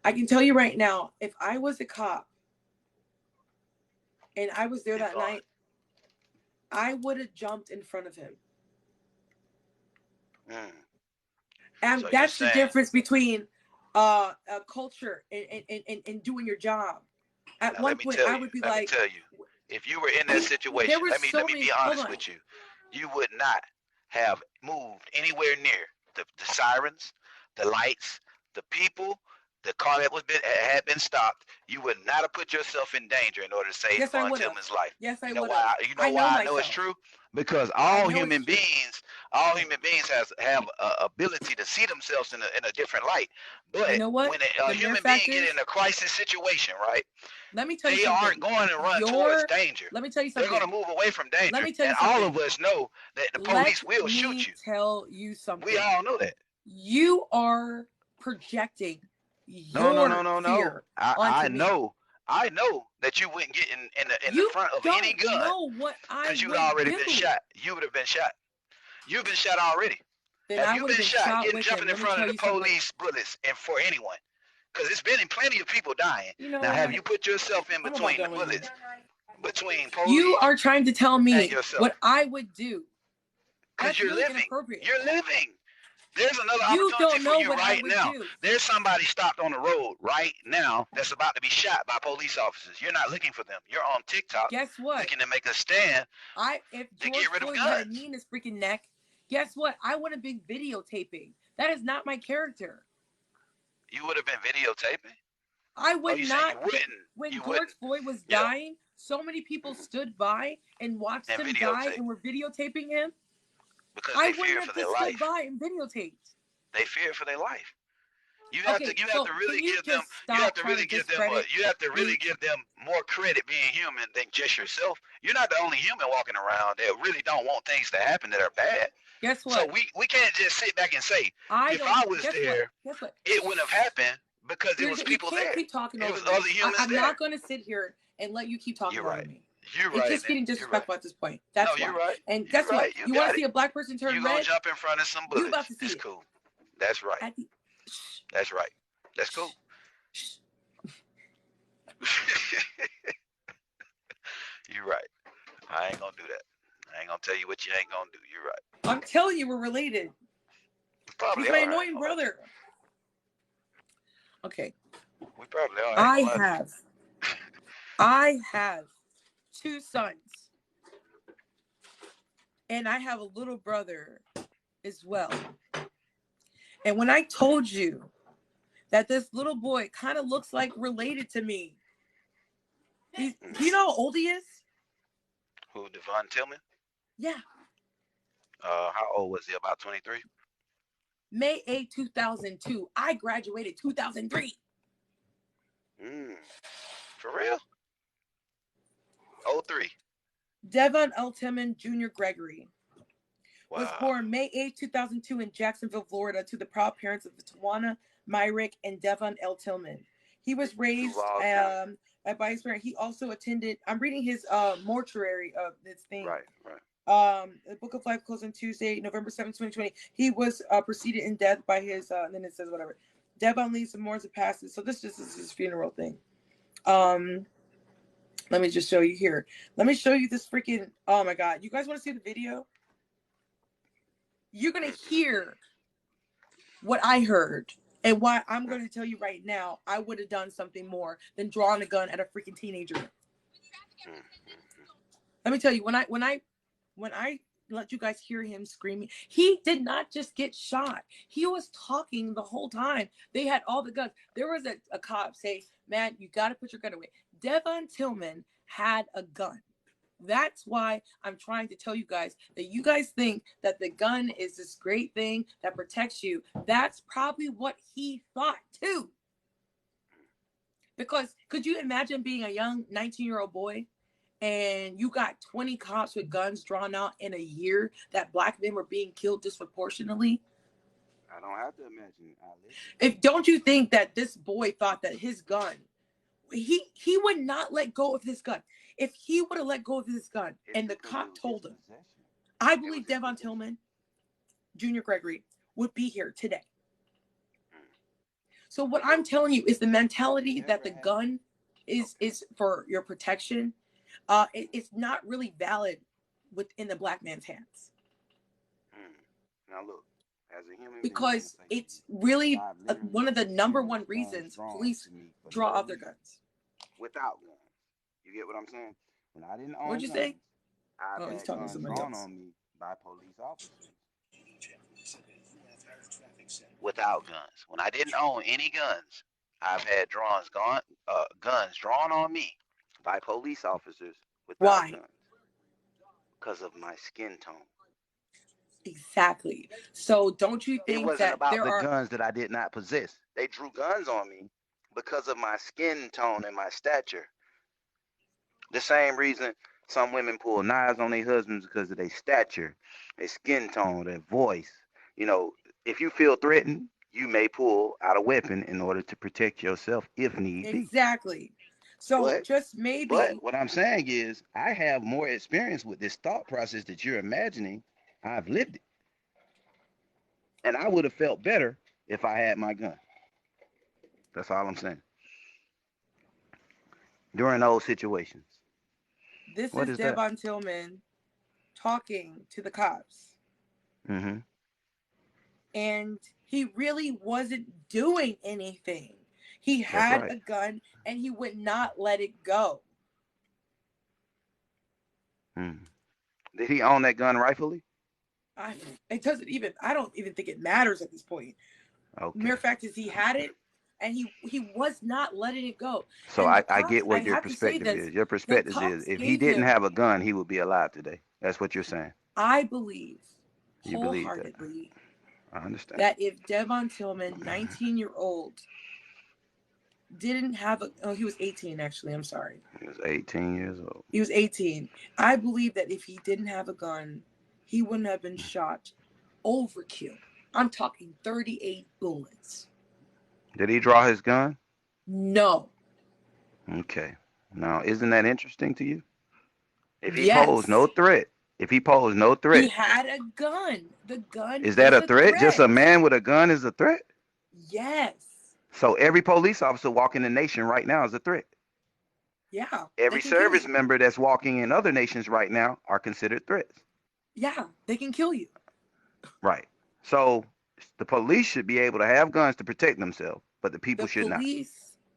I can tell you right now, if I was a cop and I was there that night, I would have jumped in front of him. And so that's the difference between a culture and doing your job. At one point, I would be like, let me tell you, if you were in that situation, let me be honest with you, you would not have moved anywhere near the sirens, the lights, the people. The car that had been stopped, you would not have put yourself in danger in order to save Devon Tillman's life. Yes, I would. You know why I know it's true? Because all human beings have an ability to see themselves in a different light. But you know what? When a human being get in a crisis situation, right? Let me tell you they aren't going to run towards danger. Let me tell you something. They're going to move away from danger. Let me tell you and something. all of us know that the police will shoot you. Tell you something. We all know that. You are projecting. No. I know that you wouldn't get in the front of any gun because you'd already been shot. You would have been shot. You've been shot already. Have you been shot jumping in front of the police bullets and for anyone? Because it's been plenty of people dying. Now, have you put yourself in between the bullets? Between police? You are trying to tell me what I would do. Because you're living. You're living. There's another You opportunity don't for know you what I right would now. do. There's somebody stopped on the road right now that's about to be shot by police officers. You're not looking for them. You're on TikTok Guess what? looking to make a stand If to George get rid of Floyd had a guns. knee in his freaking neck, guess what? I would have been videotaping. That is not my character. You would have been videotaping? I would Oh, you not. said you wouldn't. When You George wouldn't. Floyd was Yeah. dying, so many people stood by and watched And him die videotape. and were videotaping him. Because I they wouldn't fear have for their just stood life. by and videotaped. They fear for their life. You have Okay, to so really can you give them just stop trying to discredit? you have to really give them more credit being human than just yourself. You're not the only human walking around that really don't want things to happen that are bad. Guess what? So we can't just sit back and say, if I was there, guess what? it wouldn't have happened because there was people You can't there. keep talking It over was me. other humans I'm there. not going to sit here and let you keep talking You're over right. me. You're It's right. just getting disrespectful at this point. That's why. You're right. And guess what? Right. You want to see a black person turn You're gonna red? jump in front of some bullets. You about to see it's it. Cool. That's right. That's right. That's cool. You're right. I ain't gonna do that. I ain't gonna tell you what you ain't gonna do. You're right. I'm telling you, we're related. Probably He's my are. annoying brother. Okay. We probably are. I have 2 sons. And I have a little brother as well. And when I told you that this little boy kind of looks like related to me, do you know how old he is? Who, Devon Tillman? Yeah. How old was he? About 23? May 8, 2002. I graduated 2003. For real? 03. Devon L. Tillman Jr. Gregory was Wow. born May 8, 2002 in Jacksonville, Florida, to the proud parents of Tawana Myrick and Devon L. Tillman. He was raised by his parents. He also attended, I'm reading his mortuary of this thing. Right. The Book of Life closed on Tuesday, November 7, 2020. He was preceded in death by his, and then it says whatever. Devon leaves and mourns and passes. So this just is his funeral thing. Let me just show you here. Let me show you this freaking, oh my God. You guys want to see the video? You're going to hear what I heard and why I'm going to tell you right now, I would have done something more than drawing a gun at a freaking teenager. Let me tell you, when I let you guys hear him screaming, he did not just get shot. He was talking the whole time. They had all the guns. There was a cop say, man, you got to put your gun away. Devon Tillman had a gun. That's why I'm trying to tell you guys that you guys think that the gun is this great thing that protects you. That's probably what he thought too. Because could you imagine being a young 19-year-old boy and you got 20 cops with guns drawn out in a year that black men were being killed disproportionately? I don't have to imagine, If don't you think that this boy thought that his gun, he would not let go of his gun. If he would have let go of his gun and the cop told him, I believe Devon Tillman, Jr. Gregory, would be here today. So what I'm telling you is the mentality that the gun is for your protection. It's not really valid within the black man's hands. Now look, as a human because being, it's really one of the number one reasons police draw out their guns. Without guns. You get what I'm saying? When I didn't own What'd you guns, say? I've He's had talking to guns somebody drawn else. on me by police officers. Without guns. When I didn't own any guns, I've had guns drawn on me by police officers without guns. Because of my skin tone. Exactly. So don't you think it wasn't that about there the are guns that I did not possess? They drew guns on me because of my skin tone and my stature. The same reason some women pull knives on their husbands because of their stature, their skin tone, their voice. You know, if you feel threatened, you may pull out a weapon in order to protect yourself if need be. Exactly. So just maybe. But what I'm saying is, I have more experience with this thought process that you're imagining. I've lived it. And I would have felt better if I had my gun. That's all I'm saying. During those situations. This is Devon Tillman talking to the cops. Mm-hmm. and he really wasn't doing anything. He That's had right. a gun and he would not let it go. Did he own that gun rightfully? It doesn't even, I don't even think it matters at this point. Okay. Mere fact is he had it and he was not letting it go. So And the I cops, get I what your have to say perspective this, is. Your the perspective is cops if he gave didn't him, have a gun, he would be alive today. That's what you're saying. I believe You believe that. wholeheartedly I understand. that if Devon Tillman, 19-year-old, didn't have a, oh, he was 18 actually, I'm sorry. He was 18 years old. He was 18. I believe that if he didn't have a gun, he wouldn't have been shot. Overkill. I'm talking 38 bullets. Did he draw his gun? No. Okay. Now, isn't that interesting to you? If he posed Yes. no threat, He had a gun. The gun is that a threat? Just a man with a gun is a threat? Yes. So every police officer walking the nation right now is a threat. Yeah. Every service member that's walking in other nations right now are considered threats. Yeah, they can kill you. Right. So the police should be able to have guns to protect themselves, but the people should not.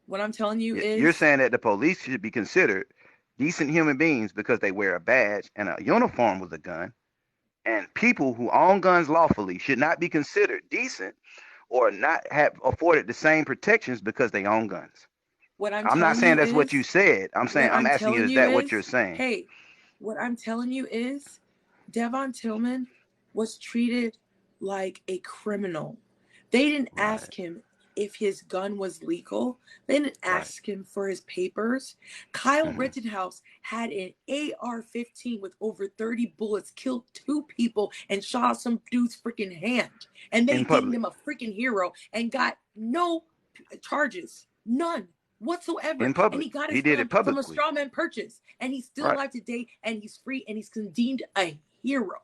What I'm telling you is, you're saying that the police should be considered decent human beings because they wear a badge and a uniform with a gun, and people who own guns lawfully should not be considered decent or not have afforded the same protections because they own guns. what I'm not saying that's what you said. I'm saying, I'm asking you, is that what you're saying? Hey, what I'm telling you is Devon Tillman was treated like a criminal. They didn't ask him if his gun was legal. They didn't ask him for his papers. Kyle Rittenhouse had an AR-15 with over 30 bullets, killed 2 people, and shot some dude's freaking hand. And they deemed him a freaking hero and got no charges. None whatsoever. In public. And he got He his did gun it publicly. from a straw man purchase. And he's still alive today, and he's free, and he's deemed a hero.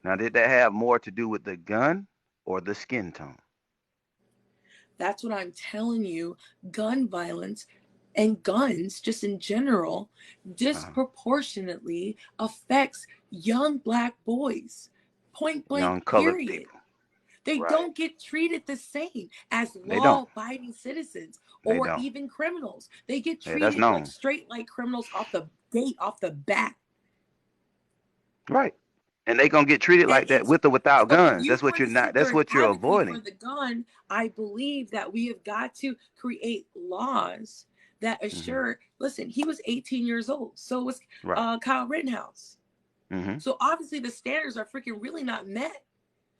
Now, did that have more to do with the gun or the skin tone? That's what I'm telling you. Gun violence and guns, just in general, disproportionately affects young black boys. Point blank, young colored period. People. They don't get treated the same as They law-abiding citizens or don't. even criminals. They get treated like straight like criminals off the gate, off the bat. Right. And they gonna get treated like that with or without guns. That's what you're not. That's what you're avoiding. For the gun, I believe that we have got to create laws that assure. Listen, he was 18 years old, so was Kyle Rittenhouse. So obviously the standards are freaking really not met.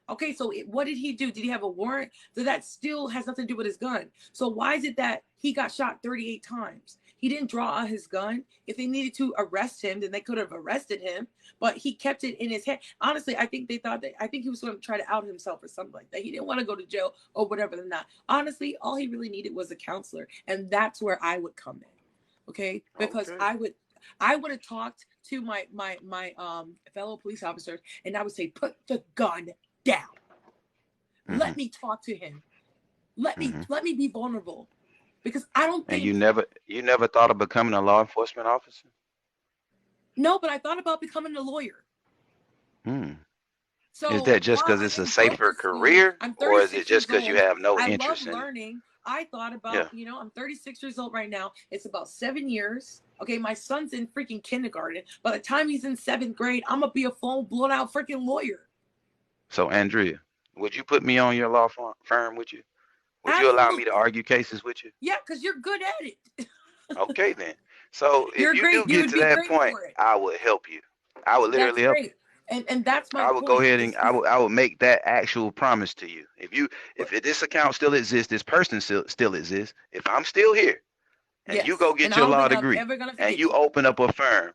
Okay, so what did he do? Did he have a warrant? So that still has nothing to do with his gun. So why is it that he got shot 38 times? He didn't draw out his gun. If they needed to arrest him, then they could have arrested him. But he kept it in his head. Honestly, I think he was going to try to out himself or something like that. He didn't want to go to jail or whatever than that. Honestly, all he really needed was a counselor. And that's where I would come in. Okay? Because I would have talked to my fellow police officers, and I would say, put the gun down. Let me talk to him. Let me be vulnerable, because I don't think. And you never thought of becoming a law enforcement officer? No, but I thought about becoming a lawyer. So is that just because it's a safer career, or is it just because you have no interest in learning? I thought about, I'm 36 years old right now. It's about 7 years. Okay, my son's in freaking kindergarten. By the time he's in 7th grade, I'm gonna be a full blown out freaking lawyer. So, Andrea, would you put me on your law firm? Would you you allow me to argue cases with you? Yeah, because you're good at it. Okay, then. So if you do get to that point, I would help you. I would literally help you. And that's my point. I would go ahead and I would make that actual promise to you. If this account still exists, this person still exists, if I'm still here and you go get your law degree and you open up a firm,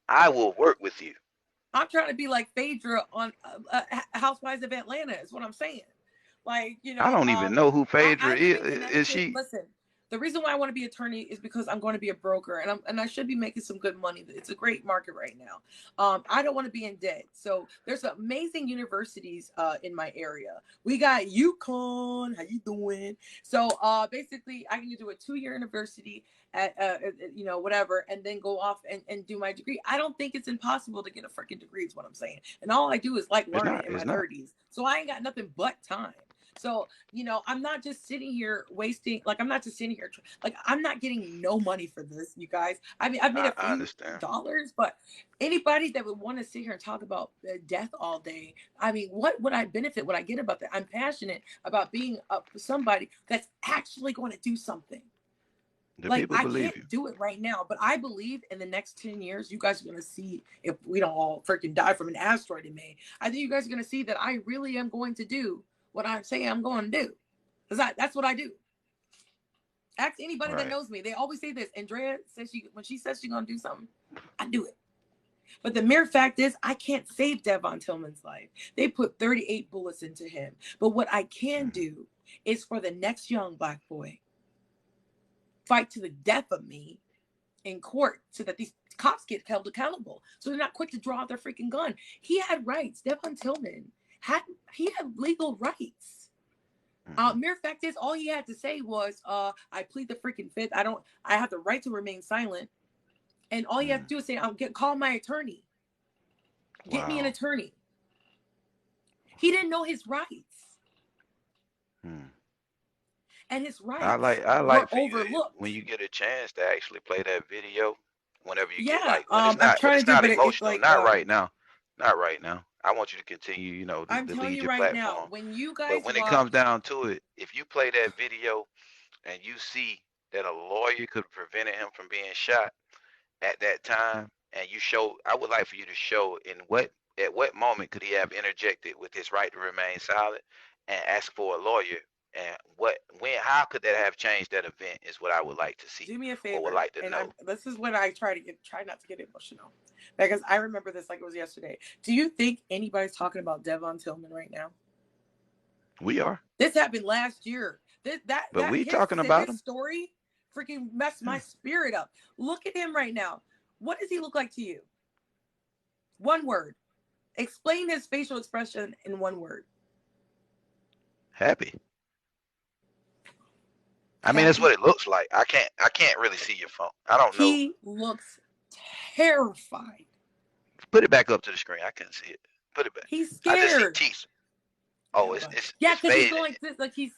I will work with you. I'm trying to be like Phaedra on Housewives of Atlanta is what I'm saying. Like, I don't even know who Phaedra is. Is she? Listen, The reason why I want to be an attorney is because I'm going to be a broker, and I should be making some good money. It's a great market right now. I don't want to be in debt. So there's amazing universities in my area. We got UConn. How you doing? So basically, I can do a 2-year university at whatever, and then go off and do my degree. I don't think it's impossible to get a freaking degree, is what I'm saying. And all I do is like learn it in my 30s. So I ain't got nothing but time. So, I'm not just sitting here wasting, like, I'm not just sitting here, like, I'm not getting no money for this, you guys. I mean, I've made a few dollars, but anybody that would want to sit here and talk about death all day, I mean, what would I benefit? What I get about that? I'm passionate about being somebody that's actually going to do something. I can't do it right now, but I believe in the next 10 years, you guys are going to see, if we don't all freaking die from an asteroid in May, I think you guys are going to see that I really am going to do what I say I'm going to do. Because that's what I do. Ask anybody that knows me. They always say this. Andrea says when she says she's going to do something, I do it. But the mere fact is, I can't save Devon Tillman's life. They put 38 bullets into him. But what I can do is for the next young Black boy, fight to the death of me in court so that these cops get held accountable. So they're not quick to draw out their freaking gun. He had rights. Devon Tillman had legal rights. Mere fact is, all he had to say was, I plead the freaking fifth. I have the right to remain silent. And all you have to do is say, call my attorney. Get me an attorney. He didn't know his rights. And his rights I like were overlooked. when you get a chance to actually play that video, whenever you get I'm trying to do, but emotional. it's like, not right now. Not right now. I want you to continue, I'm to telling lead you your right platform. now, when you guys But when it comes down to it, if you play that video and you see that a lawyer could have prevented him from being shot at that time, and I would like for you to show at what moment could he have interjected with his right to remain silent and ask for a lawyer, and how could that have changed that event is what I would like to see. Do me a favor, or would like to know. This is what I try not to get emotional, because I remember this like it was yesterday. Do you think anybody's talking about Devon Tillman right now? We are. This happened last year. Talking about him. Story freaking messed my spirit up. Look at him right now. What does he look like to you? One word. Explain his facial expression in one word. Happy. I mean, that's what it looks like. I can't really see your phone. I don't know. He looks terrified. Put it back up to the screen. I can't see it. Put it back. He's scared. I just see teeth. Oh, it's because he's going like he's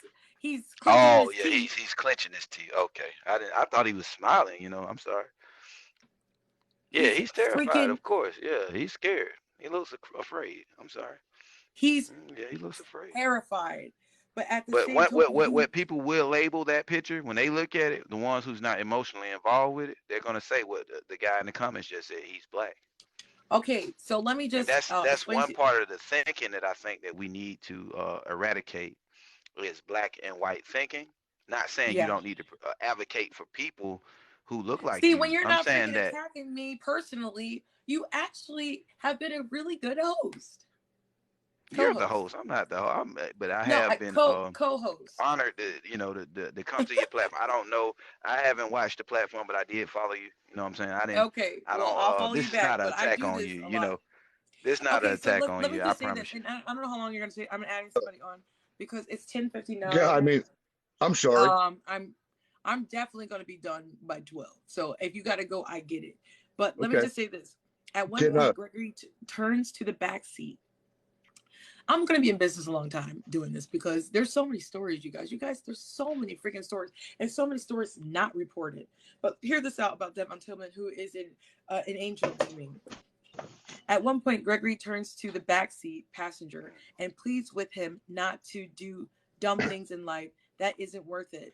clenching his teeth. He's clenching his teeth. Okay. I thought he was smiling, I'm sorry. Yeah, he's terrified, of course. Yeah, he's scared. He looks afraid. I'm sorry. He looks afraid. Terrified. But at the same time, what people will label that picture when they look at it, the ones who's not emotionally involved with it, they're gonna say what the guy in the comments just said. He's Black. Okay, so let me just. And that's one part of the thinking that I think that we need to eradicate is Black and white thinking. Not saying you don't need to advocate for people who look like you. See, when you're not attacking me personally, you actually have been a really good host. You're the host. I'm not the host. But I have been co-host. Honored to come to your platform. I don't know. I haven't watched the platform, but I did follow you. You know what I'm saying? I didn't. Okay. I'll follow you back. This is not an attack on you. This is not an attack on you. I promise you. I don't know how long you're gonna say. I'm adding somebody on because it's 10:59. Yeah, I mean, I'm sorry. I'm definitely gonna be done by 12. So if you gotta go, I get it. But let me just say this. At one point, Gregory turns to the back seat. I'm going to be in business a long time doing this because there's so many stories, you guys. There's so many freaking stories and so many stories not reported. But hear this out about Devon Tillman, who is an angel to me. At one point, Gregory turns to the backseat passenger and pleads with him not to do dumb things in life. That isn't worth it.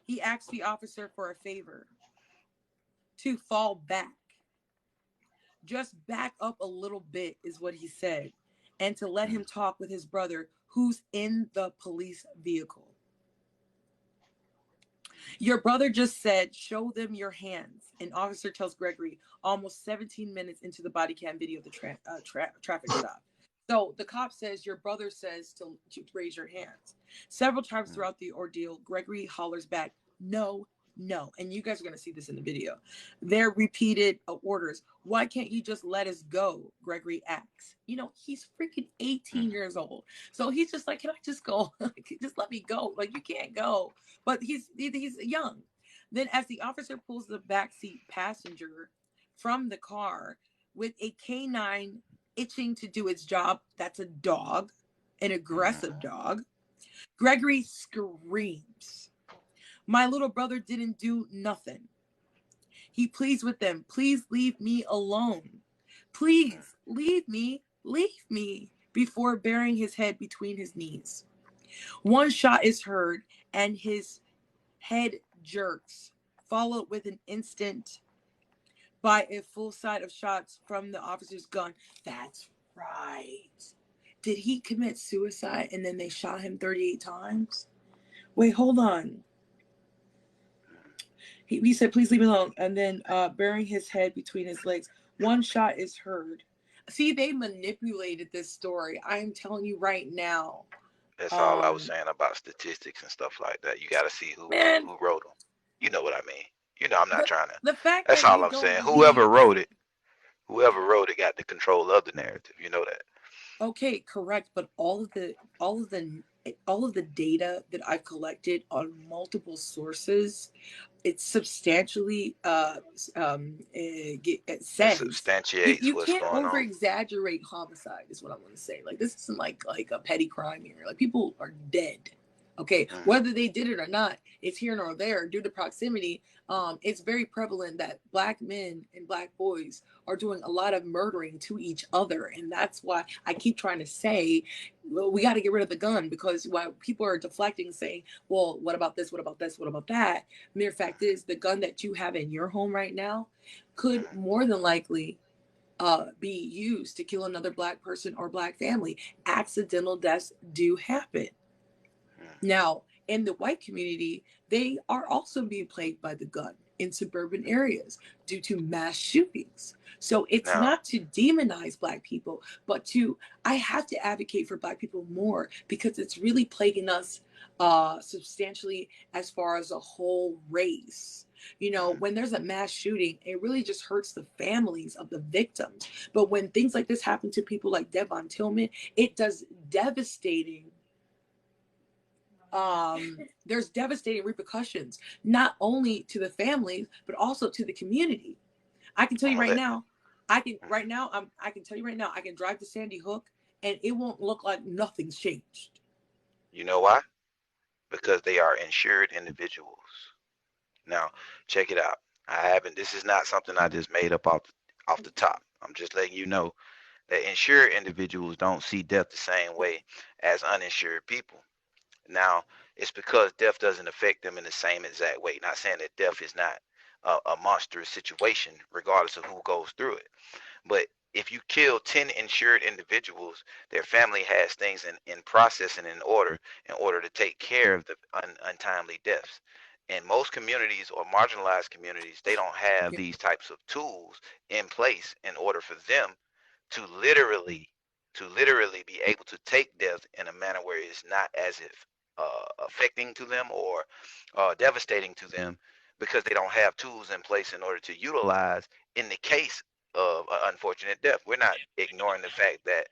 He asks the officer for a favor to fall back. Just back up a little bit is what he said, and to let him talk with his brother who's in the police vehicle. Your brother just said, show them your hands. An officer tells Gregory almost 17 minutes into the body cam video of the traffic stop. So the cop says, your brother says to raise your hands. Several times throughout the ordeal, Gregory hollers back, no, no. And you guys are going to see this in the video. Their repeated orders. Why can't you just let us go? Gregory asks. You know, he's freaking 18 years old. So he's just like, can I just go? Just let me go. Like, you can't go. But he's young. Then as the officer pulls the backseat passenger from the car with a canine itching to do its job, that's a dog, an aggressive dog, Gregory screams. My little brother didn't do nothing. He pleads with them. Please leave me alone. Please leave me. Leave me. Before burying his head between his knees. One shot is heard and his head jerks, followed with an instant by a full sight of shots from the officer's gun. That's right. Did he commit suicide and then they shot him 38 times? Wait, hold on. He said, please leave me alone. And then burying his head between his legs. One shot is heard. See, they manipulated this story. I'm telling you right now. That's all I was saying about statistics and stuff like that. You got to see who wrote them. You know what I mean. You know, I'm not trying to. The fact that's that all I'm saying. Whoever wrote it got the control of the narrative. You know that. Okay, correct. But all of the data that I've collected on multiple sources, it substantially it says substantiates you what's can't going over on. exaggerate homicide is what I want to say. Like, this isn't like a petty crime here. Like, people are dead. Okay, whether they did it or not, it's here nor there. Due to proximity, it's very prevalent that Black men and Black boys are doing a lot of murdering to each other, and that's why I keep trying to say, well, we got to get rid of the gun, because while people are deflecting, saying, well, what about this? What about this? What about that? Mere fact is, the gun that you have in your home right now could more than likely be used to kill another Black person or Black family. Accidental deaths do happen. Now, in the white community, they are also being plagued by the gun in suburban areas due to mass shootings. So it's not to demonize Black people, but I have to advocate for Black people more, because it's really plaguing us substantially as far as a whole race. You know, when there's a mass shooting, it really just hurts the families of the victims. But when things like this happen to people like Devon Tillman, it does devastating there's devastating repercussions, not only to the families, but also to the community. I can tell you right now, I can tell you right now, I can drive to Sandy Hook and it won't look like nothing's changed. You know why? Because they are insured individuals. Now, check it out. This is not something I just made up off the top. I'm just letting you know that insured individuals don't see death the same way as uninsured people. Now, it's because death doesn't affect them in the same exact way. Not saying that death is not a monstrous situation, regardless of who goes through it. But if you kill 10 insured individuals, their family has things in process and in order to take care of the untimely deaths. In most communities or marginalized communities, they don't have these types of tools in place in order for them to literally be able to take death in a manner where it's not as if affecting to them or devastating to them, because they don't have tools in place in order to utilize in the case of an unfortunate death. We're not ignoring the fact that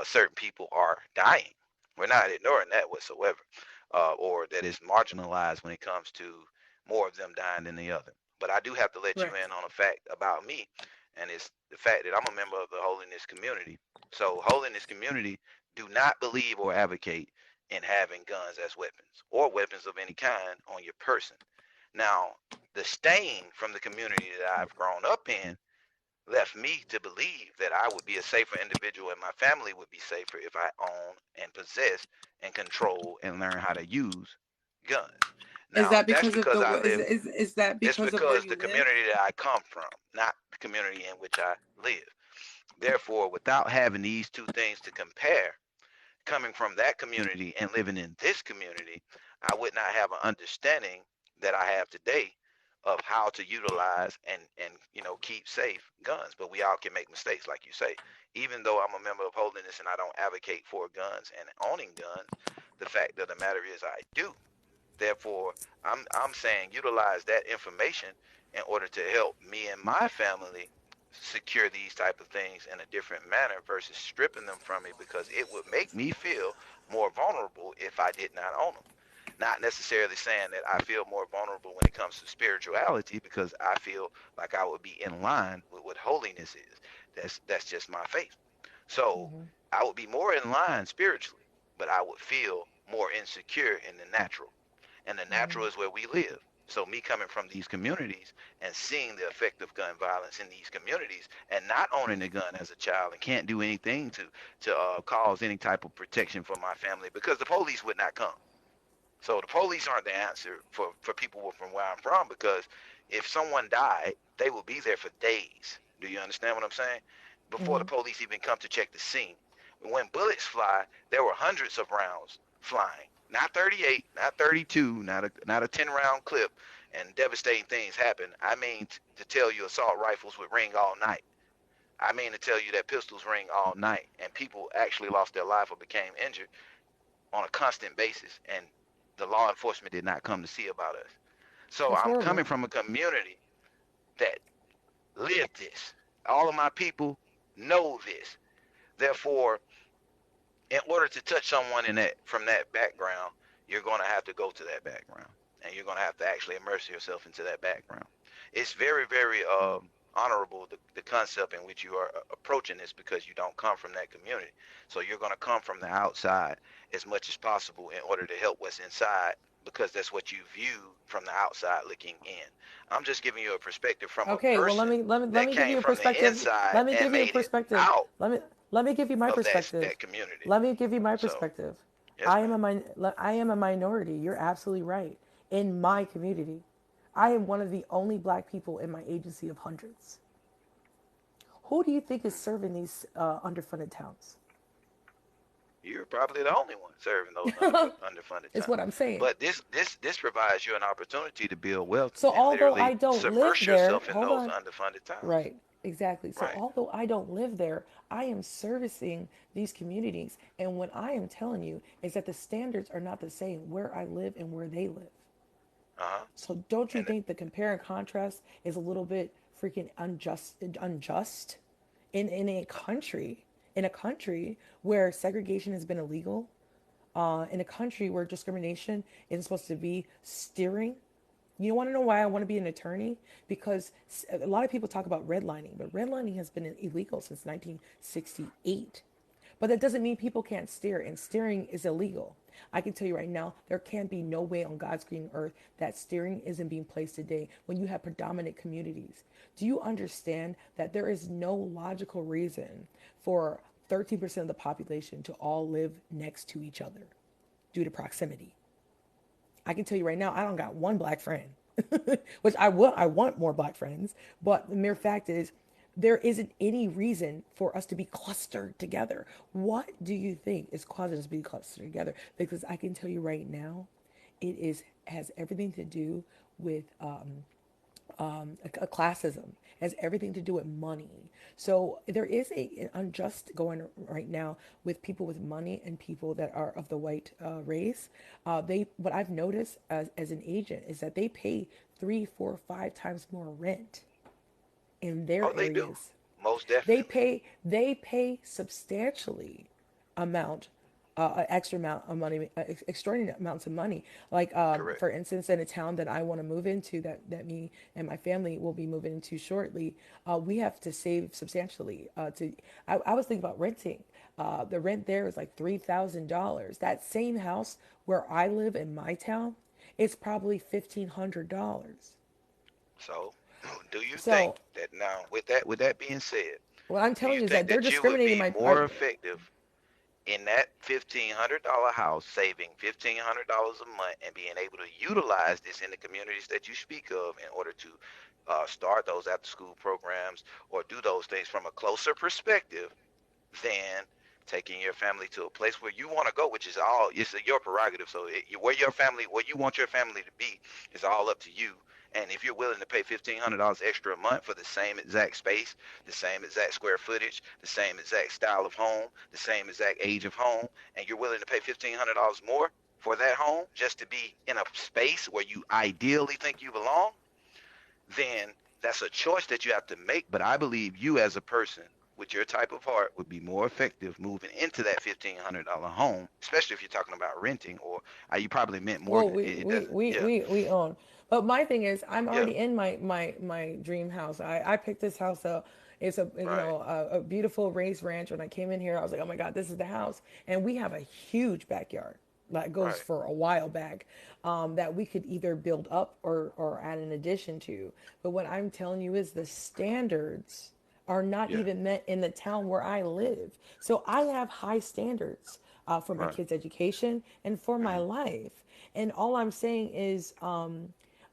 certain people are dying. We're not ignoring that whatsoever, or that it's marginalized when it comes to more of them dying than the other. But I do have to let you in on a fact about me, and it's the fact that I'm a member of the holiness community. So holiness community do not believe or advocate in having guns as weapons or weapons of any kind on your person. Now, the stain from the community that I've grown up in left me to believe that I would be a safer individual and my family would be safer if I own and possess and control and learn how to use guns. Now, is that that's because of because the I live. is that It's because of where because you the live? community that I come from, not the community in which I live. Therefore, without having these two things to compare, coming from that community and living in this community, I would not have an understanding that I have today of how to utilize and keep safe guns. But we all can make mistakes, like you say. Even though I'm a member of holiness and I don't advocate for guns and owning guns, The fact of the matter is I do. Therefore, I'm saying utilize that information in order to help me and my family secure these type of things in a different manner versus stripping them from me, because it would make me feel more vulnerable if I did not own them. Not necessarily saying that I feel more vulnerable when it comes to spirituality, because I feel like I would be in line with what holiness is. That's just my faith. So Mm-hmm. I would be more in line spiritually, but I would feel more insecure in the natural. And the natural is where we live. So me coming from these communities and seeing the effect of gun violence in these communities and not owning a gun as a child and can't do anything to cause any type of protection for my family because the police would not come. So the police aren't the answer for people from where I'm from, because if someone died, they will be there for days. Do you understand what I'm saying? Before the Mm-hmm. police even come to check the scene. When bullets fly, there were hundreds of rounds flying. Not 38, not 32, not a 10 round clip, and devastating things happen. I mean to tell you assault rifles would ring all night. I mean to tell you that pistols ring all night, and people actually lost their life or became injured on a constant basis, and the law enforcement did not come to see about us. So That's I'm coming horrible. from a community that lived this. All of my people know this. Therefore, in order to touch someone in that from that background, you're going to have to go to that background, and you're going to have to actually immerse yourself into that background. It's very, very honorable, the concept in which you are approaching this, because you don't come from that community. So you're going to come from the outside as much as possible in order to help what's inside, because that's what you view from the outside looking in. I'm just giving you a perspective from a Okay, well, let person me let me let that me give came you a from the perspective. inside Let me and give you a made it perspective. out Let me let me give you my of perspective. that community. Let me give you my So, perspective. yes, ma'am. I am a minority. You're absolutely right. In my community, I am one of the only black people in my agency of hundreds. Who do you think is serving these underfunded towns? You're probably the only one serving those underfunded Is towns. what I'm saying. But this provides you an opportunity to build wealth So and although I literally don't live submerge there, yourself in hold those on. underfunded towns. Right, exactly. So Right. although I don't live there, I am servicing these communities. And what I am telling you is that the standards are not the same where I live and where they live. Uh-huh. So don't you And think the compare and contrast is a little bit freaking unjust in a country where segregation has been illegal, in a country where discrimination isn't supposed to be steering. You want to know why I want to be an attorney? Because a lot of people talk about redlining, but redlining has been illegal since 1968. But that doesn't mean people can't steer, and steering is illegal. I can tell you right now, there can be no way on God's green earth that steering isn't being placed today when you have predominant communities. Do you understand that there is no logical reason for 13% of the population to all live next to each other due to proximity? I can tell you right now, I don't got one black friend, which I will. I want more black friends, but the mere fact is, there isn't any reason for us to be clustered together. What do you think is causing us to be clustered together? Because I can tell you right now, it is has everything to do with a classism. It has everything to do with money. So there is an unjust going right now with people with money and people that are of the white race. They what I've noticed as an agent is that they pay 3, 4, 5 times more rent in their oh, they do. areas. Most They definitely. pay substantially amount extra amount of money, extraordinary amounts of money. Like Correct. for instance, in a town that I want to move into, that me and my family will be moving into shortly, we have to save substantially. I was thinking about renting. The rent there is like $3,000. That same house where I live in my town, it's probably $1,500. So, do you think So that now, with that being said, what I'm do telling you you is that think they're that you would discriminating be my. more effective in that $1,500 house, saving $1,500 a month, and being able to utilize this in the communities that you speak of in order to start those after school programs or do those things from a closer perspective than taking your family to a place where you want to go, which is all it's your prerogative. So where you want your family to be is all up to you, And if you're willing to pay $1,500 extra a month for the same exact space, the same exact square footage, the same exact style of home, the same exact age of home, and you're willing to pay $1,500 more for that home just to be in a space where you ideally think you belong, then that's a choice that you have to make. But I believe you as a person with your type of heart would be more effective moving into that $1,500 home, especially if you're talking about renting, or you probably meant Well, mortgage. It doesn't. Yeah, we own. But my thing is, I'm yeah, already in my dream house. I picked this house up. It's a right, a beautiful raised ranch. When I came in here, I was like, oh my god, this is the house. And we have a huge backyard that goes right. for a while back, that we could either build up or add an addition to. But what I'm telling you is the standards are not Yeah, even met in the town where I live. So I have high standards for my right. kids' education and for my Hmm. life. And all I'm saying is,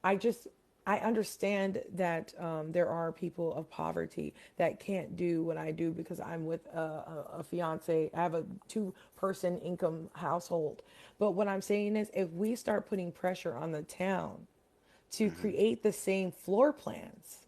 I just I understand that there are people of poverty that can't do what I do because I'm with a fiance. I have a two-person income household. But what I'm saying is, if we start putting pressure on the town to Hmm. create the same floor plans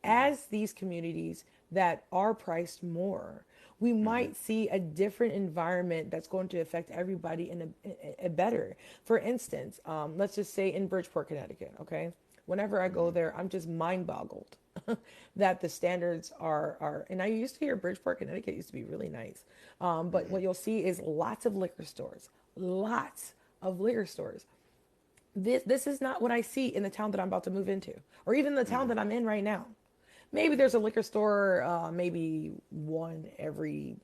Hmm. as these communities that are priced more, we Hmm. might see a different environment that's going to affect everybody in a better. For instance, let's just say in Bridgeport, Connecticut, okay? Whenever I go Hmm. there, I'm just mind boggled that the standards and I used to hear Bridgeport, Connecticut used to be really nice. But Hmm. what you'll see is lots of liquor stores. This is not what I see in the town that I'm about to move into, or even the town Hmm. that I'm in right now. Maybe there's a liquor store, maybe one every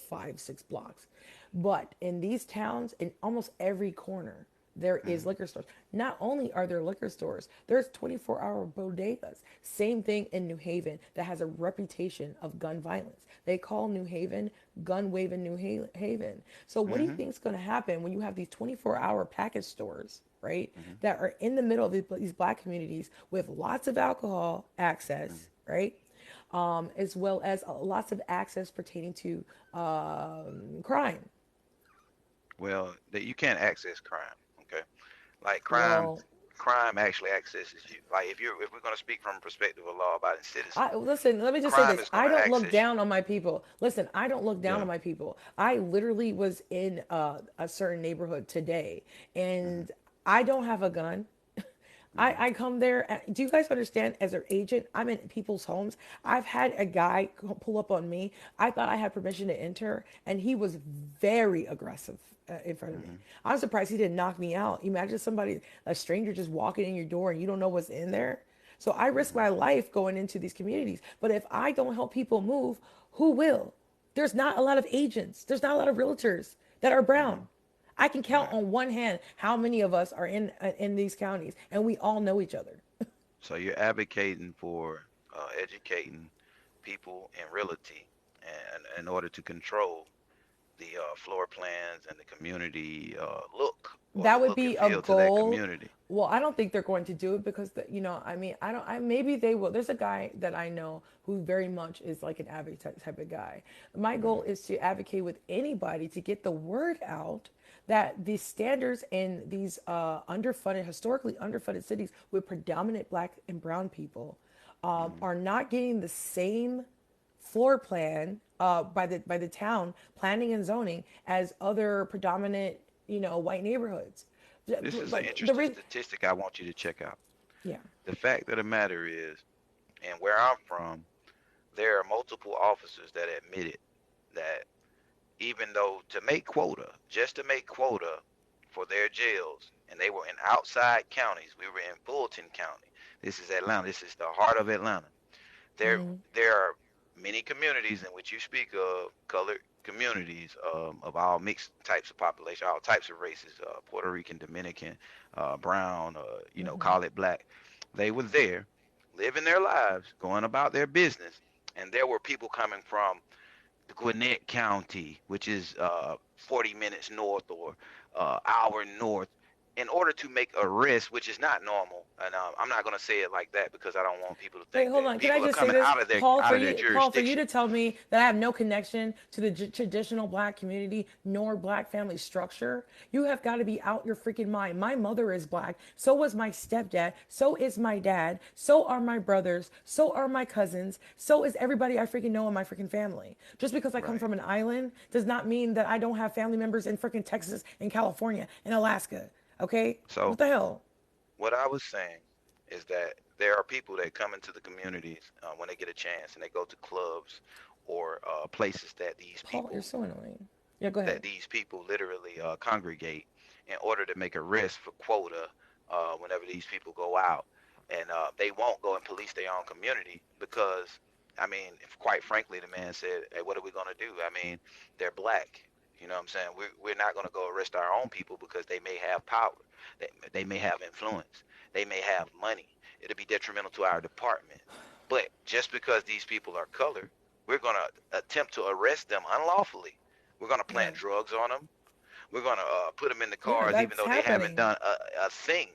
5, 6 blocks. But in these towns, in almost every corner, there is Hmm. liquor stores. Not only are there liquor stores, there's 24-hour bodegas. Same thing in New Haven that has a reputation of gun violence. They call New Haven gun waving New Haven. So what do you Hmm. think is going to happen when you have these 24-hour package stores, right, Hmm. that are in the middle of these black communities with lots of alcohol access, right? As well as lots of access pertaining to crime. Well, that you can't access crime. Okay, like crime, Well, crime actually accesses you. Like if we're gonna speak from a perspective of law-abiding citizen, I listen. Let me just say crime this: is I gonna don't look access you. down on my people. Listen, I don't look down Yeah. on my people. I literally was in a certain neighborhood today, Hmm. and I don't have a gun. Hmm. I come there. Do you guys understand? As an agent, I'm in people's homes. I've had a guy pull up on me. I thought I had permission to enter, and he was very aggressive in front of me. Hmm. I'm surprised he didn't knock me out. Imagine somebody, a stranger, just walking in your door and you don't know what's in there. So I risk Hmm. my life going into these communities. But if I don't help people move, who will? There's not a lot of agents. There's not a lot of realtors that are Hmm. brown. I can count Right. on one hand how many of us are in these counties, and we all know each other. So you're advocating for educating people in realty, and in order to control the floor plans and the community look, or the That would look and be a feel to that goal. community. Well, I don't think they're going to do it because I mean, I don't. I maybe they will. There's a guy that I know who very much is like an advocate type of guy. My goal Hmm. is to advocate with anybody to get the word out that the standards in these underfunded, historically underfunded cities with predominant black and brown people Hmm. are not getting the same floor plan by the town planning and zoning as other predominant white neighborhoods. This is an Like the interesting statistic I want you to check out. yeah. The fact of the matter is, and where I'm from, there are multiple officers that admitted that even though to make quota, just to make quota for their jails, and they were in outside counties. We were in Fulton County. This is Atlanta. This is the heart of Atlanta. There, there are many communities in which you speak of, colored communities, of all mixed types of population, all types of races, Puerto Rican, Dominican, brown, call it black. They were there, living their lives, going about their business, and there were people coming from Gwinnett County, which is 40 minutes north or hour north, in order to make arrests, which is not normal, and I'm not going to say it like that because I don't want people to Wait, think hold that on. Can I people are just say coming this, Paul? out For of their you, Paul, for you jurisdiction. to tell me that I have no connection to the traditional black community nor black family structure, you have got to be out your freaking mind. My mother is black. So was my stepdad. So is my dad. So are my brothers. So are my cousins. So is everybody I freaking know in my freaking family. Just because I come Right. from an island does not mean that I don't have family members in freaking Texas and California and Alaska. Okay, what So the hell? what I was saying is that there are people that come into the communities when they get a chance, and they go to clubs or places Paul, you're so annoying. Yeah, go ahead. that these people literally congregate in order to make arrests for quota whenever these people go out. And they won't go and police their own community because, I mean, if, quite frankly, the man said, hey, what are we going to do? I mean, they're black. You know what I'm saying? We're not going to go arrest our own people because they may have power. They may have influence. They may have money. It'll be detrimental to our department. But just because these people are colored, we're going to attempt to arrest them unlawfully. We're going to Yeah. plant drugs on them. We're going to put them in the Yeah, cars even that's though they haven't happening. done a thing.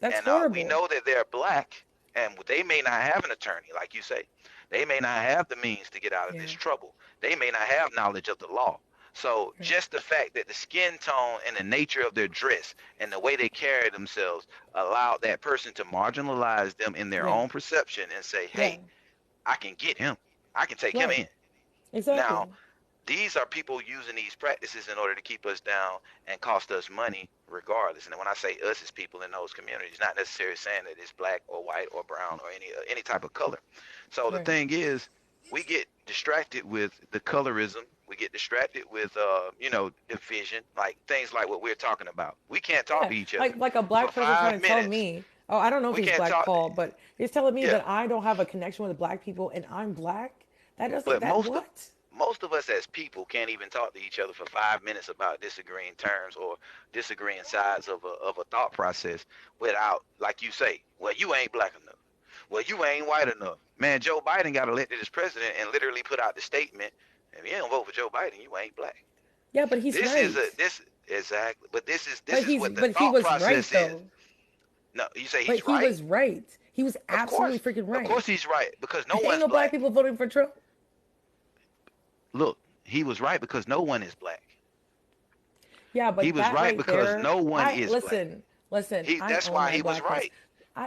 That's And we horrible. know that they're black and they may not have an attorney, like you say. They may not have the means to get out of this Yeah. trouble. They may not have knowledge of the law. So Yeah. just the fact that the skin tone and the nature of their dress and the way they carry themselves allowed that person to marginalize them in their Yeah. own perception and say, Yeah. hey, I can get him. I can take him Right. in. Now, Exactly. these are people using these practices in order to keep us down and cost us money regardless. And when I say us, it's people in those communities, not necessarily saying that it's black or white or brown or any type of color. So the Right. thing is, we get distracted with the colorism. We get distracted with division, like things like what we're talking about. We can't talk Yeah. to each other Like a for black person trying five to tell minutes. me, oh, I don't know if We he's can't black, talk. Paul, but he's telling me Yeah, that I don't have a connection with black people and I'm black. That doesn't but that what? most of us as people can't even talk to each other for 5 minutes about disagreeing terms or disagreeing sides of a thought process without, like you say, well, you ain't black enough. Well, you ain't white enough. Man, Joe Biden got elected as president and literally put out the statement, if you don't vote for Joe Biden, you ain't black. Yeah, but he's This is right. a this exactly, but this is what the But he thought was right process is. though. No, you say But he's he right. was right. He was absolutely freaking Of right. course he's right because no Ain't one's no black black. people voting for Trump. Look, he was right because no one is black. Yeah, He but was that right right because there, no one I is black. listen, I That's own why my he was blackness. right.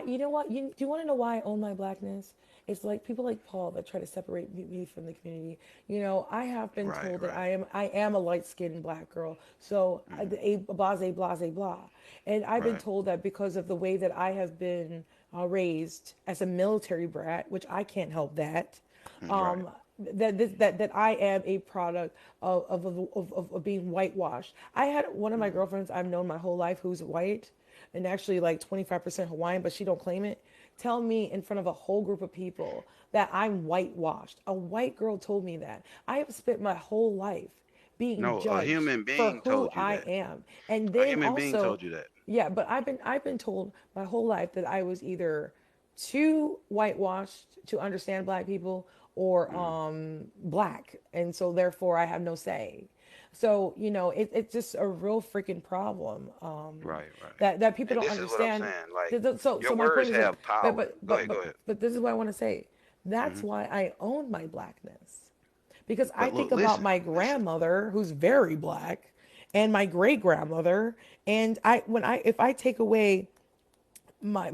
You know what? Do you want to know why I own my blackness? It's like people like Paul that try to separate me from the community. You know, I have been Right, told that right. I am a light skinned black girl. So Mm, a blase blase blah, and I've been right. told that because of the way that I have been raised as a military brat, which I can't help that. Right. That I am a product of being whitewashed. I had one of my Mm, girlfriends I've known my whole life who's white and actually like 25% Hawaiian, but she don't claim it. Tell me in front of a whole group of people that I'm whitewashed. A white girl told me that. I have spent my whole life being no, a judged human for being who told you I that. am. And A then human being also, told you that. yeah, but I've been told my whole life that I was either too whitewashed to understand black people or Mm, black, and so therefore I have no say. So it's just a real freaking problem right, right. that people And don't this is what I'm understand. saying. Like, So your my words point is this, have power. Go ahead, go ahead. but this is what I want to say. That's Hmm. why I own my blackness, because I But think look, about my listen. grandmother who's very black, and my great grandmother, and if I take away my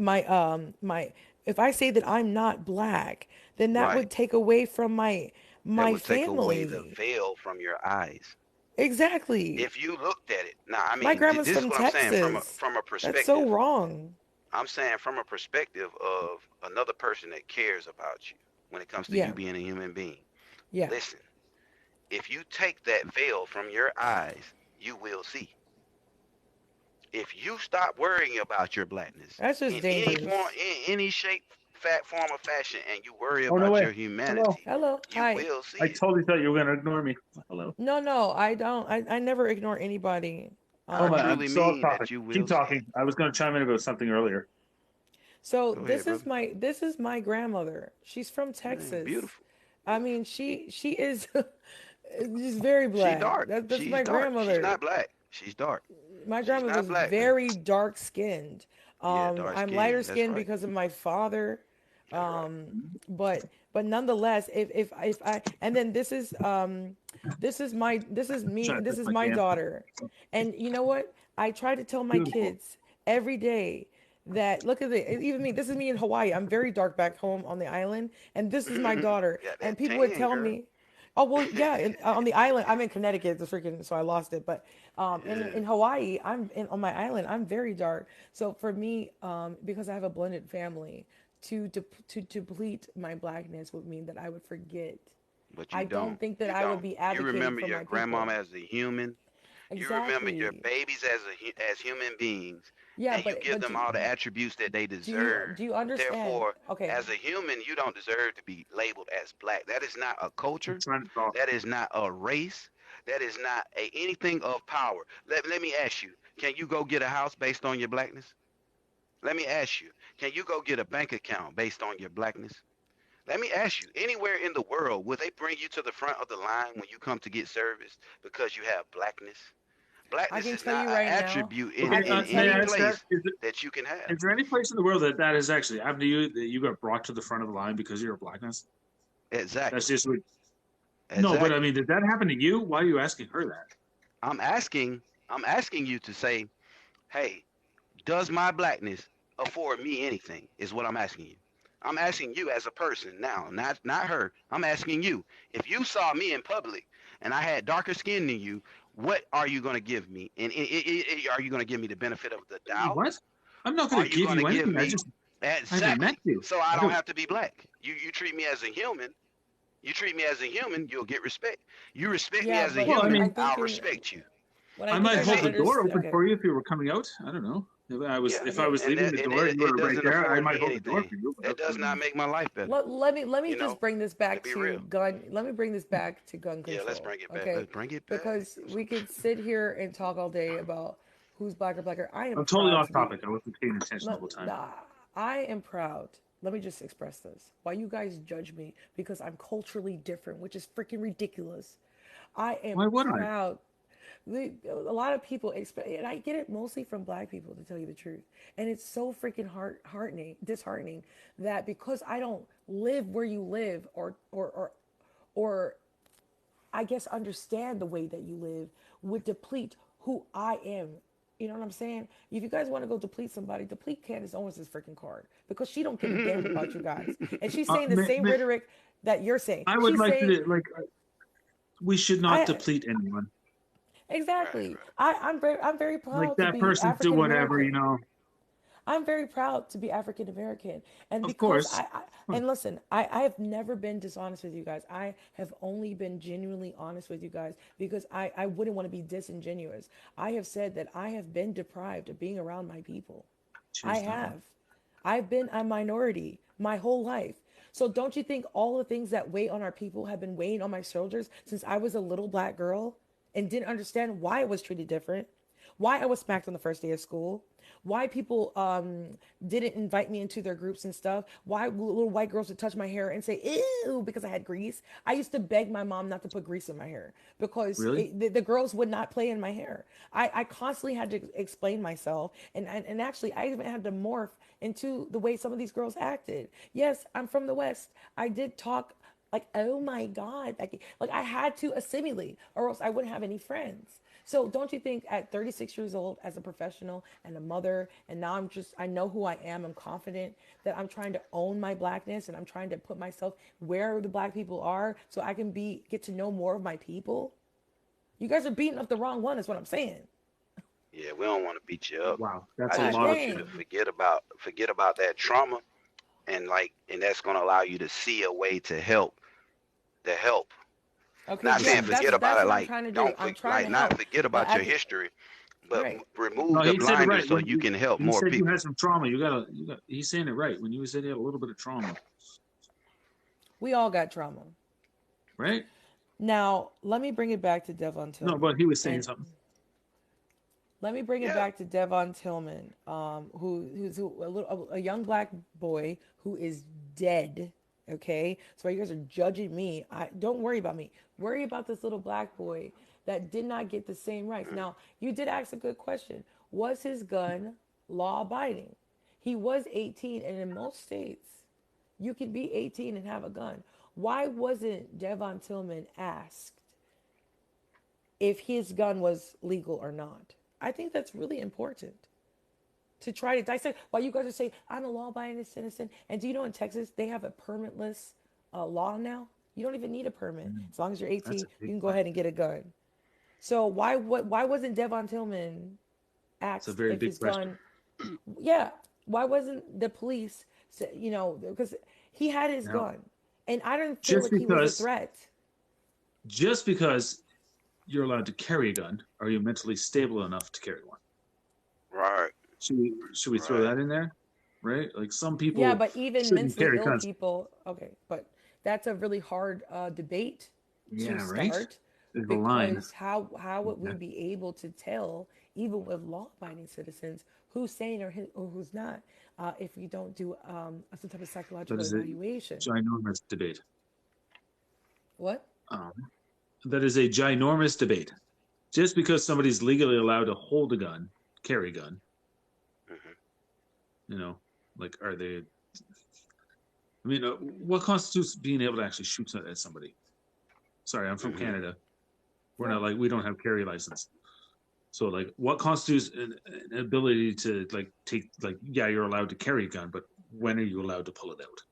if I say that I'm not black, then that Right. would take away from That my would take away the family. veil from your eyes. Exactly. If you looked at it, now, I My mean, grandma's this is from what I'm saying Texas. from a That's so perspective. wrong. I'm saying from a perspective of another person that cares about you when it comes to you Yeah. being a human being. Yeah. Listen, if you take that veil from your eyes, you will see. If you stop worrying about your blackness That's just in any form, dangerous. in any shape, fat form, or fashion, and you worry Oh, no about way. your Hello. humanity, Hello. you Hi. will see I it. totally thought you were going to ignore me. Hello. No, I don't. I never ignore anybody. Oh, I my. Um I'm truly so off mean topic. that you Keep will see it. talking. I was going to chime in about something earlier. so Go ahead, brother. this is my grandmother. She's from Man, Texas. beautiful. I mean, she is she's very She black. dark. That's She's my dark. She's grandmother. not black. She's dark. my She's grandmother not was black though. very dark skinned. Yeah, dark I'm lighter skin. That's skinned right. because of my father. That's right. But nonetheless, if I, and then this is me, Trying to this touch is my my damn phone. daughter. And you know what? I try to tell my Beautiful. kids every day that look at it, even me, this is me in Hawaii. I'm very dark back home on the island, and this is my daughter. Got And that people would tan, tell girl. me, oh well, yeah, on the island. I'm in Connecticut, the freaking, so I lost it. But Yeah. in Hawaii, on my island. I'm very dark. So for me, because I have a blended family, to deplete my blackness would mean that I would forget. But you I don't don't. think that You I would don't. be You advocating remember for your my grandmama people. as a human. You remember your Exactly. babies as human beings, Yeah, and you give them all the attributes that they deserve. do you understand? Therefore, Okay, as a human, you don't deserve to be labeled as black. That is not a I'm culture. trying to talk. That is not a race. That is not anything of power. Let me ask you, can you go get a house based on your blackness? Let me ask you, can you go get a bank account based on your blackness? Let me ask you, anywhere in the world, will they bring you to the front of the line when you come to get service because you have blackness? I Blackness can is tell not you an right now. attribute I Okay, in can tell may I any you. ask that? place that you can have. Is there any place in the world that has actually happened to you, that you got brought to the front of the line because of your blackness? That's Exactly. just what. No, but I Exactly. mean, did that happen to you? Why are you asking her that? I'm asking I'm asking you to say, hey, does my blackness afford me anything? Is what I'm asking you. I'm asking you as a person now, not her. I'm asking you. If you saw me in public and I had darker skin than you, what are you going to give me? And are you going to give me the benefit of the doubt? What? I'm not going Are to you give going to you give anything. me I haven't met exactly you. so I I don't don't. have to be black? You treat me as a human. You treat me as a human, you'll get respect. You respect me Yeah, as a but Well, I human, I mean, think I'll you're. respect you. What I I think might you're That's not hold the it. door understanding. open Okay, for you if you were coming out. I don't know. Yeah, If I was and leaving the door and you it were right doesn't there, I afford might me hold the door anything. for you. That does not make my life better. let me You just know, bring this to back be to real. gun. Let me bring this back to gun Yeah, let's control. bring it back. Okay, Let's bring it back. because we could sit here and talk all day about who's black or blacker. I am I'm totally proud off to be. topic. I wasn't paying attention the whole time. Nah, I am proud. Let me just express this. Why you guys judge me because I'm culturally different, which is freaking ridiculous. I am Why would I? proud. A lot of people expect, and I get it mostly from black people, to tell you the truth. And it's so freaking disheartening that because I don't live where you live, or I guess understand the way that you live, would deplete who I am. You know what I'm saying? If you guys want to go deplete somebody, deplete Candace Owens' freaking card because she don't give a damn about you guys, and she's saying the same rhetoric that you're saying. I would She's like saying, to like. We should not I deplete anyone. Right, exactly. right. I'm very Like proud to that be person do African whatever, American. I'm very proud to be African American. And Of because course. and listen, I have never been dishonest with you guys. I have only been genuinely honest with you guys because I wouldn't want to be disingenuous. I have said that I have been deprived of being around my people. I Choose that one. have. I've been a minority my whole life. So don't you think all the things that weigh on our people have been weighing on my shoulders since I was a little black girl and didn't understand why I was treated different, why I was smacked on the first day of school, why people didn't invite me into their groups and stuff, why little white girls would touch my hair and say ew because I had grease. I used to beg my mom not to put grease in my hair because Really? the girls would not play in my hair. I constantly had to explain myself, and actually I even had to morph into the way some of these girls acted. Yes, I'm from the West. I did talk like, oh my God, like I had to assimilate or else I wouldn't have any friends. So don't you think at 36 years old as a professional and a mother, and now I know who I am, I'm confident that I'm trying to own my blackness and I'm trying to put myself where the black people are so I can get to know more of my people. You guys are beating up the wrong one is what I'm saying. Yeah, we don't want to beat you up. Wow. That's I a just lot of. want you to Dang. forget about that trauma, and that's gonna allow you to see a way to help. Okay, Not yeah, saying Jeez. forget about that's it, what I'm like trying to do. don't I'm trying like to not help. forget But about your history, but right. remove No, the he said it blinders right. so you can help When he more said you people. had some trauma, you got. He's saying it right. When you said you had a little bit of trauma, We all got trauma. right? Now, let me bring it back to Devon No, but Tillman. he was saying And something. let me bring it Yeah. back to Devon Tillman, a young black boy who is dead. Okay, so you guys are judging me. I don't worry about me. Worry about this little black boy that did not get the same rights. Now, you did ask a good question. Was his gun law abiding? He was 18, and in most states, you can be 18 and have a gun. Why wasn't Devon Tillman asked if his gun was legal or not? I think that's really important to try to dissect. While you guys are saying, I'm a law-abiding citizen, and do you know in Texas they have a permitless law now? You don't even need a permit. As long as you're 18, you can go ahead and get a gun. So why wasn't Devon Tillman It's a asked very if big his question. gun? Yeah, why wasn't the police? Because he had his Now, gun, and I didn't feel just like he was a because threat. just because you're allowed to carry a gun, are you mentally stable enough to carry one? Right. Should we throw that in there? Right? Like some Yeah, people but even shouldn't mentally carry ill guns. people, okay, but that's a really hard debate to Yeah, right? start There's a line. because how would we Yeah. be able to tell, even with law-abiding citizens, who's sane or who's not, if we don't do some type of That psychological is a evaluation? ginormous debate. What? That is a ginormous debate. Just because somebody's legally allowed to hold a gun, carry a gun, like are they? I mean, what constitutes being able to actually shoot at somebody? Sorry, I'm from Canada. We're not like we don't have carry license. So like, what constitutes an ability to like take like yeah, you're allowed to carry a gun, but when are you allowed to pull it out?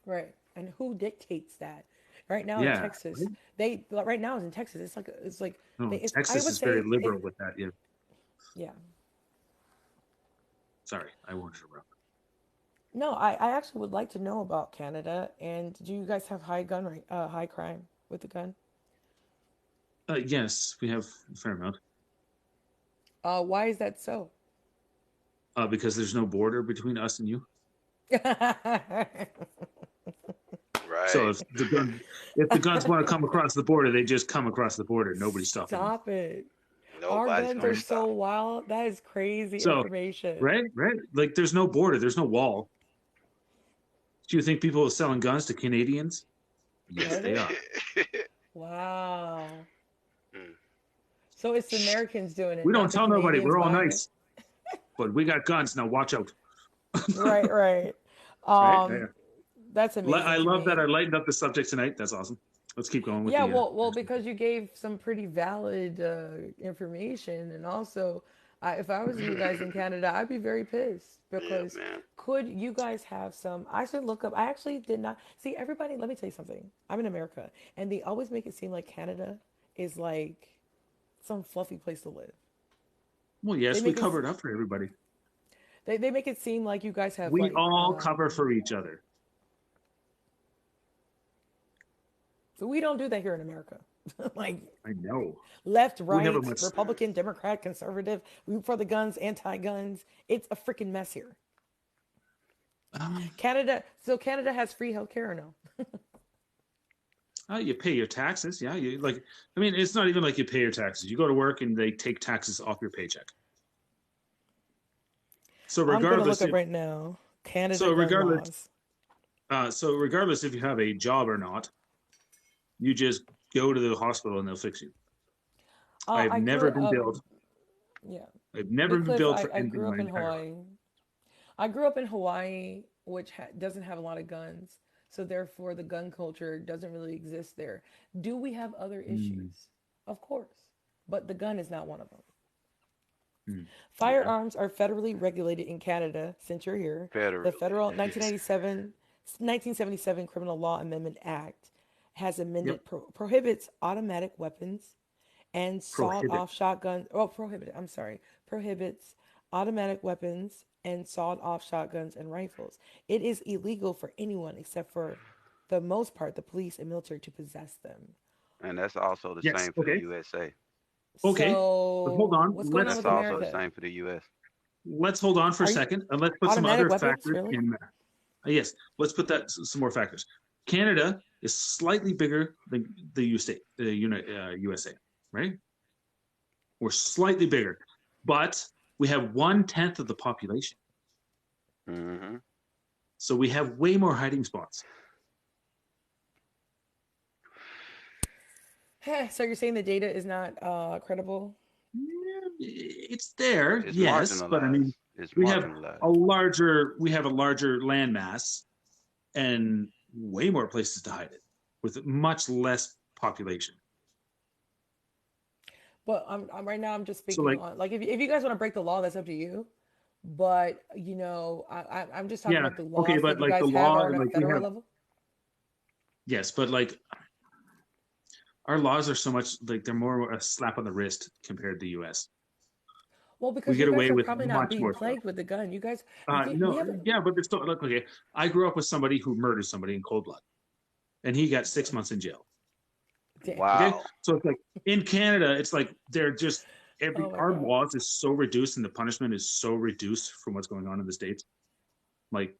Right. And who dictates that? Right now in Yeah, Texas, right? right now in Texas, it's like No, I Texas would is very say liberal with that. Yeah. yeah. Sorry, I won't interrupt. No, I actually would like to know about Canada. And do you guys have high crime with the gun? Yes, we have a fair amount. Why is that so? Because there's no border between us and you. Right. So if the guns want to come across the border, they just come across the border. Nobody's stopping them. Stop it. Our Nobody's guns gonna are so stop. wild. That is crazy So information. right, like there's no border, there's no wall. Do you think people are selling guns to Canadians? Yes, they are. Wow. So it's the Americans doing it, We don't not the tell nobody. Canadians We're all buying nice, but we got guns now. Watch out. it. Right. Right there. That's amazing. I to love me. that I lightened up the subject tonight. That's awesome. Let's keep going with Yeah, the. well, because you gave some pretty valid information, and also, if I was you guys in Canada, I'd be very pissed because man. could you guys have some? I should look up. I actually did not see everybody. Let me tell you something. I'm in America, and they always make it seem like Canada is like some fluffy place to live. Well, yes, They we make it, covered up for everybody. they make it seem like you guys have We like all cover for each other. so we don't do that here in America. Like I know. left, We have a right, much. Republican, Democrat, conservative, we for the guns, anti-guns. It's a freaking mess here. Canada has free healthcare or no? You pay your taxes. Yeah, you like. I mean, it's not even like you pay your taxes. You go to work and they take taxes off your paycheck. So I'm gonna regardless, look up right now. Canada so gun regardless, laws. so regardless if you have a job or not, you just go to the hospital and they'll fix you. I've I never grew been up. billed. Yeah, I've never been Cliff, billed for I anything grew my up in entire life. Hawaii. I grew up in Hawaii, which doesn't have a lot of guns, so therefore the gun culture doesn't really exist there. Do we have other issues? Of course, but the gun is not one of them. Firearms are federally regulated in Canada since you're here. The Federally. federal Yes. 1977 Criminal Law Amendment Act has amended Yep. prohibits automatic weapons and sawed-off Prohibit. shotguns. Prohibits automatic weapons and sawed-off shotguns and rifles. It is illegal for anyone except for the most part the police and military to possess them. And that's also the Yes. same for the Okay. USA. Okay. But hold So on. what's going on That's with also the America? same for the US. Let's hold on for a Are you second and let's put some automatic other weapons factors really? in there. Yes, let's put that some more factors. Canada is slightly bigger than the USA, right? We're slightly bigger, but we have 1/10 of the population, Mm-hmm. so we have way more hiding spots. So you're saying the data is not credible? It's there, It's yes, but I mean, marginalized. It's we have marginalized. we have a larger landmass and way more places to hide it with much less population. But right now I'm just So speaking like, on like if you guys want to break the law, that's up to you. But I'm just talking yeah, about the okay, laws that but you like the guys have law, are on a like we federal have, level. yes, but like our laws are so much like they're more a slap on the wrist compared to the U.S. Well, We because you get guys away are with probably not much being more stuff. plagued with the gun. You guys, you think we No, have yeah, but it's still look okay. I grew up with somebody who murdered somebody in cold blood, and he got 6 months in jail. damn. Okay, Wow. so it's like in Canada, it's like they're just Oh my our god. laws is so reduced and the punishment is so reduced from what's going on in the states. Like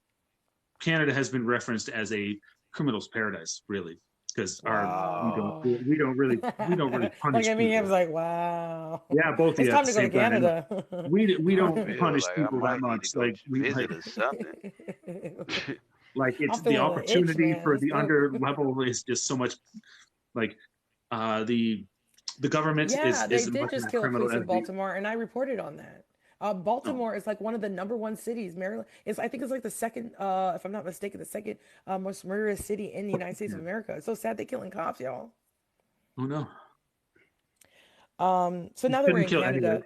Canada has been referenced as a criminal's paradise, really, because our Wow. we don't really Look punish at me. I people. was like, wow. Yeah, both of It's you at time the to go to same time. Look, Canada. we I don't feel punish like I people that might need to much. go Like we visit or something. like I'm it's the feeling the itch, opportunity man. for Let's the go. under level is just so much like uh the the government Yeah, they is did much just more kill a criminal priest as in the Baltimore, and I reported on that. no. Baltimore is like one of the number one cities. Maryland is, I think, it's like the second, if I'm not mistaken, the second most murderous city in the United States Yeah. of America. It's so sad they're killing cops, y'all. Oh no. So You now that we're shouldn't in kill anyway. Canada,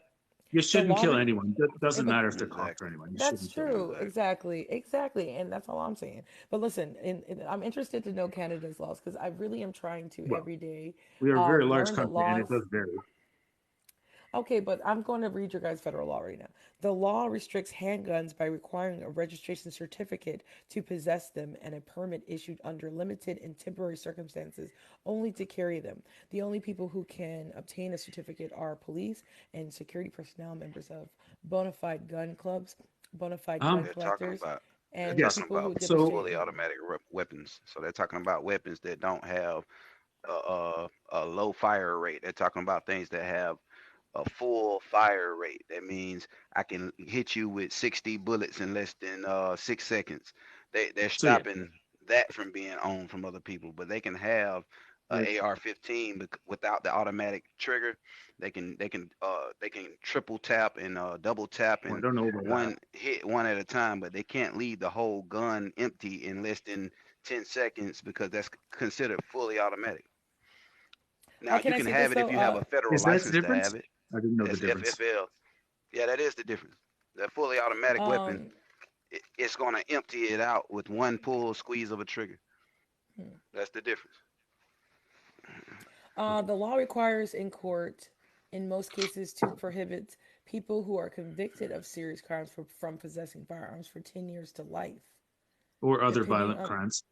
You the shouldn't law. kill anyone. It doesn't But matter if they're cops or Exactly. anyone. You that's shouldn't kill anyone. true. Exactly. Exactly. Exactly. And that's all I'm saying. But listen, I'm interested to know Canada's laws because I really am trying to Well, every day we are a very large learn the country and it laws. does vary. Okay, but I'm going to read your guys' federal law right now. The law restricts handguns by requiring a registration certificate to possess them and a permit issued under limited and temporary circumstances only to carry them. The only people who can obtain a certificate are police and security personnel, members of bona fide gun clubs, bona fide gun Um, They're talking collectors, about they're and yes. talking people about who So demonstrate. fully automatic weapons. So they're talking about weapons that don't have a low fire rate. They're talking about things that have a full fire rate. That means I can hit you with 60 bullets in less than 6 seconds. They're yeah, stopping that from being owned from other people, but they can have like a AR-15 without the automatic trigger. They can triple tap and double tap well, I and don't know about that. one hit one at a time, but they can't leave the whole gun empty in less than 10 seconds because that's considered fully automatic. Now Can you I can say have this it if though? you have a federal Is that the license to difference? have it. I didn't know the That's difference. FFL. Yeah, that is the difference. The fully automatic weapon, Um, it's going to empty it out with one pull squeeze of a trigger. That's the difference. the law requires in court, in most cases, to prohibit people who are convicted of serious crimes from possessing firearms for 10 years to life, Or other depending violent on crimes.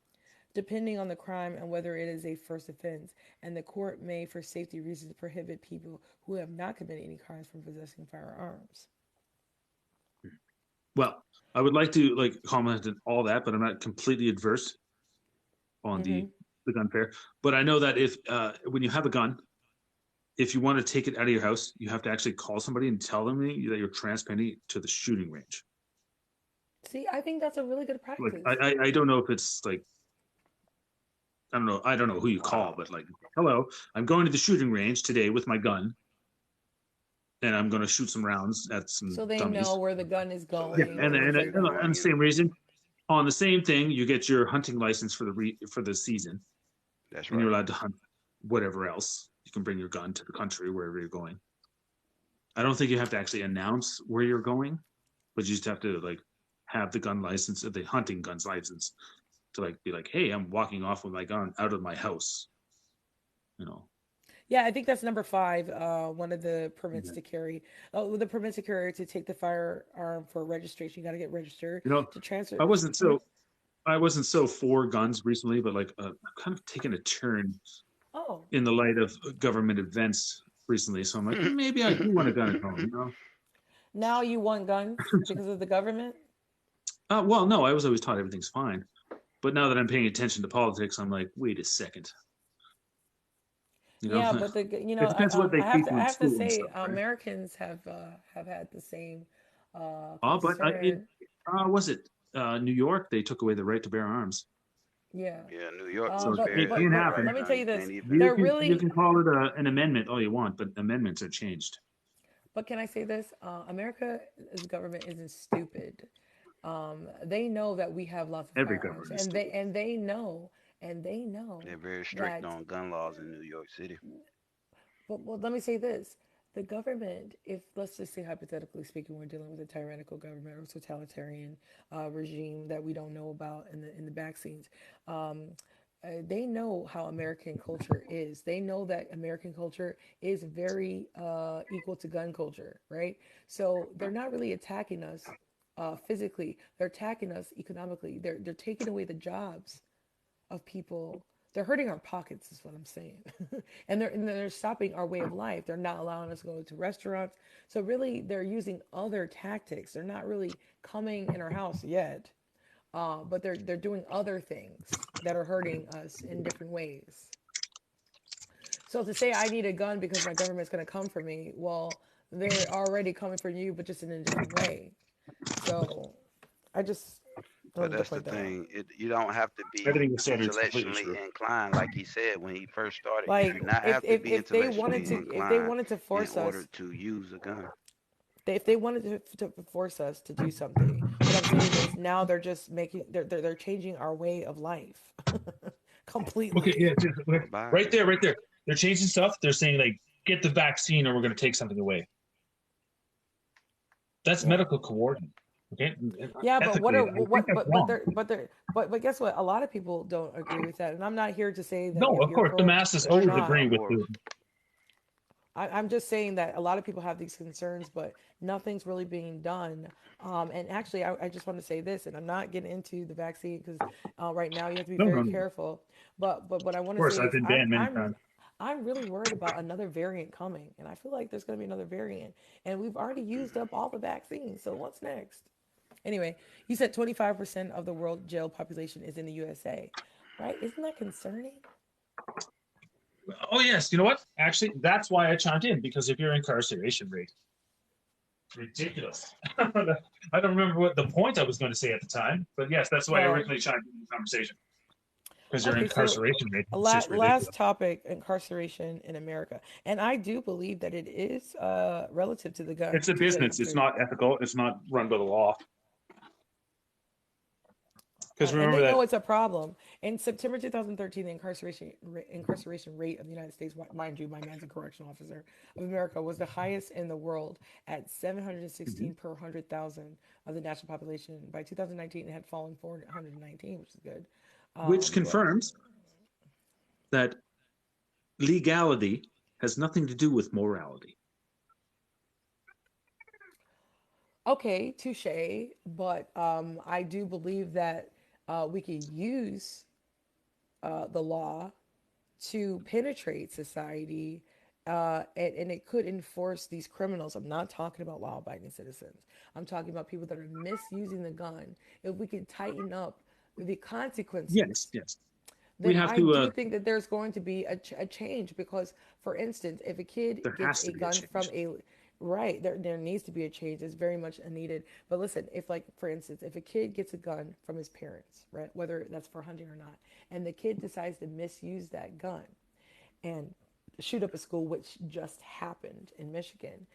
depending on the crime and whether it is a first offense. And the court may, for safety reasons, prohibit people who have not committed any crimes from possessing firearms. Well, I would like to like comment on all that, but I'm not completely adverse on Mm-hmm. the gun fair. But I know that if when you have a gun, if you want to take it out of your house, you have to actually call somebody and tell them that you're transporting it to the shooting range. See, I think that's a really good Like practice. I don't know if it's like I don't know who you call, Wow. but like, hello, I'm going to the shooting range today with my gun, and I'm going to shoot some rounds at some So they know dummies. where the gun is So they Yeah, going know and where things like you're that. and the going same and reason, on the same thing, you get your hunting license for the season, that's and you're right. allowed to hunt whatever else. You can bring your gun to the country wherever you're going. I don't think you have to actually announce where you're going, but you just have to like have the gun license, the hunting guns license, to like be like, hey, I'm walking off with my gun out of my house. You know. Yeah, I think that's number 5. One of the permits Yeah. to carry. Oh, the permits to carry to take the firearm for registration. You got to get registered You know, to transfer. I wasn't so I wasn't so for guns recently, but like I've kind of taken a turn Oh, in the light of government events recently. So I'm like, maybe I do want a gun at home. You know? now you want guns because of the government? Well, no, I was always taught everything's fine, but now that I'm paying attention to politics, I'm like, wait a second. You know, Yeah, but it depends what they teach you I in have to school and say, stuff, right? Americans have had the same But concern. was it New York? They took away the right to bear arms. Yeah. Yeah, New York So was But very it but can't but liberal happen. let right me now. tell You you this: can't even. You they're can you really. can call it an amendment all you want, but amendments are changed. But can I say this? America's government isn't stupid. They know that we have lots of Every firearms, government is and stupid. they know They're very strict that. on gun laws in New York City. But well, let me say this: the government, if let's just say hypothetically speaking, we're dealing with a tyrannical government or totalitarian regime that we don't know about in the back scenes. Um, they know how American culture is. They know that American culture is very equal to gun culture, right? So they're not really attacking us physically. They're attacking us economically. They're taking away the jobs of people. They're hurting our pockets, is what I'm saying. And they're stopping our way of life. They're not allowing us to go to restaurants. So really, they're using other tactics. They're not really coming in our house yet, but they're doing other things that are hurting us in different ways. So to say I need a gun because my government's going to come for me, well, they're already coming for you, but just in a different way. So I just But wanted to that's the point that out. thing. You don't have to be Everything you said is completely intellectually true. inclined, like he said when he first started. You Like do not have to be intellectually if they inclined wanted to in force order us, to use a gun. if they wanted to force us to do something, what I'm saying is now they're just making they're changing our way of life Okay, completely. yeah, For right Biden. there, right there. They're changing stuff. They're saying like, get the vaccine, or we're going to take something away. That's Yeah. medical coordinate. Okay, Yeah, but what ethically, are I think what that's wrong. but guess what? A lot of people don't agree with that, and I'm not here to say that No, of you're course, the pro masses or always No, not. agree of with course. the. I'm just saying that a lot of people have these concerns, but nothing's really being done. And actually, I just want to say this, and I'm not getting into the vaccine because right now you have to be No, no, very no. Of careful. But what I want to course, say I've is been banned many times. I'm really worried about another variant coming, and I feel like there's going to be another variant, and we've already used up all the vaccines. So what's next? Anyway, you said 25% of the world jail population is in the USA, right? Isn't that concerning? Oh yes, you know what? Actually, that's why I chimed in because of your incarceration rate. Ridiculous. I don't remember what the point I was going to say at the time, but yes, that's why I Well, originally chimed in the conversation because your okay, so incarceration rate a is just last ridiculous. topic, incarceration in America. And I do believe that it is relative to the gun, It's a to tell you the business. It's truth. not ethical. It's not run by the law. Because And remember they know that. it's a problem. In September 2013, the incarceration rate of the United States, mind you, my man's a correctional officer of America, was the highest in the world at 716 Mhm. per 100,000 of the national population. By 2019, it had fallen 419, which is good. Which But confirms that legality has nothing to do with morality. okay, touche. But I do believe that we can use the law to penetrate society, and it could enforce these criminals. I'm not talking about law abiding citizens. I'm talking about people that are misusing the gun. If we can tighten up the Yes, consequences, yes. We then have I to. do think that there's going to be a change because, for instance, if a kid There gets has a to be a gun from change. a right, there needs to be a change. It's very much needed. But listen, if like for instance, if a kid gets a gun from his parents, right, whether that's for hunting or not, and the kid decides to misuse that gun, and shoot up a school, which just happened in Michigan.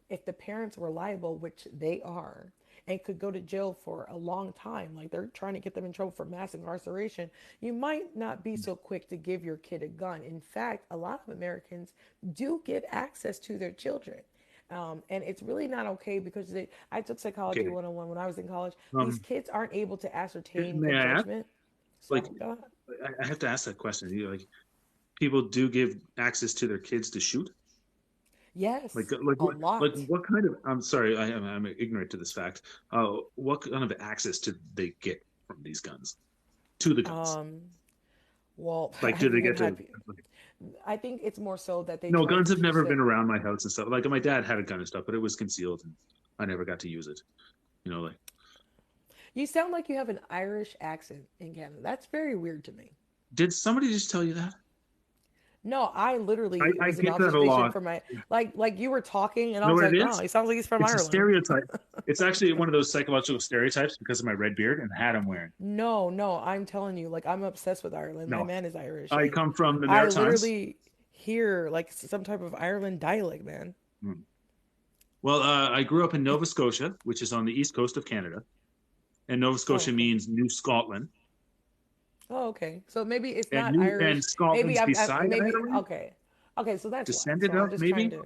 If the parents were liable, which they are, and could go to jail for a long time, like they're trying to get them in trouble for mass incarceration, you might not be so quick to give your kid a gun. In fact, a lot of Americans do give access to their children. And it's really not okay because I took psychology Okay. 101 when I was in college. These Um, kids aren't able to ascertain the may I ask? judgment. Like, Sorry, go ahead. I have to ask that question. Like, people do give access to their kids to shoot. Like, Yes, like, a like, lot. what kind of? I'm sorry, I'm ignorant to this fact. What kind of access do they get from these guns to the guns? Um, well, Like, do I've they even get had. to? Like, I think it's more so that they no, try guns to have teach never been them. around my house and stuff. Like, my dad had a gun and stuff, but it was concealed, and I never got to use it. Like, You sound like you have an Irish accent in Canada. That's very weird to me. did somebody just tell you that? No, I literally it I was an get that a observation lot. from my like you were talking and I Know was what it like, oh, is? he sounds like he's from It's a Ireland. stereotype. It's actually one of those psychological stereotypes because of my red beard and the hat I'm wearing. No, no, I'm telling you, like I'm obsessed with Ireland. My No, man is Irish. I Like come from the I Maritimes. literally hear like some type of Ireland dialect, man. Hmm. Well, I grew up in Nova Scotia, which is on the east coast of Canada, and Nova Oh, Scotia okay. means New Scotland, Oh, okay. So maybe it's and not New Irish. and Maybe Scotland's beside maybe Ireland, okay. Okay, so that's why. So descended I'm of just trying maybe. to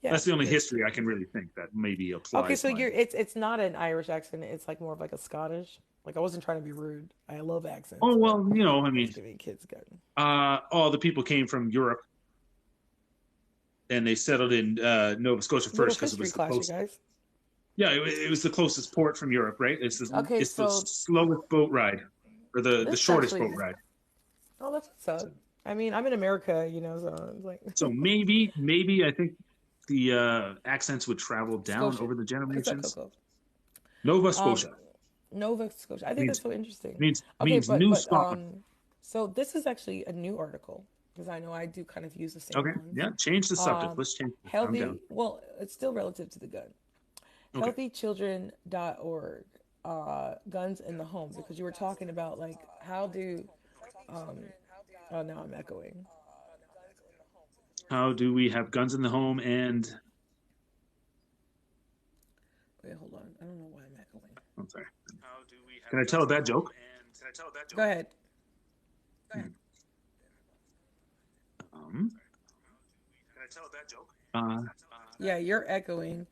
yeah, That's the only because history I can really think that maybe okay, applies so my. you're it's not an Irish accent. It's like more of like a Scottish. Like I wasn't trying to be rude. I love accents, Oh but well, I I was mean, giving kids good. all the people came from Europe, and they settled in Nova Scotia Little first because it history was the class, you closest. guys. Yeah, it was the closest port from Europe, right? Okay, It's the so slowest boat ride, or the this is shortest boat actually ride. oh, that's what's So, up. I mean, I'm in America, so it's like so maybe I think the accents would travel down Scotia. over the What's up, generations. Coco? Nova Um, Scotia Nova Scotia. I think that's means so interesting. means Okay, means New Scotland. so this is actually a new article because I know I do kind of use the same Okay, ones. yeah, change the subject. Um, Let's change it. I'm down. healthy. Well, it's still relative to the gun. Okay. Healthychildren.org. Guns in the home because you were talking about like how do um oh now I'm echoing. How do we have guns in the home and Wait, hold on. I don't know why I'm echoing. I'm sorry. Can I tell a bad joke? Go ahead. Um, uh, Yeah, you're echoing.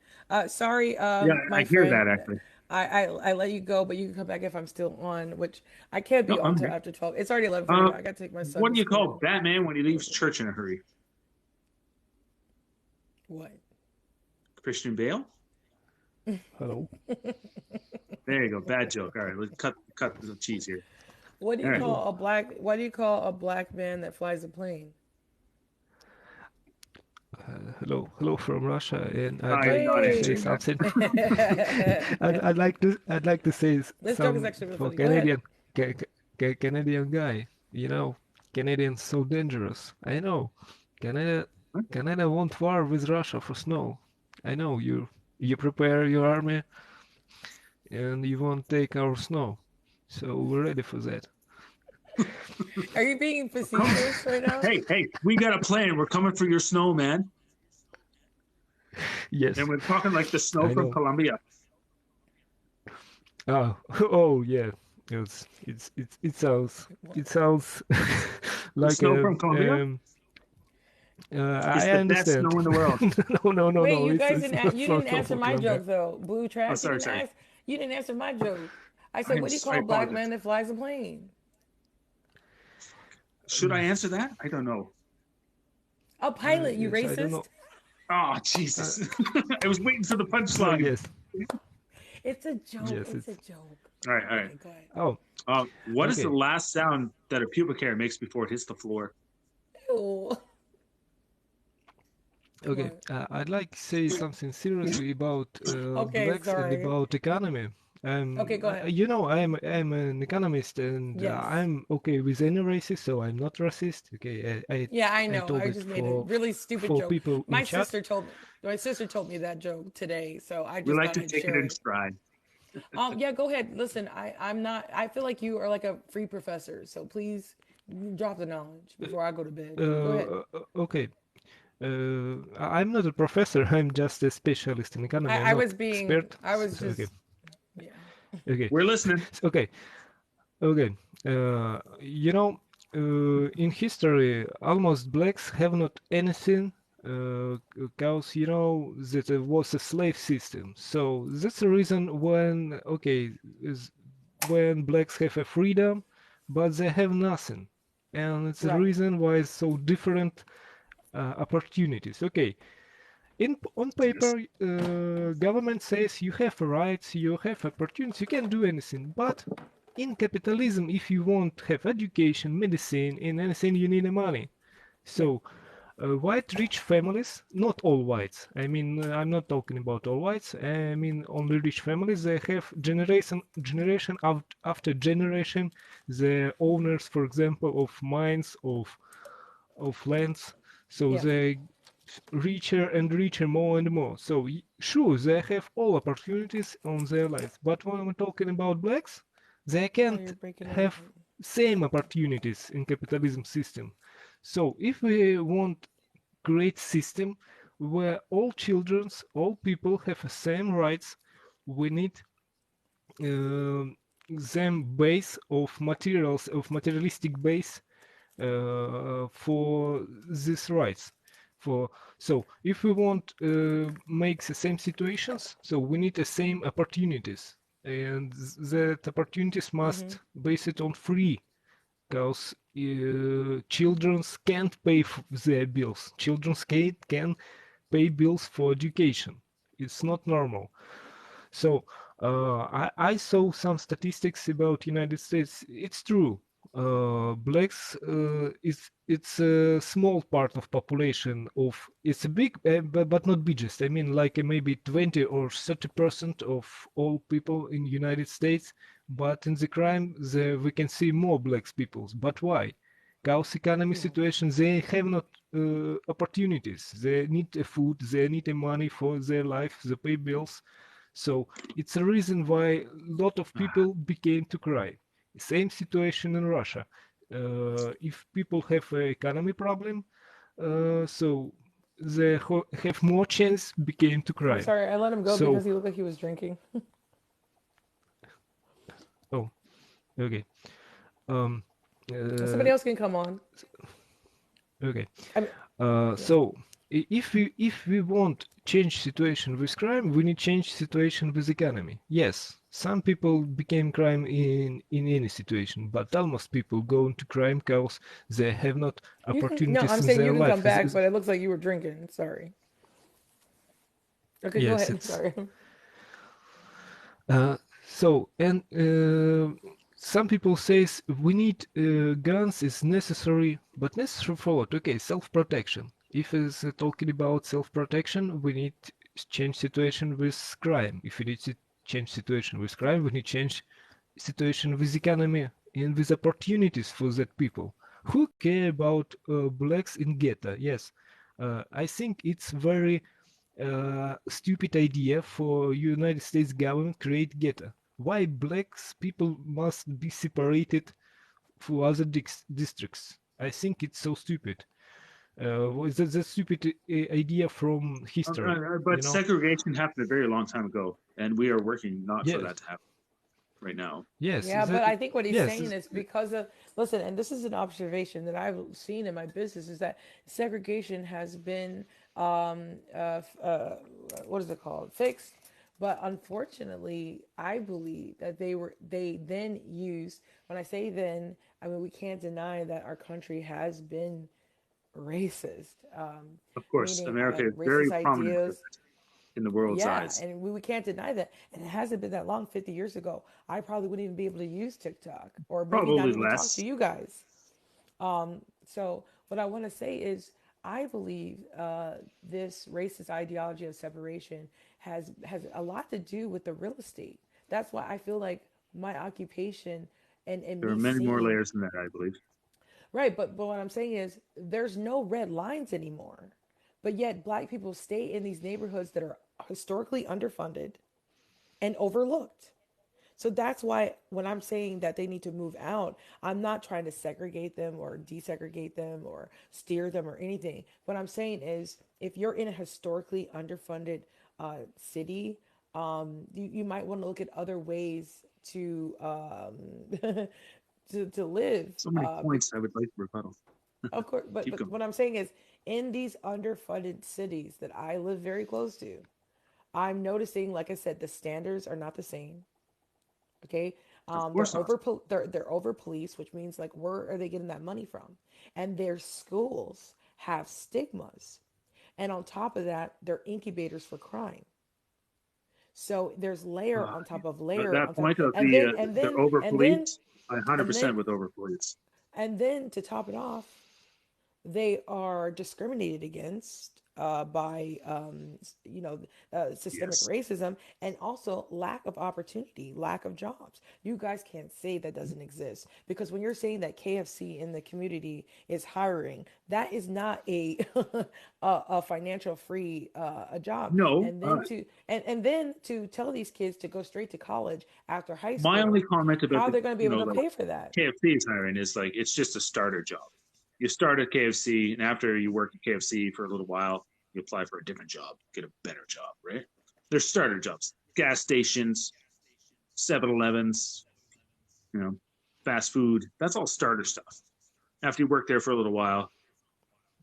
Sorry, yeah, my I hear friend. that actually. I let you go, but you can come back if I'm still on, which I can't No, be on I'm till here. after 12. It's already 11:45. I gotta take my son What to do you call school. Batman when he leaves church in a hurry? What? Christian Bale? Hello. There you go. Bad joke. All right, let's cut the cheese here. What do you All right. call a black? What do you call a black man that flies a plane? Hello from Russia, and I'd I'm like not to say answering that. something. I'd like to say This joke is some actually really for funny. Go ahead. Canadian guy. Canadians so dangerous. I know. Canada won't war with Russia for snow. I know you prepare your army and you won't take our snow. So we're ready for that. Are you being facetious right now? Hey, we got a plan. We're coming for your snow, man. Yes. And we're talking like the snow I from know. Colombia. Oh yeah. It sounds The like snow from Colombia? It's I the best understand. snow in the world. No. Wait, you guys It's didn't. You not didn't answer from my Colombia. joke though. Blue trash. Oh, sorry. You didn't answer my joke. I said, what do you I call a black apologize. man that flies a plane? Should I answer that? I don't know. A pilot, you Yes, I don't know. racist. Oh, Jesus. I was waiting for the punchline. Yes. It's a joke. Yes, it's a it's- joke. All right. Okay, go ahead. Oh, What is Okay. the last sound that a pubic hair makes before it hits the floor? Ew. okay. I'd like to say something seriously about Okay, blacks and sorry. about economy. Okay, go ahead. I'm an economist, and Yes. I'm okay with any races, so I'm not racist. Okay, Yeah, I know. told I it just made a for really stupid for joke. people My in chat. sister told me that joke today, so I We just like thought to I'd take it share in it. stride. Yeah, go ahead. Listen, I'm not. I feel like you are like a free professor, so please drop the knowledge before I go to bed. Go ahead. Okay. I'm not a professor. I'm just a specialist in economy. I'm I not was being. expert. I was So, just. okay. Yeah. Okay. We're listening. Okay. Okay. In history, almost blacks have not anything, because that it was a slave system. So that's the reason when blacks have a freedom, but they have nothing, and it's the Right. reason why it's so different opportunities. Okay. On paper, government says you have rights, you have opportunities, you can do anything. But in capitalism, if you want to have education, medicine, and anything, you need money. So white rich families, not all whites. I mean, I'm not talking about all whites. I mean only rich families. They have generation after generation. The owners, for example, of mines, of of lands, so Yeah. they richer and richer more and more. So sure, they have all opportunities on their lives, but when we're talking about blacks, they Oh, you're can't breaking up. have same opportunities in capitalism system. So if we want great system where all children, all people have the same rights, we need them base of materials, of materialistic base for these rights. For so if we want make the same situations, so we need the same opportunities, and that opportunities must base it on free, because children can't pay their bills. Children can pay bills for education. It's not normal. So I saw some statistics about United States. It's true. Blacks it's a small part of population of it's a big but not biggest. I mean like maybe 20 or 30% of all people in United States. But in the crime, we can see more blacks peoples. But why? Because economy situation, they have not opportunities. They need food. They need money for their life. They pay bills. So it's a reason why a lot of people became to cry. Same situation in Russia. If people have an economy problem, so they have more chance became to I'm cry. sorry, I let him go So, because he looked like he was drinking. oh, okay. Um, Somebody else can come on. okay. I mean, So if we want change situation with crime, we need change situation with economy. Yes, some people became crime in any situation, but almost people go into crime because they have not you can. No, opportunities I'm in saying their you can come life. back, but it looks like you were drinking. Sorry. Okay, go Yes, ahead. it's Sorry. so and some people says we need guns is necessary, but necessary for what? Okay, self-protection. If it's talking about self-protection, we need change situation with crime. If we need to change situation with crime, we need change situation with economy and with opportunities for that people. Who care about blacks in ghetto? Yes, I think it's very stupid idea for United States government create ghetto. Why blacks people must be separated for other districts? I think it's so stupid. That's a stupid idea from history, But you know? segregation happened a very long time ago, and we are working not for Yes, that to happen right now. yes, Yeah, but I think what he's yes, saying is because of, listen, and this is an observation that I've seen in my business, is that segregation has been, what is it called, fixed. But unfortunately, I believe that they then used, when I say then, I mean, we can't deny that our country has been racist, Of course, meaning America is very racist prominent for ideas. that in the world's Yeah, eyes. and we can't deny that. And it hasn't been that long, 50 years ago. I probably wouldn't even be able to use TikTok or maybe not Probably even talk to less. you guys. So what I want to say is I believe this racist ideology of separation has a lot to do with the real estate. That's why I feel like my occupation and There are me many more seeing, layers than that, I believe. right, but what I'm saying is there's no red lines anymore. But yet black people stay in these neighborhoods that are historically underfunded and overlooked. So that's why when I'm saying that they need to move out, I'm not trying to segregate them or desegregate them or steer them or anything. What I'm saying is if you're in a historically underfunded city, you might want to look at other ways to to live. So many points I would like to rebuttal. Of course, Keep but going. what I'm saying is in these underfunded cities that I live very close to, I'm noticing, like I said, the standards are not the same. Okay, Of course not. they're over police, which means like where are they getting that money from? And their schools have stigmas, and on top of that, they're incubators for crime. So there's layer on top of layer That on top, point of and then the over and then police, I and 100% then with over police. and then to top it off, they are discriminated against by systemic Yes. racism, and also lack of opportunity, lack of jobs. You guys can't say that doesn't exist, because when you're saying that KFC in the community is hiring, that is not a a financial free a job. No. And then to tell these kids to go straight to college after high My only school, comment about how the they're going to be able to pay for that? KFC is hiring is like it's just a starter job. You start at KFC, and after you work at KFC for a little while, you apply for a different job, get a better job, right? They're starter jobs. Gas stations, 7-Elevens, fast food. That's all starter stuff. After you work there for a little while,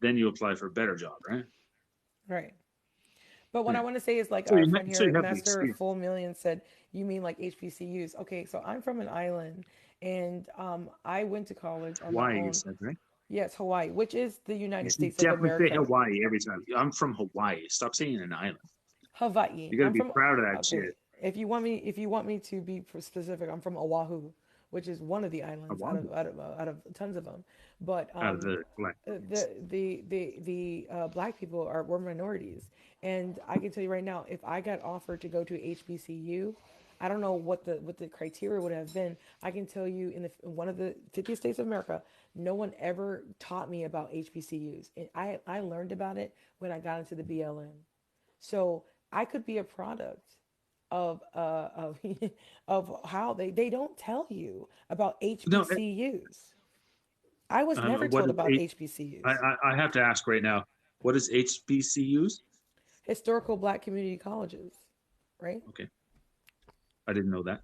then you apply for a better job, right? Right. But what I Yeah. want to say is, like, So our you friend so you here, have the Master experience. Full Million, said, you mean like HBCUs? Okay, so I'm from an island, and I went to college on my Hawaii, you own. said, right? Yes, Hawaii, which is the You United should States of definitely say America. Hawaii every time. I'm from Hawaii. Stop saying an island. Hawaii. You got to I'm be from. proud of that Okay, shit. if you want me to be specific, I'm from Oahu, which is one of the islands Hawaii, out of tons of them. But out of the black islands. the black people were minorities, and I can tell you right now, if I got offered to go to HBCU, I don't know what the criteria would have been. I can tell you, in one of the 50 states of America, no one ever taught me about HBCUs, and I learned about it when I got into the BLM. So I could be a product of of how they don't tell you about No, HBCUs. I was never what told is about HBCUs, I have to ask right now. What is HBCUs? historical Black community colleges, right? Okay, I didn't know that.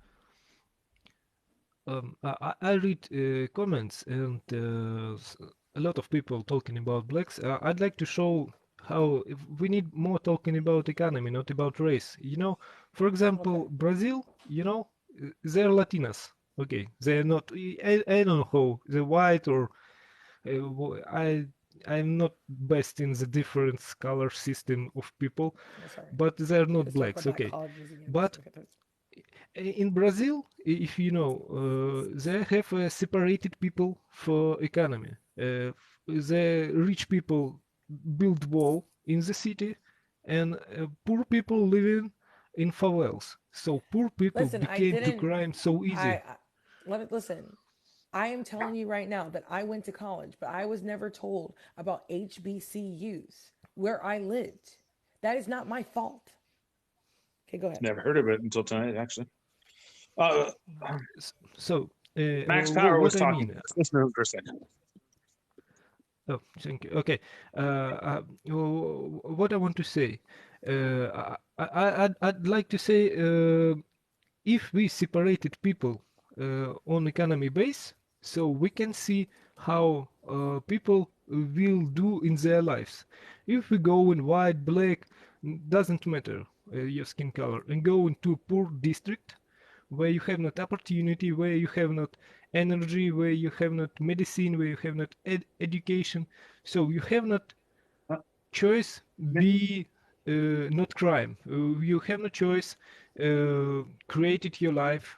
I read comments and a lot of people talking about blacks. I'd like to show how if we need more talking about economy, not about race. For Okay. example, Brazil, they're Latinas. Okay, they're not. I don't know how they're white or I'm not best in the different color system of people, Oh, sorry. but they're not Historical blacks. Black Okay, colleges again. but Okay. in Brazil, if you know, they have separated people for economy. The rich people build wall in the city, and poor people living in favelas. So poor people Listen, I became to didn't. crime so easy. Let it listen. I am telling you right now that I went to college, but I was never told about HBCUs where I lived. That is not my fault. Okay, go ahead. Never heard of it until tonight, actually. Uh, So, Max Power was what I talking. mean, Let's listen to him for a second. oh, thank you. Okay, what I want to say, I'd like to say, if we separated people on economy base, so we can see how people will do in their lives. If we go in white, black, doesn't matter your skin color, and go into poor district where you have not opportunity, where you have not energy, where you have not medicine, where you have not education, so you have not Uh, choice be not crime. You have no choice. Created your life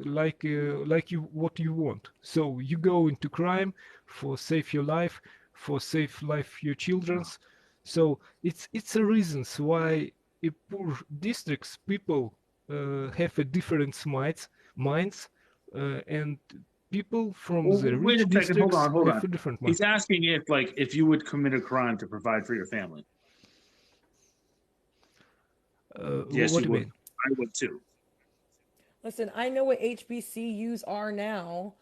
like you what you want. So you go into crime for save your life, for save life your children's. So it's a reasons why in poor districts people have a different minds, and people from Well, the wait a rich second. Hold districts on, hold have on. a different mind. He's asking if you would commit a crime to provide for your family. Yes, What you do you would. mean? I would too. Listen, I know what HBCUs are now.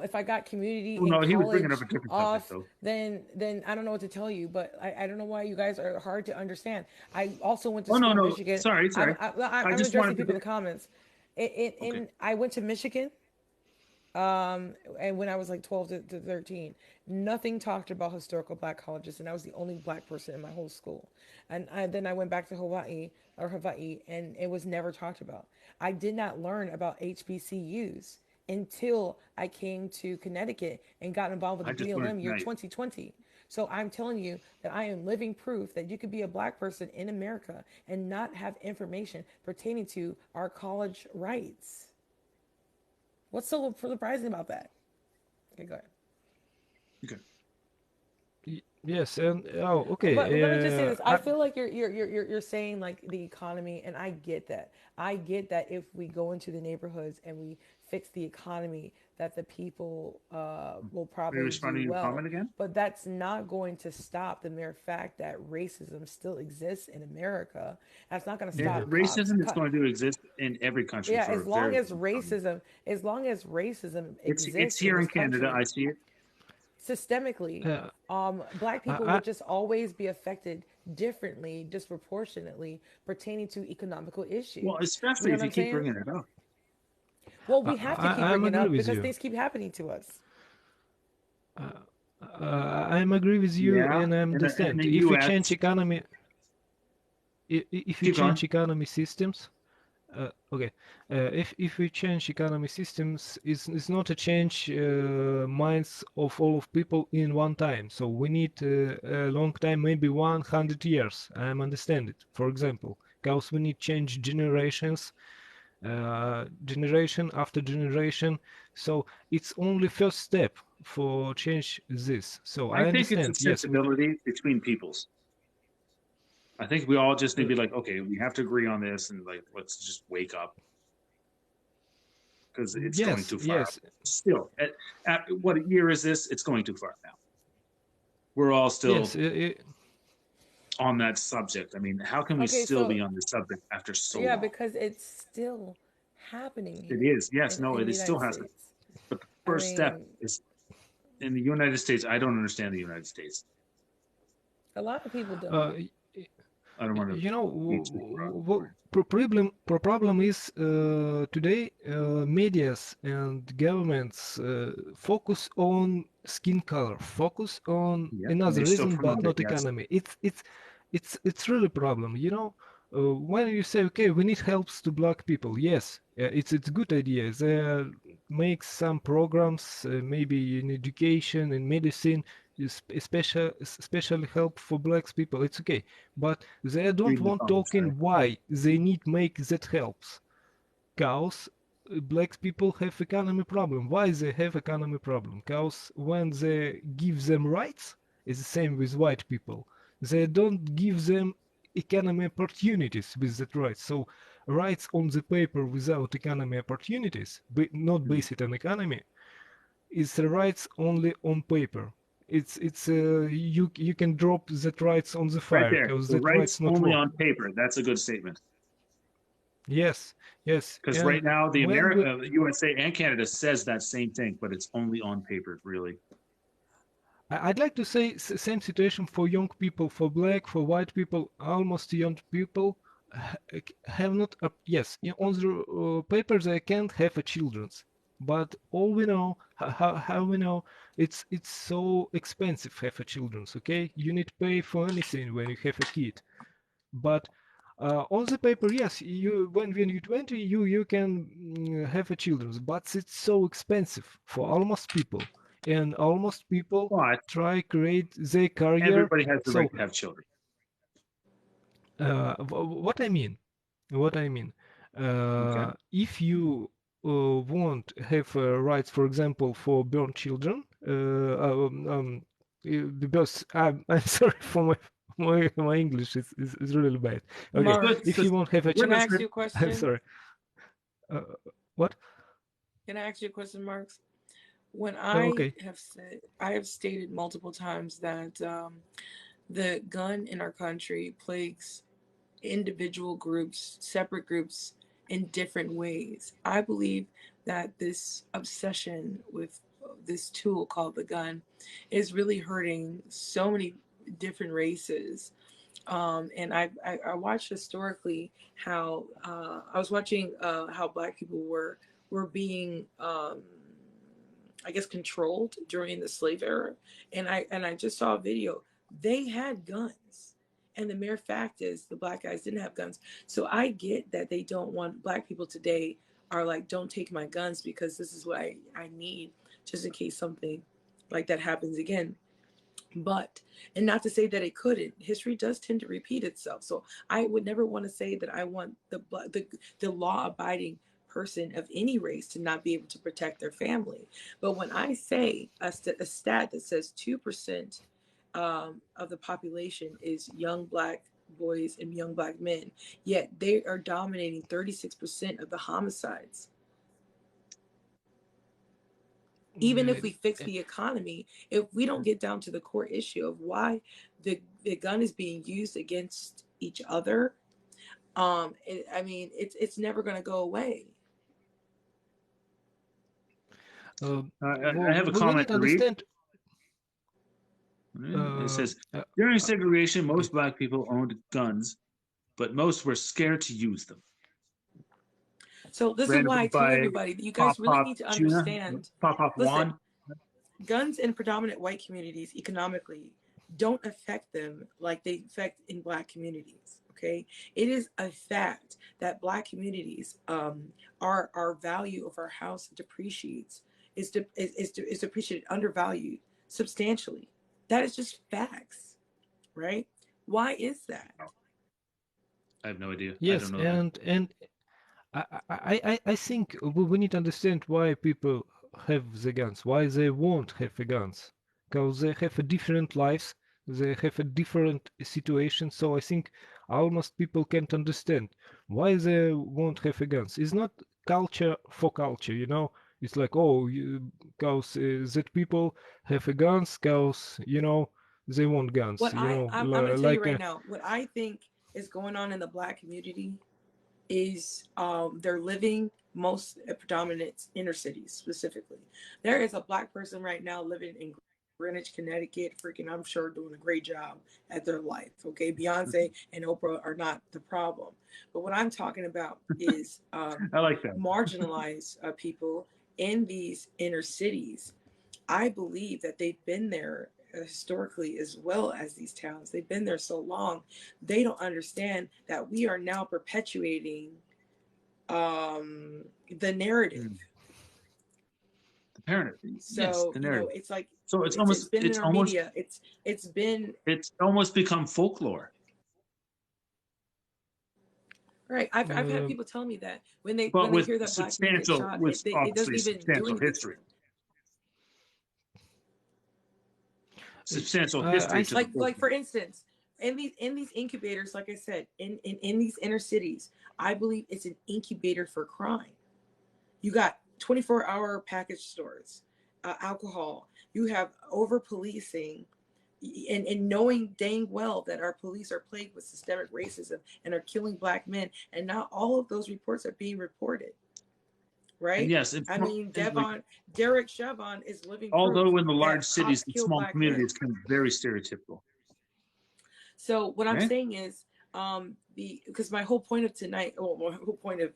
If I got community Well, and no, he was bringing up college a different subject, off, though. then I don't know what to tell you. But I don't know why you guys are hard to understand. I also went to Oh no, school in no, Michigan. sorry, sorry. I I'm just addressing wanted to people go. in the comments. Okay. I went to Michigan, and when I was like 12 to 13, nothing talked about historical Black colleges, and I was the only Black person in my whole school. And then I went back to Hawaii, and it was never talked about. I did not learn about HBCUs until I came to Connecticut and got involved with I the just learned BLM year tonight. 2020. So I'm telling you that I am living proof that you could be a Black person in America and not have information pertaining to our college rights. What's so surprising about that? Okay, go ahead. Okay. Yes, and okay. But let me just say this. I feel like you're saying like the economy, and I get that. I get that if we go into the neighborhoods and we fix the economy, that the people will Are you probably do responding to your well. comment again? But that's not going to stop the mere fact that racism still exists in America. That's not going to stop cops. Racism is going to exist in every country Yeah, for a very long time. as long as racism It's exists in here in this Canada. country, I see it. systemically, uh, black people I, will just always be affected differently, disproportionately, pertaining to economical Well, issues. You especially know if what you I'm keep saying? bringing it up. Well, we have to keep I'm bringing agree up with because you. things keep happening to us. I'm agree with you, Yeah, and I in understand. the If we change U.S. economy, if we Keep going. change economy systems, okay. If we change economy systems, it's not a change minds of all of people in one time. So we need a long time, maybe 100 years. I understand it. For example, because we need change generations, generation after generation. So it's only first step for change this. So I I think it's a understand. Yes, we. sensibility between peoples. I think we all just need to be like, okay, we have to agree on this, and like, let's just wake up because it's going Yes, too far. yes, Still, at what year is this? It's going too far now. We're all yes. still on that subject. I mean, how can we Okay, still so be on this subject after so yeah, long? because it's still happening It here is, yes, no, in it the is still United happening. States. But the I first step mean, is in the United States. I don't understand the United States. a lot of people don't. Uh, I don't want to You know, be too problem is today medias and governments focus on skin color, focus on yeah, and they another still reason, but promote it. not Yes, economy. It's really a problem. You know, when you say okay, we need helps to black people. Yes, it's a good idea. They make some programs, maybe in education and medicine, especially help for black people. It's okay, but they don't reading the want comments there. talking why they need make that helps. Cause black people have economy problem. Why they have economy problem? Cause when they give them rights, it's the same with white people. They don't give them economy opportunities with that rights. So rights on the paper without economy opportunities, not based on economy, is the rights only on paper. You can drop that rights on the Right fire there. because The that rights rights not only work. on paper. That's a good statement. Yes, yes, Because right and now, the when we, USA and Canada says that same thing, but it's only on paper, really. I'd like to say same situation for young people, for black, for white people, almost young people have not. Yes, on the paper they can't have a children's, but all we know, how we know, it's so expensive have a children's. Okay, you need to pay for anything when you have a kid, but on the paper, yes, you when you're 20, you can have a children's, but it's so expensive for almost people, and almost people But try create their career. everybody has the right So to have children. what I mean, what I mean, Okay. if you want have rights, for example, for born children, because I'm sorry for my English is really bad. Okay, It's good. Mark, It's if good. you won't have a We're can I child, ask listening. you a I'm question? sorry. What? Can I ask you a question, Marks? When Okay. I have stated multiple times that the gun in our country plagues individual groups, separate groups in different ways. I believe that this obsession with this tool called the gun is really hurting so many different races. And I watched historically how I was watching how black people were being I guess controlled during the slave era, and I just saw a video. They had guns, and the mere fact is the black guys didn't have guns. So I get that they don't want black people today are like, don't take my guns because this is what I need just in case something like that happens again. But, and not to say that it couldn't, history does tend to repeat itself. So I would never want to say that I want the law abiding person of any race to not be able to protect their family. But when I say a stat that says 2% of the population is young black boys and young black men, yet they are dominating 36% of the homicides. Even if we fix the economy, if we don't get down to the core issue of why the gun is being used against each other, it's never going to go away. I have a comment to read. It says, during segregation, most black people owned guns, but most were scared to use them. So this is why I tell everybody that you guys really need to understand. Listen, guns in predominant white communities economically don't affect them like they affect in black communities. Okay, it is a fact that black communities, our value of our house depreciates, is depreciated, undervalued substantially. That is just facts, right? Why is that? I have no idea. Yes, I don't know and I think we need to understand why people have the guns, why they won't have the guns, because they have a different lives, they have a different situation. So I think almost people can't understand why they won't have the guns. It's not culture for culture, you know. It's like, oh, because that people have a guns, because they want guns. What I'm going to tell you right now, what I think is going on in the black community is they're living most predominant inner cities specifically. There is a black person right now living in Greenwich, Connecticut, freaking, I'm sure, doing a great job at their life. Okay, Beyonce and Oprah are not the problem. But what I'm talking about is I like that. Marginalized people in these inner cities. I believe that they've been there historically as well as these towns. They've been there so long, they don't understand that we are now perpetuating the narrative. The narrative. So yes, the narrative. It's like, so it's almost been in our media. It's almost become folklore. Right. I've had people tell me that when they hear that black men get shot, it doesn't even do anything. History. Substantial history. Like for instance, in these incubators, like I said, in these inner cities, I believe it's an incubator for crime. You got 24-hour package stores, alcohol. You have over policing, and knowing dang well that our police are plagued with systemic racism and are killing black men, and not all of those reports are being reported. Right? And yes, Derek Chauvin is living. Although in the large cities, the small communities can be very stereotypical. So what I'm saying is, because my whole point of tonight, or my whole point of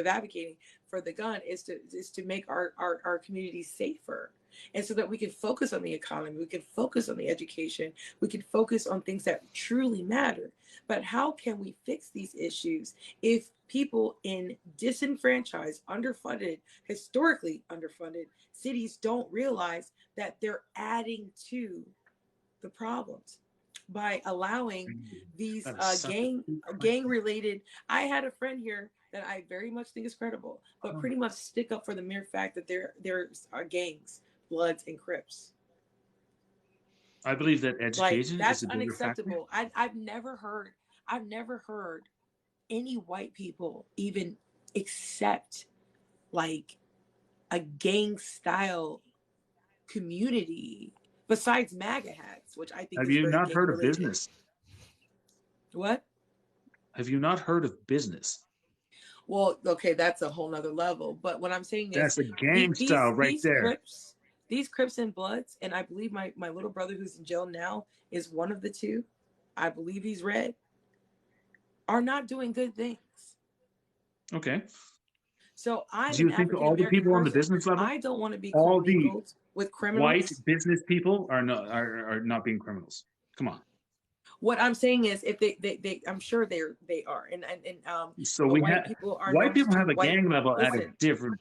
advocating for the gun is to make our communities safer, and so that we can focus on the economy, we can focus on the education, we can focus on things that truly matter. But how can we fix these issues if people in disenfranchised, underfunded, historically underfunded cities don't realize that they're adding to the problems by allowing these gang related? I had a friend here that I very much think is credible, but pretty much stick up for the mere fact that there are gangs, Bloods and Crips. I believe that education that's is a unacceptable. I've never heard any white people even accept like a gang style community besides MAGA hats, which I think have you not heard of business? What? Have you not heard of business? Well, okay, that's a whole nother level. But what I'm saying that's is a gang style right there. These Crips and Bloods, and I believe my little brother who's in jail now is one of the two. I believe he's red. Are not doing good things. Okay. So do you think all the people on the business level? I don't want to be commingled with criminals. White business people are not being criminals. Come on. What I'm saying is, if they I'm sure they are, and so white people have a gang level at a different.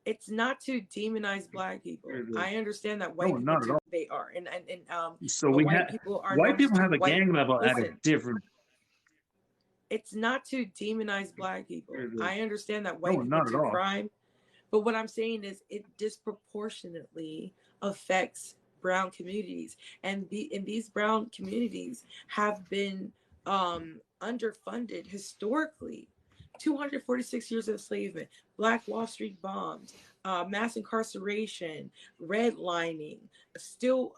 It's not to demonize black people. I understand that white people they are, and so white people have a gang level at a different. It's not to demonize black people. I understand that white people do crime, but what I'm saying is it disproportionately affects brown communities, and these brown communities have been underfunded historically. 246 years of enslavement, Black Wall Street bombs, mass incarceration, redlining, still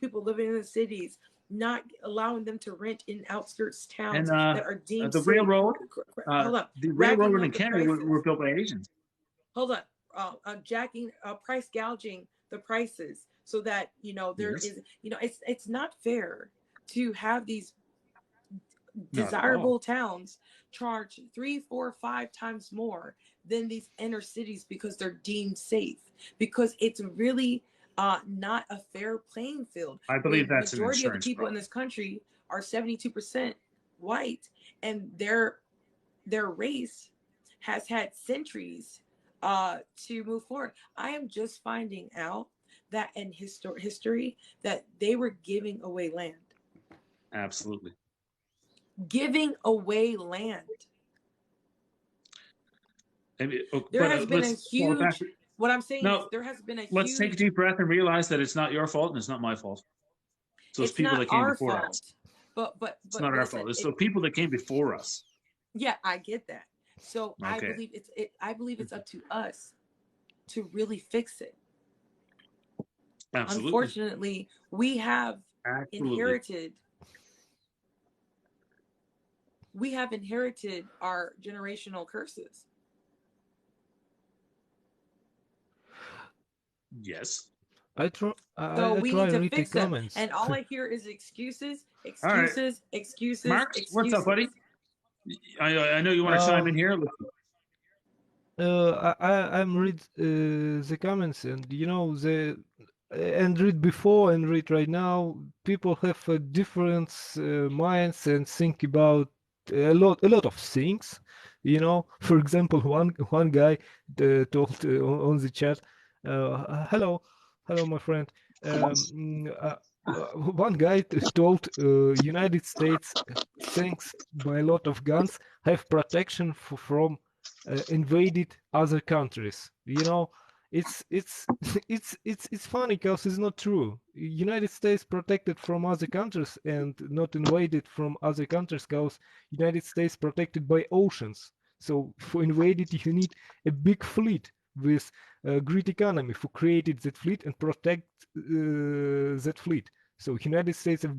people living in the cities, not allowing them to rent in outskirts towns And that are deemed the safe. railroad, Hold on, the racking railroad in up the Canada prices. were built by Asians. Hold on, jacking, price gouging the prices so that there is it's not fair to have these desirable towns charge 3, 4, 5 times more than these inner cities because they're deemed safe, because it's really not a fair playing field. I believe that's an majority of the insurance people in problem. this country are 72% white, and their race has had centuries to move forward. I am just finding out that in history that they were giving away land. Absolutely. Giving away land. There has been a huge, what I'm saying is there has been a let's huge, take a deep breath and realize that it's not your fault and it's not my fault. So it's people that came before us. But it's not our fault. It's the people that came before us. Yeah, I get that. So I believe it's up to us to really fix it. Absolutely. Unfortunately, we have inherited our generational curses. Yes. So we need to fix them. And all I hear is excuses. Mark, what's up, buddy? I know you want to chime in here. I'm read the comments, and and read before and read right now. People have different minds and think about a lot of things. For example, one guy told on the chat, "Hello, my friend." One guy told United States, thanks by a lot of guns, have protection from invaded other countries. It's it's funny because it's not true. United States protected from other countries and not invaded from other countries because United States protected by oceans. So for invaded you need a big fleet with a great economy for created that fleet and protect that fleet. So United States have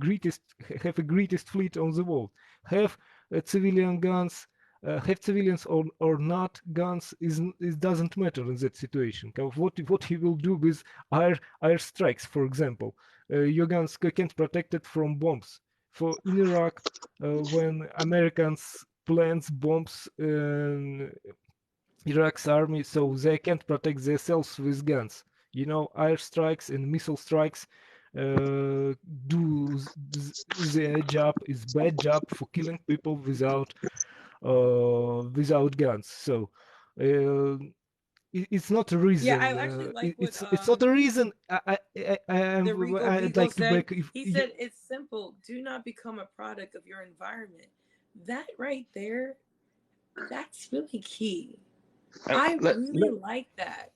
a greatest fleet on the world. Have civilian guns. Have civilians or not guns it doesn't matter in that situation. What he will do with air strikes, for example, your guns can't protect it from bombs. For in Iraq, when Americans plants bombs in Iraq's army, so they can't protect themselves with guns. Air strikes and missile strikes do their job is bad job for killing people without guns. So it's not a reason. Yeah, I actually like what it's not a reason. I'd like to said. back. He said it's simple. Do not become a product of your environment. That right there, that's really key. I really like that.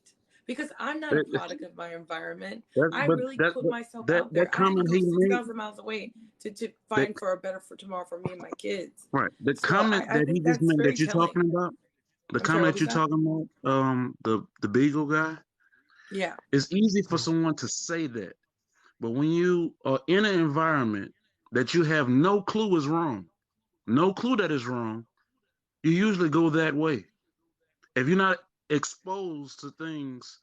Because I'm not a product of my environment. I really put myself out there. I had to go 6,000 miles away to fight for a better tomorrow for me and my kids. Right. The comment that he just made that you're talking about, comment you're talking about, the Beagle guy. Yeah. It's easy for someone to say that. But when you are in an environment that you have no clue is wrong, no clue that is wrong, you usually go that way. If you're not exposed to things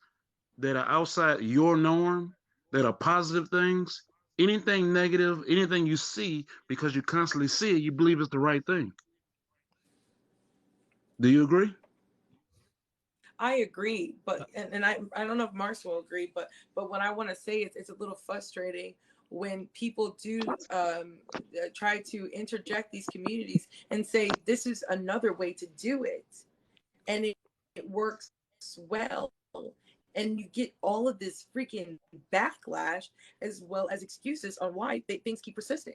that are outside your norm, that are positive things, anything negative, anything you see, because you constantly see it, you believe it's the right thing. Do you agree? I agree, but and I don't know if Marks will agree, but what I want to say is it's a little frustrating when people do try to interject these communities and say this is another way to do it, and it works well, and you get all of this freaking backlash as well as excuses on why things keep persisting.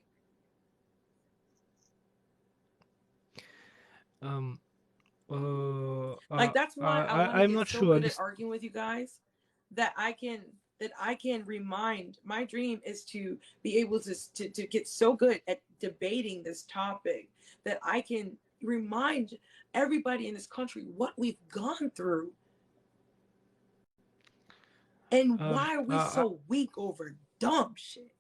Like that's why I'm not sure. Good at arguing with you guys that I can that I can remind. My dream is to be able to get so good at debating this topic that I can remind everybody in this country what we've gone through and why are we so weak over dumb shit.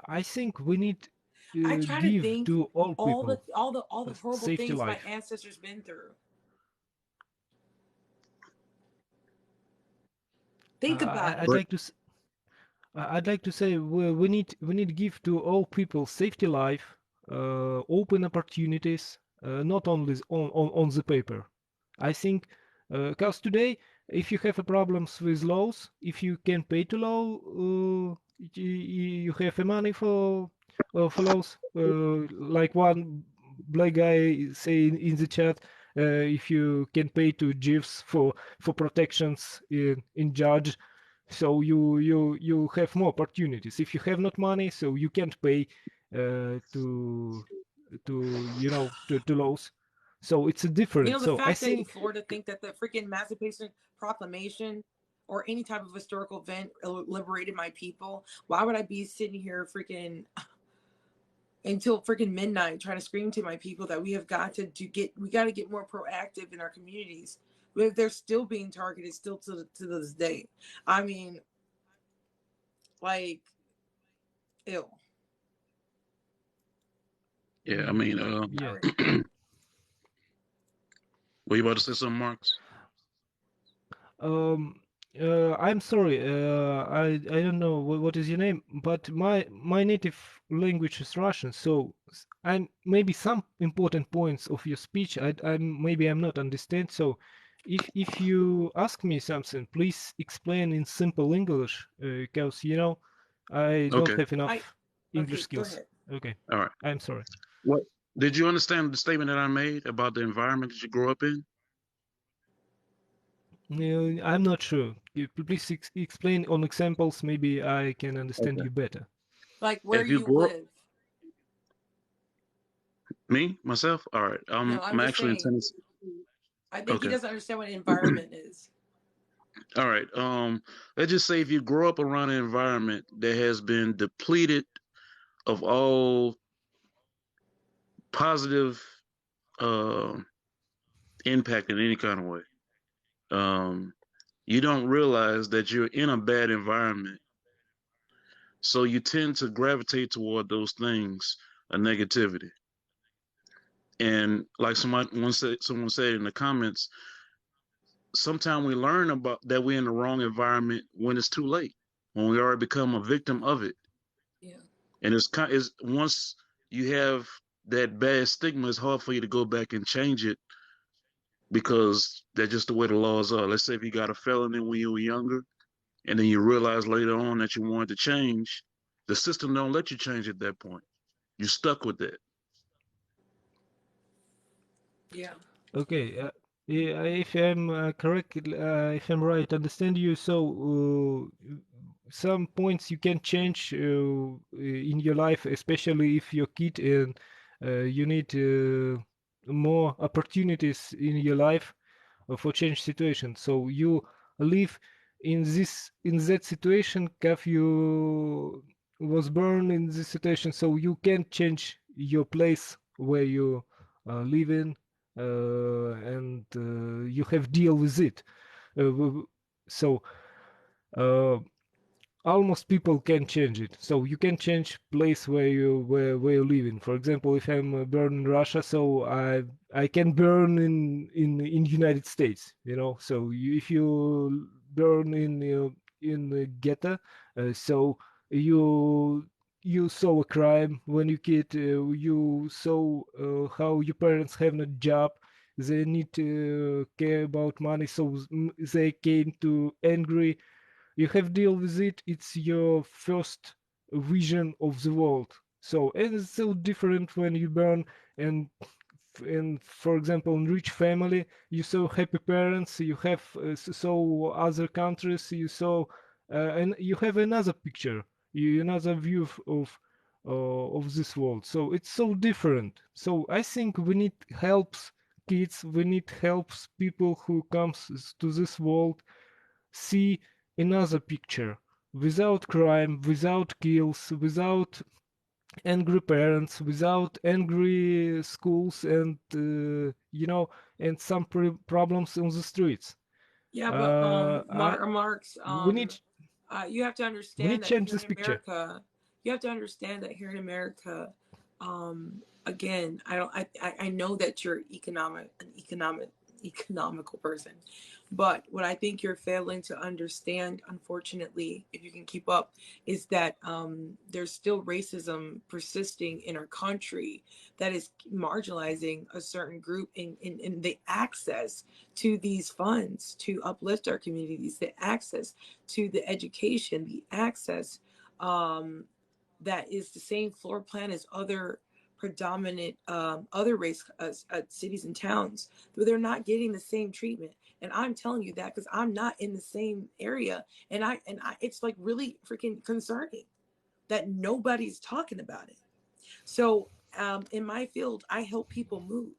I think we need I to try to give think to all all the people horrible safety things my life. ancestors been through. Think about I'd it. like to I'd like to say we need to give to all people safety life, open opportunities, not only on the paper. I think because today, if you have a problems with laws, if you can pay to law, you have a money for laws. Like one black guy say in the chat, if you can pay to GIFs for protections in judge, so you have more opportunities. If you have not money, so you can't pay to laws. So it's a You different. know, the So I fact that in think Florida think that the freaking Emancipation Proclamation or any type of historical event liberated my people. Why would I be sitting here freaking until freaking midnight trying to scream to my people that we got to get more proactive in our communities? But they're still being targeted still to this day. I mean, like, ew. Yeah, I mean, yeah. were you about to say something, Marcus? I'm sorry. I don't know what is your name, but my native language is Russian. So I'm maybe some important points of your speech. I'm not understand. So if you ask me something, please explain in simple English, because I don't Okay. have enough English Okay, go skills. ahead. Okay, All right. I'm sorry. What did you understand the statement that I made about the environment that you grew up in? I'm not sure. Please explain on examples. Maybe I can understand Okay. you better. Like where If you you grew up, live. me myself, all right. No, I'm I'm just actually in saying. Tennessee. I think he Okay. doesn't understand what environment is. All right. Let's just say if you grow up around an environment that has been depleted of all positive uh, impact in any kind of way, um, you don't realize that you're in a bad environment. So you tend to gravitate toward those things, a negativity. And like someone said in the comments, sometimes we learn about that we're in the wrong environment when it's too late, when we already become a victim of it. Yeah. And is once you have that bad stigma, it's hard for you to go back and change it because that's just the way the laws are. Let's say if you got a felony when you were younger, and then you realize later on that you wanted to change, the system don't let you change at that point. You're stuck with that. Yeah. Okay, yeah, if I'm correct, if I'm right, understand you. So some points you can change in your life, especially if you're kid and you need more opportunities in your life for change situation. So you live in that situation, if you was born in this situation, so you can change your place where you live in, and you have deal with it. So uh, almost people can change it. So you can change place where you live in. For example, if I'm born in Russia, so I can burn in United States. So if you burn in ghetto, so you you saw a crime when you kid. You saw how your parents have no job. They need to care about money, so they came to angry. You have deal with it. It's your first vision of the world. So it's so different when you burn and for example in rich family you saw happy parents, you have saw other countries, you saw and you have another picture, another view of this world. So it's so different. So I think we need helps kids, we need helps people who comes to this world see another picture, without crime, without kills, without angry parents, without angry schools, and and some problems on the streets. Yeah, but Marx, We need you have to we need understand that change here this in picture. America, again, I know that you're economical person, but what I think you're failing to understand, unfortunately, if you can keep up, is that there's still racism persisting in our country that is marginalizing a certain group in the access to these funds to uplift our communities, the access to the education, the access that is the same floor plan as other predominant other race cities and towns, but they're not getting the same treatment. And I'm telling you that because I'm not in the same area, and I it's like really freaking concerning that nobody's talking about it. So in my field, I help people move.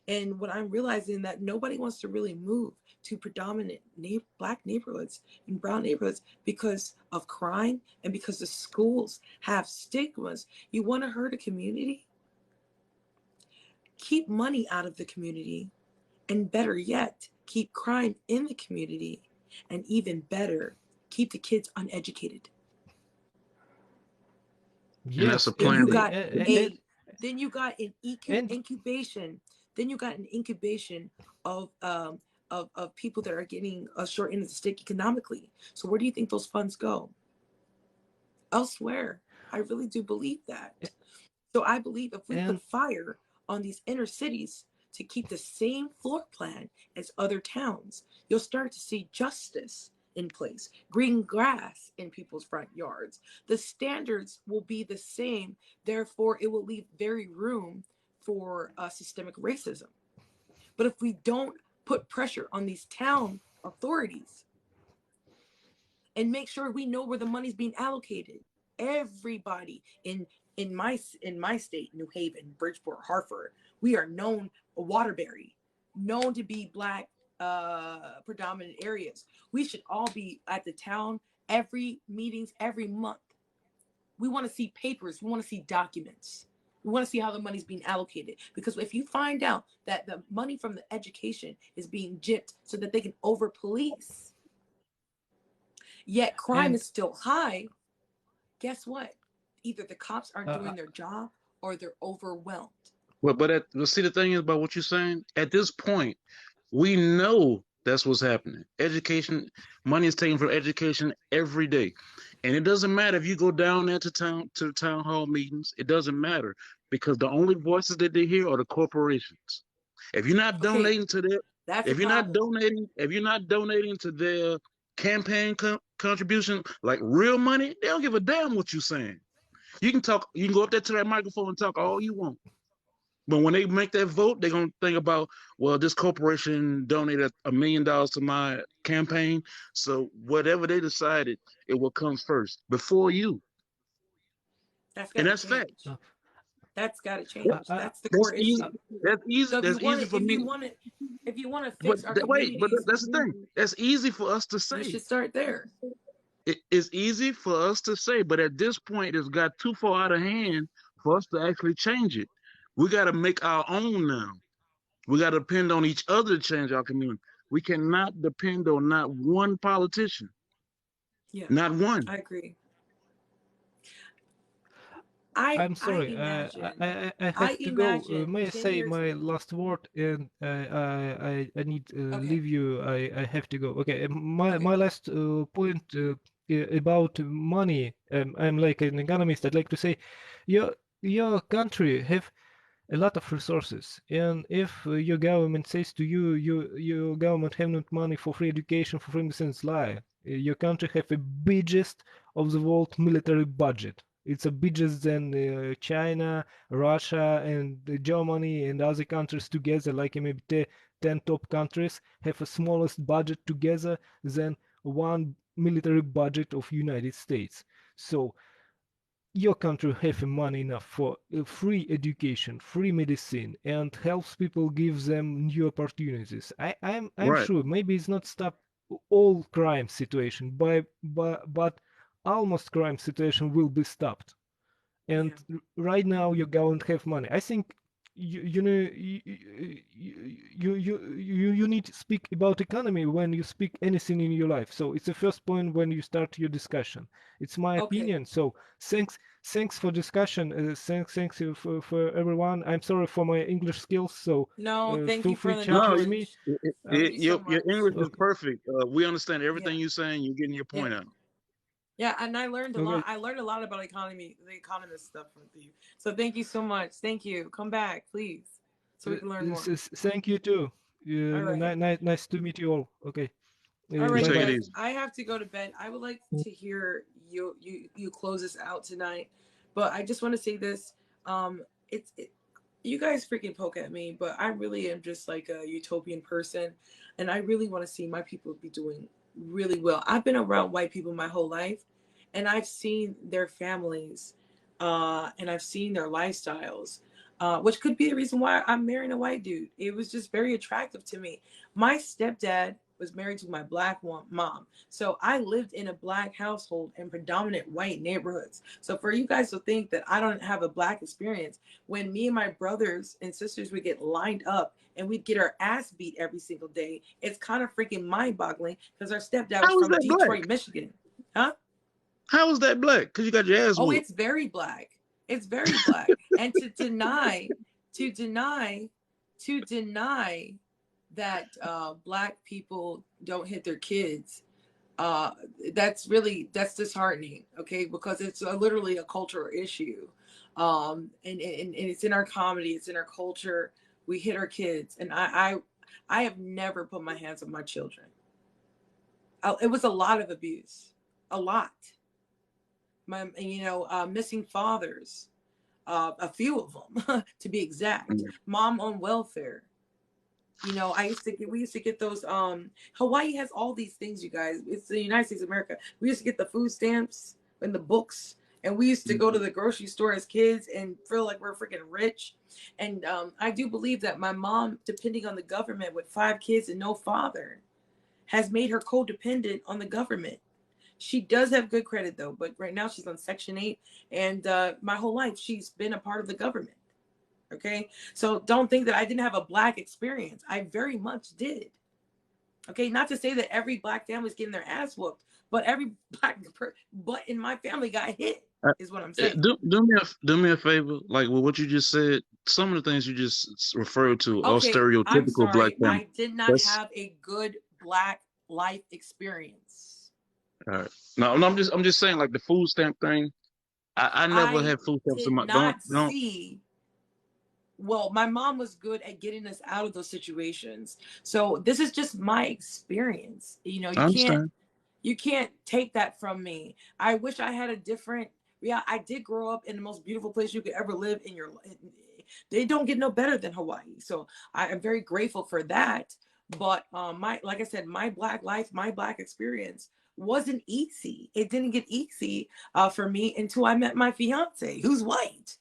And what I'm realizing that nobody wants to really move to predominant Black neighborhoods and brown neighborhoods because of crime and because the schools have stigmas. You want to hurt a community? Keep money out of the community. And better yet, keep crime in the community. And even better, keep the kids uneducated. And that's Yes, a plan. Then you got an incubation. Then you got an incubation of people that are getting a short end of the stick economically. So where do you think those funds go? Elsewhere. I really do believe that. So I believe if we put fire on these inner cities to keep the same floor plan as other towns, you'll start to see justice in place, green grass in people's front yards. The standards will be the same. Therefore, it will leave very room for systemic racism. But if we don't put pressure on these town authorities and make sure we know where the money's being allocated, everybody in my state, New Haven, Bridgeport, Hartford, we are known, Waterbury, known to be Black predominant areas. We should all be at the town every meetings every month. We want to see papers. We want to see documents. We want to see how the money's being allocated. Because if you find out that the money from the education is being gypped so that they can over police, yet crime is still high, guess what? Either the cops aren't doing their job or they're overwhelmed. Well, but see, the thing is about what you're saying. At this point, we know that's what's happening. Education, money is taken from education every day, and it doesn't matter if you go down there to the town hall meetings. It doesn't matter because the only voices that they hear are the corporations. If you're not donating to their, if you're not donating to their campaign contribution, like real money, they don't give a damn what you're saying. You can talk. You can go up there to that microphone and talk all you want. But when they make that vote, they're going to think about, well, this corporation donated $1 million to my campaign. So whatever they decided, it will come first before you. That's fact. That's got to change. That's the core issue. That's easy. So that's easy for me. If you want to fix our communities, but that's the thing. That's easy for us to say. You should start there. It is easy for us to say, but at this point, it's got too far out of hand for us to actually change it. We got to make our own now. We got to depend on each other to change our community. We cannot depend on not one politician. Yeah, not one. I agree. I'm sorry. I have to go. May I say my last word? And I need leave you. I have to go. Okay. My last point about money. I'm like an economist. I'd like to say, your country have a lot of resources, and if your government says to you, your government have not money for free education, for free medicines, lie. Your country have the biggest of the world military budget. It's a biggest than China, Russia, and Germany and other countries together, like maybe 10 top countries, have a smallest budget together than one military budget of United States. So your country have money enough for free education, free medicine, and helps people, give them new opportunities. I'm Right. sure maybe it's not stop all crime situation, but almost crime situation will be stopped. And right now you don't have money. I think you know you need to speak about economy when you speak anything in your life. So it's the first point when you start your discussion. It's my opinion. So thanks for discussion. Thanks you for everyone. I'm sorry for my English skills. So No, thank feel you for free the chat with me. knowledge. Thank you so Your much. English is Okay. perfect. We understand everything Yeah. you're saying. You're getting your point out. Yeah, and I learned a Okay. lot. I learned a lot about the economist stuff with you. So thank you so much. Thank you. Come back, please, so we can learn more. Thank you too. All right. Nice to meet you all. Okay. All right, Bye you bye. guys. I have to go to bed. I would like to hear you close this out tonight, but I just want to say this. You guys freaking poke at me, but I really am just like a utopian person, and I really want to see my people be doing really well. I've been around white people my whole life, and I've seen their families, and I've seen their lifestyles, which could be the reason why I'm marrying a white dude. It was just very attractive to me. My stepdad was married to my black mom. So I lived in a black household in predominant white neighborhoods. So for you guys to think that I don't have a black experience, when me and my brothers and sisters would get lined up and we'd get our ass beat every single day, it's kind of freaking mind-boggling because our stepdad was How is from that black? Detroit, Michigan. Huh? How is that black? Because you got your ass Oh, whooped. it's very black. It's very black. And to deny that black people don't hit their kids, that's disheartening. Okay, because it's literally a cultural issue, and it's in our comedy, it's in our culture. We hit our kids, and I have never put my hands on my children. It was a lot of abuse, a lot. Missing fathers, a few of them to be exact. Mom on welfare. We used to get those. Hawaii has all these things, you guys. It's the United States of America. We used to get the food stamps and the books, and we used to go to the grocery store as kids and feel like we're freaking rich. And I do believe that my mom, depending on the government with 5 kids and no father, has made her codependent on the government. She does have good credit though, but right now she's on Section 8, and my whole life she's been a part of the government. Okay, so don't think that I didn't have a black experience. I very much did. Okay, not to say that every black family is getting their ass whooped, but every but in my family got hit, is what I'm saying. Do me a favor, like with what you just said. Some of the things you just referred to are Okay, I'm stereotypical black sorry. family. I did not have a good black life experience. All right. No, I'm just saying, like the food stamp thing. I never had food stamps in did my not don't. see. Well, my mom was good at getting us out of those situations. So this is just my experience. I understand. You can't take that from me. I wish I had a different. Yeah, I did grow up in the most beautiful place you could ever live in your life. They don't get no better than Hawaii. So I am very grateful for that. But like I said, my black life, my black experience wasn't easy. It didn't get easy for me until I met my fiance, who's white.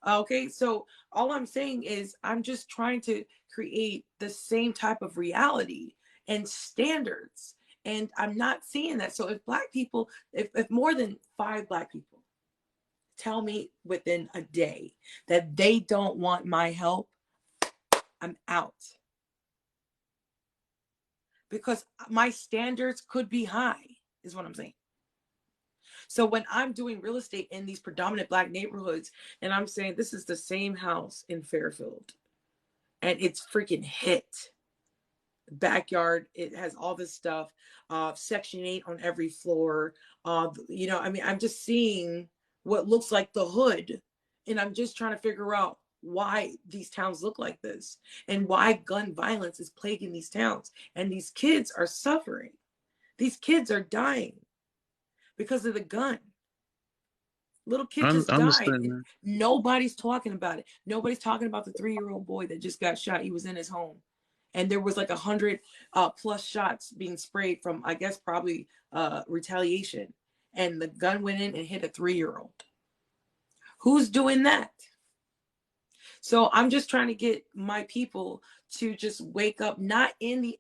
Okay, so all I'm saying is I'm just trying to create the same type of reality and standards. And I'm not seeing that. So if black people, if more than 5 black people tell me within a day that they don't want my help, I'm out. Because my standards could be high, is what I'm saying. So when I'm doing real estate in these predominant black neighborhoods, and I'm saying this is the same house in Fairfield, and it's freaking hit. Backyard, it has all this stuff, Section 8 on every floor. I'm just seeing what looks like the hood, and I'm just trying to figure out why these towns look like this and why gun violence is plaguing these towns, and these kids are suffering. These kids are dying because of the gun. Little kid just I died. understand, man. Nobody's talking about it. Nobody's talking about the 3-year-old boy that just got shot. He was in his home, and there was like 100 plus shots being sprayed from, I guess, probably retaliation. And the gun went in and hit a 3-year-old. Who's doing that? So I'm just trying to get my people to just wake up, not in the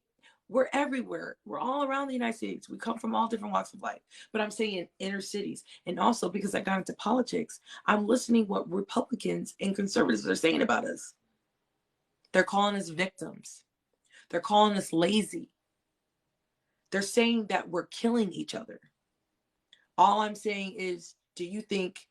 We're everywhere. We're all around the United States. We come from all different walks of life. But I'm saying in inner cities. And also because I got into politics, I'm listening what Republicans and conservatives are saying about us. They're calling us victims. They're calling us lazy. They're saying that we're killing each other. All I'm saying is, do you think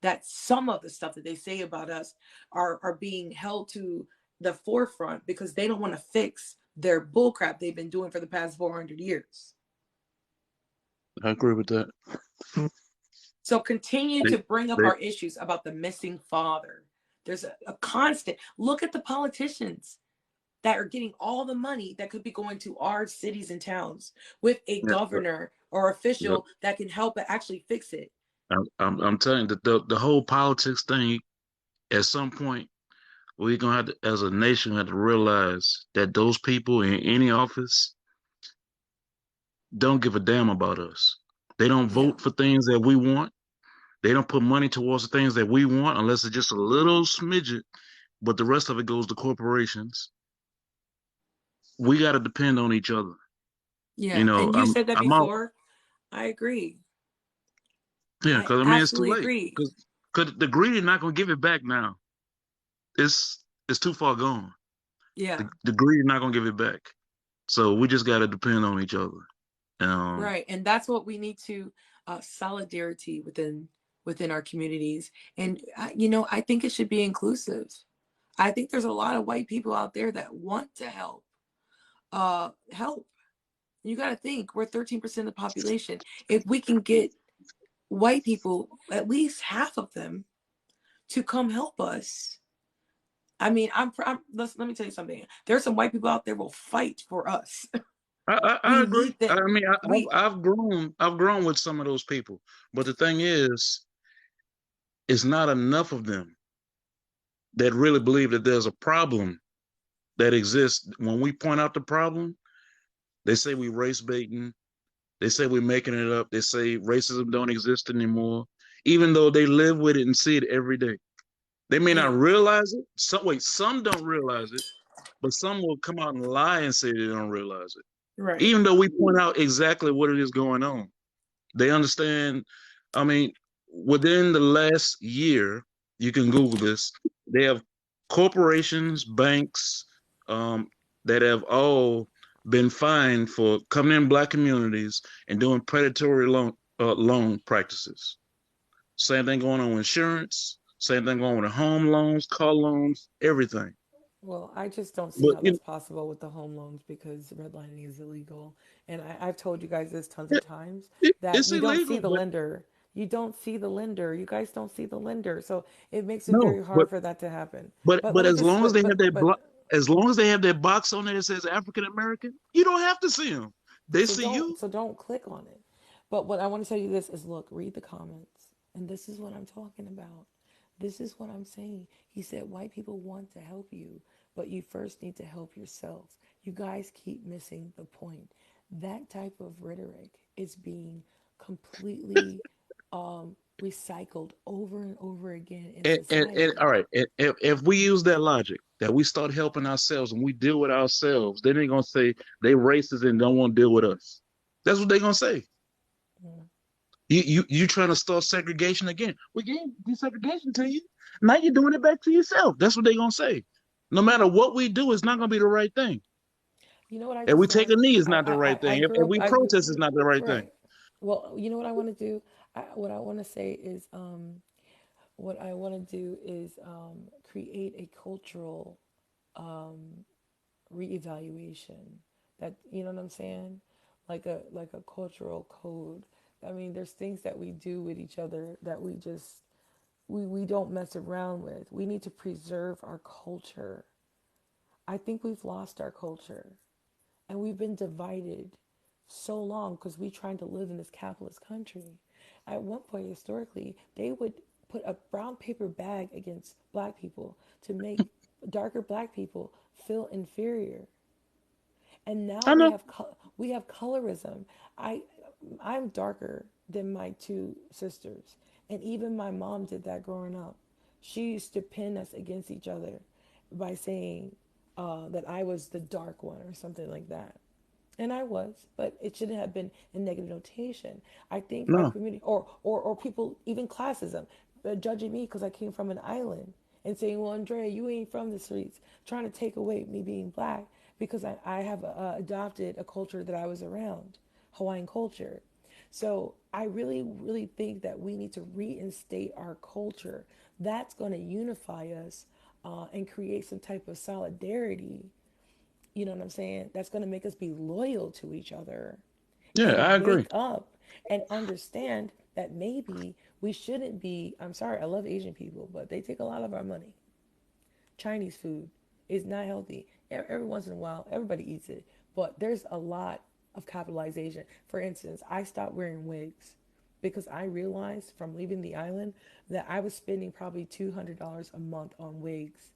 that some of the stuff that they say about us are being held to the forefront because they don't want to fix their bullcrap they've been doing for the past 400 years? I agree with that. So continue They, to bring up they, our issues about the missing father. There's a constant look at the politicians that are getting all the money that could be going to our cities and towns with a yeah, governor or yeah. official that can help actually fix it. I'm telling you that the whole politics thing. At some point, we're gonna have to, as a nation, have to realize that those people in any office don't give a damn about us. They don't Yeah. vote for things that we want. They don't put money towards the things that we want unless it's just a little smidget, but the rest of it goes to corporations. We got to depend on each other. You Yeah. know, And you said that I'm out. before. I agree. Yeah, I because I mean it's too absolutely late. agree. Because the greedy not gonna give it back now. It's too far gone. Yeah. The greedy not gonna give it back. So we just got to depend on each other. Right. And that's what we need to solidarity within our communities. And I think it should be inclusive. I think there's a lot of white people out there that want to help. Help. You got to think we're 13% of the population. If we can get white people, at least half of them, to come help us. I mean, let me tell you something. There's some white people out there will fight for us. I We agree. need them. I mean, We I've grown with some of those people, but the thing is, it's not enough of them that really believe that there's a problem that exists. When we point out the problem, they say we race baiting. They say we're making it up. They say racism don't exist anymore, even though they live with it and see it every day. They may not Yeah. realize it. Some don't realize it, but some will come out and lie and say they don't realize it. Right. Even though we point out exactly what it is going on. They understand. I mean, within the last year, you can Google this. They have corporations, banks, um, that have all been fined for coming in black communities and doing predatory loan practices. Same thing going on with insurance. Same thing going on with home loans, car loans, everything. Well, I just don't see But how that's possible with the home loans because redlining is illegal. And I've told you guys this tons of times that it's you don't see illegal. the But lender. You don't see the lender. You guys don't see the lender. So it makes it no, very hard for that to happen. But but let me as just, long as they have their but as long as they have their box on there that says African American, you don't have to see them. They see you. so don't click on it. But what I want to tell you this is look, read the comments. And this is what I'm talking about. This is what I'm saying. He said white people want to help you, but you first need to help yourselves. You guys keep missing the point. That type of rhetoric is being completely recycled over and over again in All society. right, if we use that logic that we start helping ourselves and we deal with ourselves, then they're gonna say they racist and don't want to deal with us. That's what they're gonna say. Mm. You trying to start segregation again? We gave desegregation to you. Now you're doing it back to yourself. That's what they're gonna say. No matter what we do, it's not gonna be the right thing. You know what I If we just take a learned? knee, it's not the right I thing. grew If up. we protest, it's not the right thing. Right. Well, you know what I want to do? What I want to say is, what I want to do is create a cultural reevaluation. That you know what I'm saying? Like a cultural code. I mean, there's things that we do with each other that we don't mess around with. We need to preserve our culture. I think we've lost our culture. And we've been divided so long because we're trying to live in this capitalist country. At one point, historically, they would put a brown paper bag against black people to make darker black people feel inferior. And now I know. we have colorism. I I'm darker than my two sisters, and even my mom did that growing up. She used to pin us against each other by saying that I was the dark one or something like that. And I was, but it shouldn't have been a negative notation. I think our No. community, or people, even classism, judging me because I came from an island and saying, well, Andrea, you ain't from the streets, trying to take away me being black because I have adopted a culture that I was around, Hawaiian culture. So I really, really think that we need to reinstate our culture. That's going to unify us and create some type of solidarity, you know what I'm saying? That's going to make us be loyal to each other Yeah, and I agree. wake up and understand that maybe we shouldn't be. I'm sorry, I love Asian people, but they take a lot of our money. Chinese food is not healthy. Every once in a while, everybody eats it, but there's a lot of capitalization. For instance, I stopped wearing wigs because I realized from leaving the island that I was spending probably $200 a month on wigs,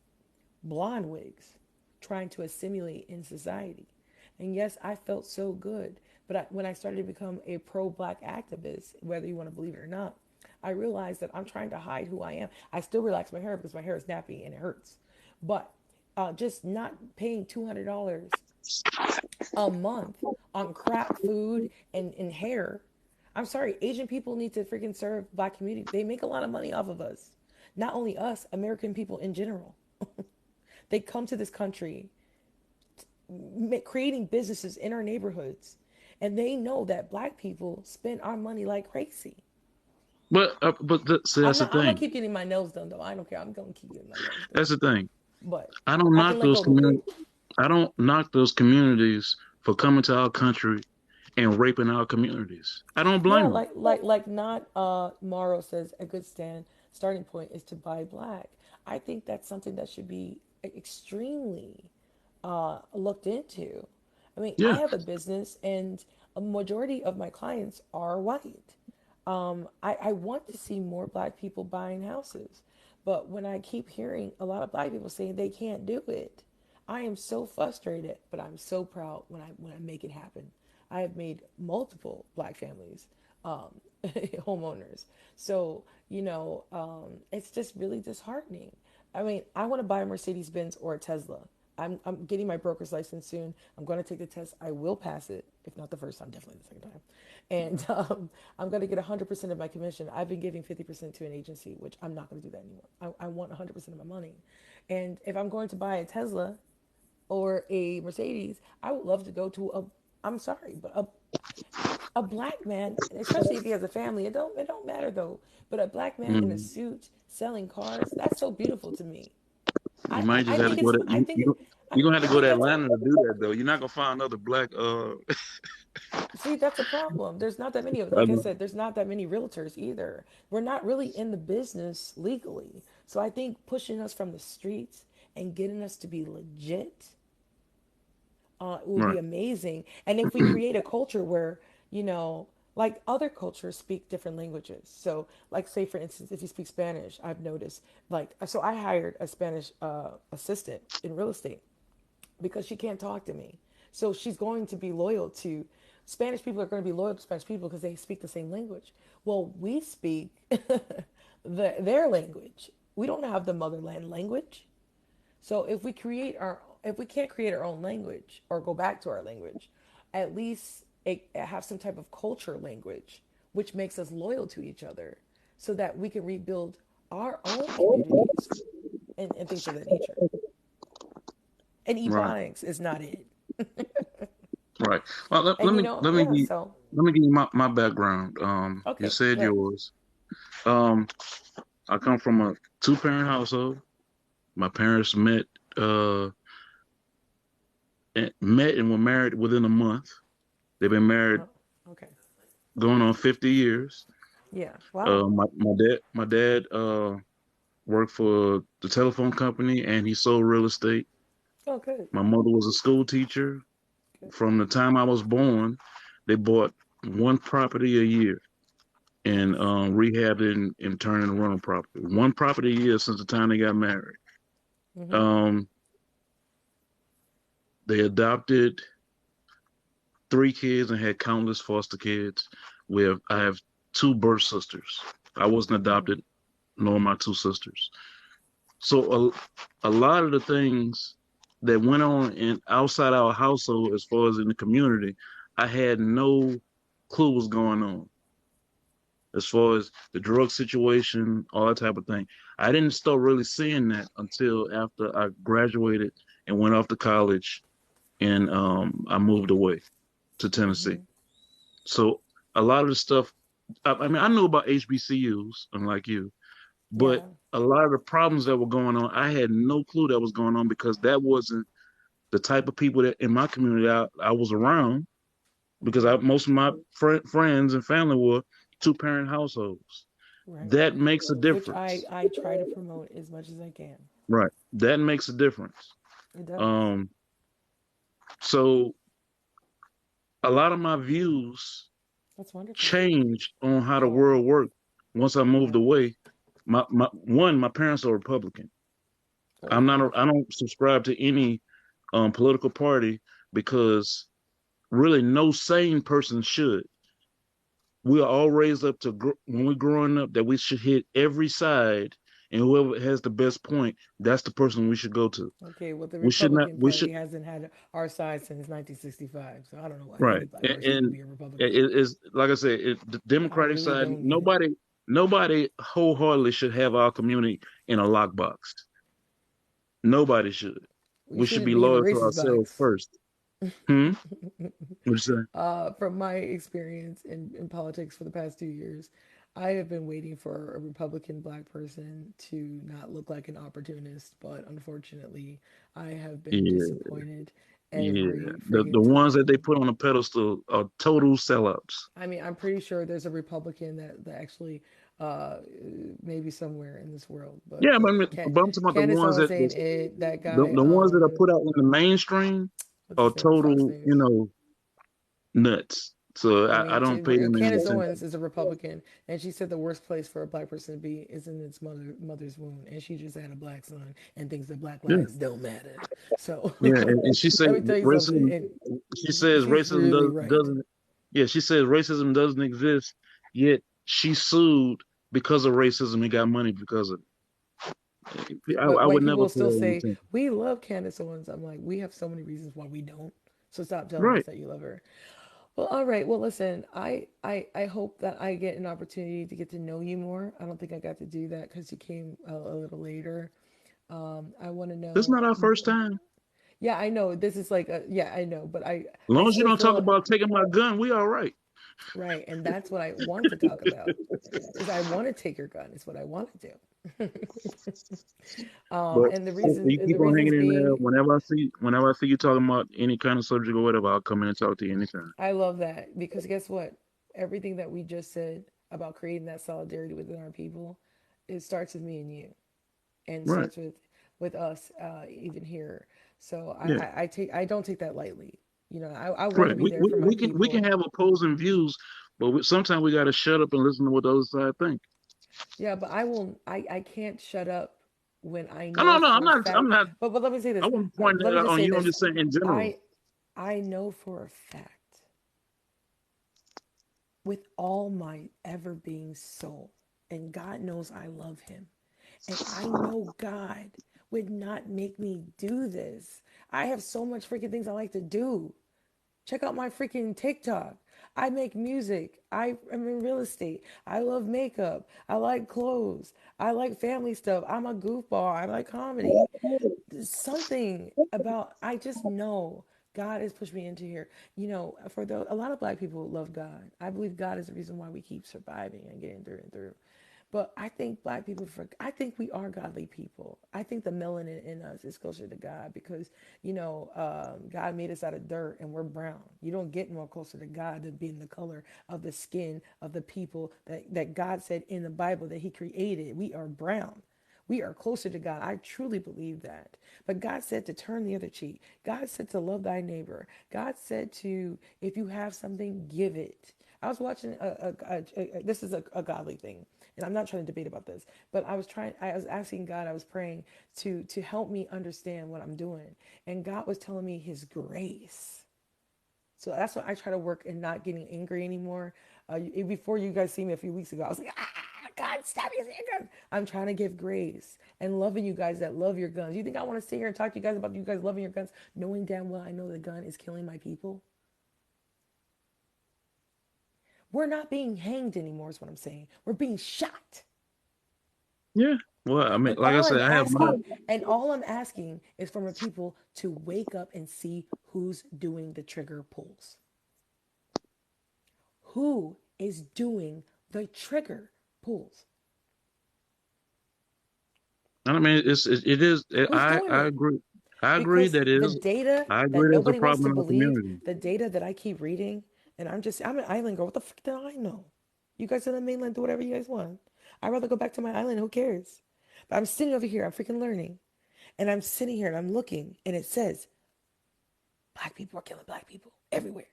blonde wigs, trying to assimilate in society. And yes, I felt so good. But when I started to become a pro black activist, whether you want to believe it or not, I realized that I'm trying to hide who I am. I still relax my hair because my hair is nappy and it hurts. But just not paying $200 a month on crap food and hair. I'm sorry, Asian people need to freaking serve black community. They make a lot of money off of us. Not only us, American people in general. They come to this country creating businesses in our neighborhoods, and they know that black people spend our money like crazy. So that's the I'm gonna thing. keep getting my nails done though. I don't care. I'm gonna keep getting my nails done. That's the thing. But I don't I can knock let those go of the wig. communities. I don't knock those communities for coming to our country and raping our communities. I don't Yeah, blame them. like not Morrow says a good starting point is to buy black. I think that's something that should be extremely looked into. I mean, I Yeah. have a business and a majority of my clients are white. I want to see more black people buying houses. But when I keep hearing a lot of black people saying they can't do it, I am so frustrated, but I'm so proud when I make it happen. I have made multiple black families homeowners. So, it's just really disheartening. I mean, I want to buy a Mercedes Benz or a Tesla. I'm getting my broker's license soon. I'm going to take the test. I will pass it. If not the first time, definitely the second time. And I'm going to get 100% of my commission. I've been giving 50% to an agency, which I'm not going to do that anymore. I want 100% of my money. And if I'm going to buy a Tesla or a Mercedes, I would love to go to I'm sorry, but a black man, especially if he has a family, it don't matter though. But a black man in a Mm. suit selling cars, that's so beautiful to me. You might just I have to think go it's to I think it you're gonna have I to go think to that's a Atlanta to do that though. You're not gonna find another black see, that's a problem. There's not that many of, like I said, there's not that many realtors either. We're not really in the business legally. So I think pushing us from the streets and getting us to be legit will be right. amazing. And if we create a culture where, you know, like other cultures speak different languages. So, like, say, for instance, if you speak Spanish, I've noticed, like, so I hired a Spanish assistant in real estate because she can't talk to me. So she's going to be loyal to Spanish people are going to be loyal to Spanish people because they speak the same language. Well, we speak their language. We don't have the motherland language. So if we can't create our own language or go back to our language, at least have some type of culture language, which makes us loyal to each other, so that we can rebuild our own communities and things of that nature. And Right. ebonics is not it. Right. Well, And yeah. So let me give you my background. You okay, said good. yours. Um, I come from a two-parent household. My parents uh met and were married within a month. They've been married Oh, okay. going on 50 years. Yeah. Wow. My dad worked for the telephone company and he sold real estate. Oh, good. My mother was a school teacher. Good. From the time I was born, they bought one property a year and rehabbed it and turned it into rental property. One property a year since the time they got married. Mhm. Um, they adopted three kids and had countless foster kids. I have two birth sisters. I wasn't Mhm. adopted, nor my two sisters. So a lot of the things that went on in outside our household as far as in the community, I had no clue what's going on as far as the drug situation, all that type of thing. I didn't start really seeing that until after I graduated and went off to college, and I moved away to Tennessee. So a lot of the stuff, I mean, I knew about HBCUs, unlike you, but Yeah. a lot of the problems that were going on, I had no clue that was going on because that wasn't the type of people that in my community I was around because most of my friends and family were two-parent households. Right. That makes a Which I difference. I try to promote as much as I can. Right. That makes a difference. It does. Um, so a lot of my views That's wonderful. changed on how the Oh, world worked once I moved yeah. away. My parents are Republican. Oh, okay. I don't subscribe to any political party because really no sane person should. We are all raised up to when we're growing up that we should hit every side, and whoever has the best point, that's the person we should go to. Okay, well, the We should not. Republican We Party should hasn't had our side since 1965, so I don't know why right. any black person would And be a Republican. it is like I said, the I Democratic really side. don't get it. Nobody wholeheartedly should have our community in a lockbox. Nobody should. We We should shouldn't be be in a loyal to racist ourselves box. first. Hmm. What you say? From my experience in politics for the past 2 years, I have been waiting for a Republican black person to not look like an opportunist, but unfortunately, I have been Yeah, disappointed yeah. every The friggin' ones that they time. put on a pedestal are total sellouts. I mean, I'm pretty sure there's a Republican that actually uh, maybe somewhere in this world, Yeah, but but I'm talking about the Candace ones Owens that ain't it. That the, guy, the ones that are put out in the mainstream what's are his name? Fox total, News. nuts. So I I mean, don't pay them any Candace attention. Owens is a Republican, and she said the worst place for a black person to be is in its mother's womb, and she just had a black son and thinks that black Yeah, lives don't matter. So yeah, and she said let me tell you something, racism. and She says she's racism really right. doesn't. Yeah, she says racism doesn't exist. Yet she sued because of racism and got money because of it. But I white would people never will pay still her any say attention. we love Candace Owens. I'm like, we have so many reasons why we don't. So stop telling us Right. that you love her. Well, all right. Well, listen, I hope that I get an opportunity to get to know you more. I don't think I got to do that because you came a little later. I want to This is know. not our first time. Yeah, I know this is like yeah, I know, but As I long as you still don't feel talk about taking my gun, we all right. right, and that's what I want to talk about. Is I want to take your gun. Is what I want to do. But And you the keep on reasons hanging in there. being, Whenever I see you talking about any kind of subject or whatever, I'll come in and talk to you anytime. I love that because guess what? Everything that we just said about creating that solidarity within our people, it starts with me and you, and Right. starts with us even here. So Yeah. I don't take that lightly. You know, I want to Right. be there for my We can people. have opposing views, but sometimes we got to shut up and listen to what the other side think. Yeah, but I can't shut up when I No, know no, for a I'm fact. not. But let me say I this. wasn't pointing Let me that out just on say you. I'm this. just saying in general. I I know for a fact with all my ever being soul, and God knows I love him. And I know God would not make me do this. I have so much freaking things I like to do. Check out my freaking TikTok. I make music. I am in real estate. I love makeup. I like clothes. I like family stuff. I'm a goofball. I like comedy. There's something about I just know God has pushed me into here. You know, a lot of black people love God. I believe God is the reason why we keep surviving and getting through and through. But I think black people, I think we are godly people. I think the melanin in us is closer to God because, God made us out of dirt and we're brown. You don't get more closer to God than being the color of the skin of the people that God said in the Bible that he created. We are brown. We are closer to God. I truly believe that. But God said to turn the other cheek. God said to love thy neighbor. God said to, if you have something, give it. I was watching this is a godly thing, and I'm not trying to debate about this, but I was asking God, I was praying to help me understand what I'm doing, and God was telling me His grace. So that's what I try to work in, not getting angry anymore. Before you guys see me a few weeks ago, I was like, God, stop using your gun. I'm trying to give grace. and loving you guys that love your guns. You think I want to sit here and talk to you guys about you guys loving your guns, knowing damn well I know the gun is killing my people? We're not being hanged anymore, is what I'm saying. We're being shot. Yeah. Well, I mean, And like I all said, I'm I have my. asking is from people to wake up and see who's doing the trigger pulls. Who is doing the trigger pulls? I mean, it is. Who's doing I it? agree. I agree Because that the is. data I that agree there's a nobody wants problem to in our believe, community. the data that I keep reading, and I'm an island girl. What the fuck do I know? You guys on the mainland do whatever you guys want. I'd rather go back to my island. Who cares? But I'm sitting over here. I'm freaking learning. And I'm sitting here and I'm looking, and it says black people are killing black people everywhere.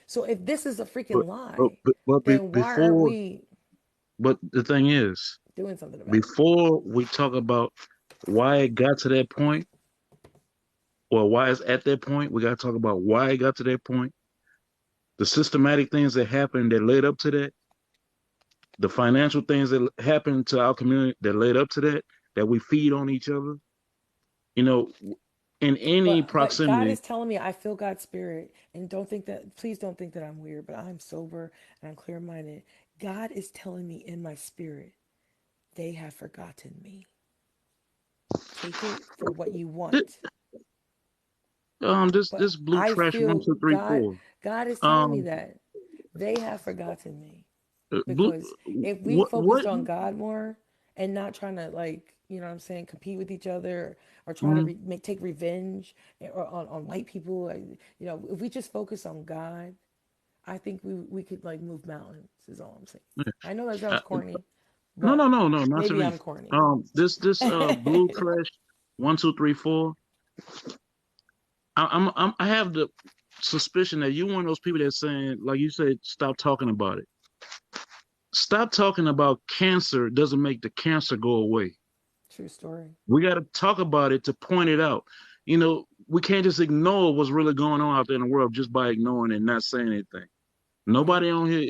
So if this is a freaking lie, then why aren't before. we But the thing is, doing something about it? before we talk about why it got to that point, or why it's at that point, we got to talk about why it got to that point, the systematic things that happened that led up to that, the financial things that happened to our community that led up to that, that we feed on each other. You know, in any But God proximity. is telling me I feel God's spirit, and don't think that, please don't think that I'm weird, but I'm sober and I'm clear minded. God is telling me in my spirit, they have forgotten me. Take it for what you want. This But blue I trash one feel two three four. God is telling me Um, that they have forgotten me. blue. Because if we What? focused on God more and not trying to, like, you know what I'm saying, compete with each other or try to Mm, take revenge or on white people, you know, if we just focus on God, I think we could like move mountains is all I'm saying. yeah. I know that Uh, sounds corny, no, but no, no, no, not to maybe me. I'm corny. This blue trash 1 2 3 4. I have the suspicion that you're one of those people that's saying, like you said, stop talking about it. Stop talking about cancer doesn't make the cancer go away. True story. We got to talk about it to point it out. You know, we can't just ignore what's really going on out there in the world just by ignoring it and not saying anything. Right. Nobody on here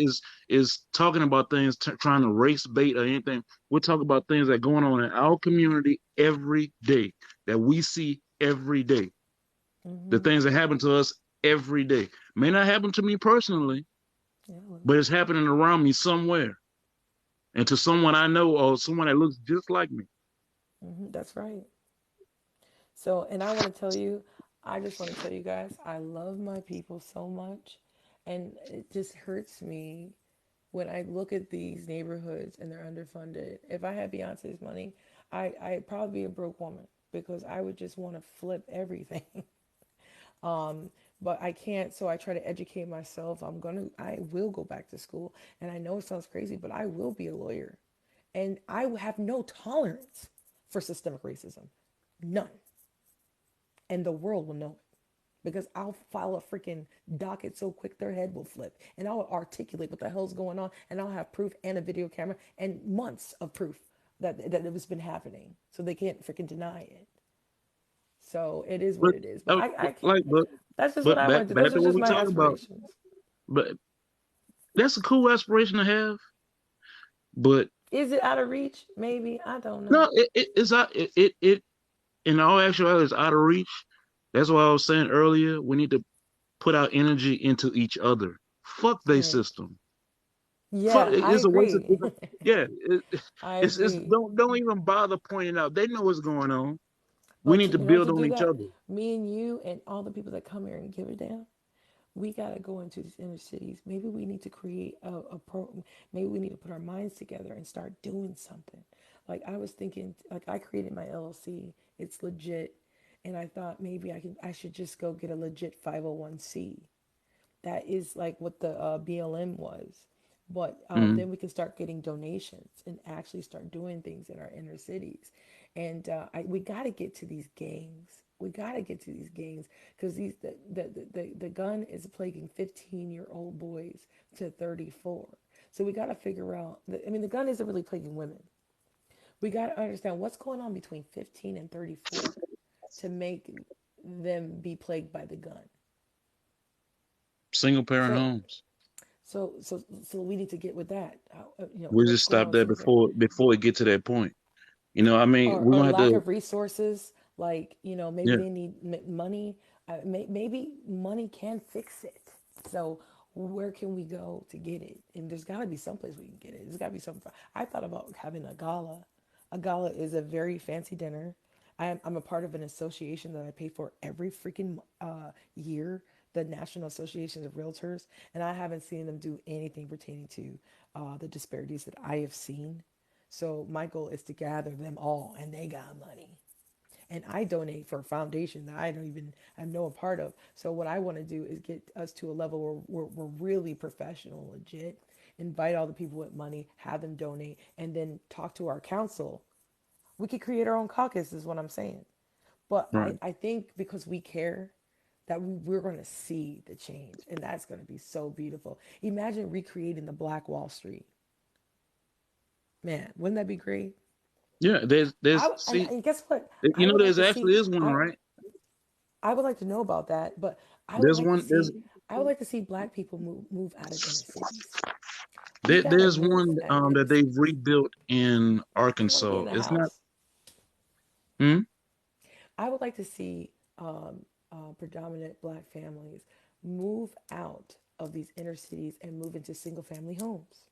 is talking about things trying to race bait or anything. We're talking about things that are going on in our community every day that we see every day. The Mm-hmm. things that happen to us every day may not happen to me personally, Yeah, well, but it's happening around me somewhere and to someone I know or someone that looks just like me. that's right. So, and I want to tell you, I just want to tell you guys, I love my people so much. And it just hurts me when I look at these neighborhoods and they're underfunded. If I had Beyonce's money, I'd probably be a broke woman because I would just want to flip everything. But I can't, so I try to educate myself. I will go back to school. And I know it sounds crazy, but I will be a lawyer. And I have no tolerance for systemic racism. None. And the world will know it because I'll file a freaking docket so quick their head will flip, and I'll articulate what the hell's going on, and I'll have proof and a video camera and months of proof that it was been happening, so they can't freaking deny it. So it is what But it is. But I can't. like, That's just what but I back want to do. back Those to are what just we my talk about. aspirations. But that's a cool aspiration to have. But Is it out of reach? Maybe, I don't know. no, it's out. It in all actuality is out of reach. That's why I was saying earlier. We need to put our energy into each other. Fuck they Right. system. Fuck, Yeah, I it's a waste of. agree. Yeah, I it's agree. don't even bother pointing out. They know what's going on. We But need to you know build to on do each that, other. me and you and all the people that come here and give a damn, we got to go into these inner cities. Maybe we need to create a program. Maybe we need to put our minds together and start doing something. Like I was thinking, like I created my LLC. It's legit. And I thought maybe I should just go get a legit 501c. That is like what the BLM was. But Mm-hmm. then we can start getting donations and actually start doing things in our inner cities. And we got to get to these gangs. We got to get to these gangs because the gun is plaguing 15-year-old boys to 34. So we got to figure out. I mean, the gun isn't really plaguing women. We got to understand what's going on between 15 and 34 to make them be plagued by the gun. Single parent So homes. so we need to get with that. You know, We what's just going stop on with that single parent? before it get to that point. You know, I mean, we're or gonna have lack to. of resources, like, maybe Yeah, they need money. Maybe money can fix it. So where can we go to get it? And there's got to be someplace we can get it. There's got to be some. I thought about having a gala. A gala is a very fancy dinner. I'm a part of an association that I pay for every freaking year, the National Association of Realtors, and I haven't seen them do anything pertaining to the disparities that I have seen. So my goal is to gather them all, and they got money. And I donate for a foundation that I don't even I know a part of. So what I want to do is get us to a level where we're really professional, legit. Invite all the people with money, have them donate, and then talk to our council. We could create our own caucus, is what I'm saying. But right. I think because we care, that we're going to see the change, and that's going to be so beautiful. Imagine recreating the Black Wall Street. Man, wouldn't that be great? Yeah, there's see, And guess what? I you know, would like there's to see. actually is one, I right? I would like to know about that, but I would There's like to one. There's see. I would like to see Black people move out of inner cities. We there, gotta there's move one out of inner that they've cities. rebuilt in I want to be Arkansas. in the It's not. house. Hmm? I would like to see predominant Black families move out of these inner cities and move into single family homes.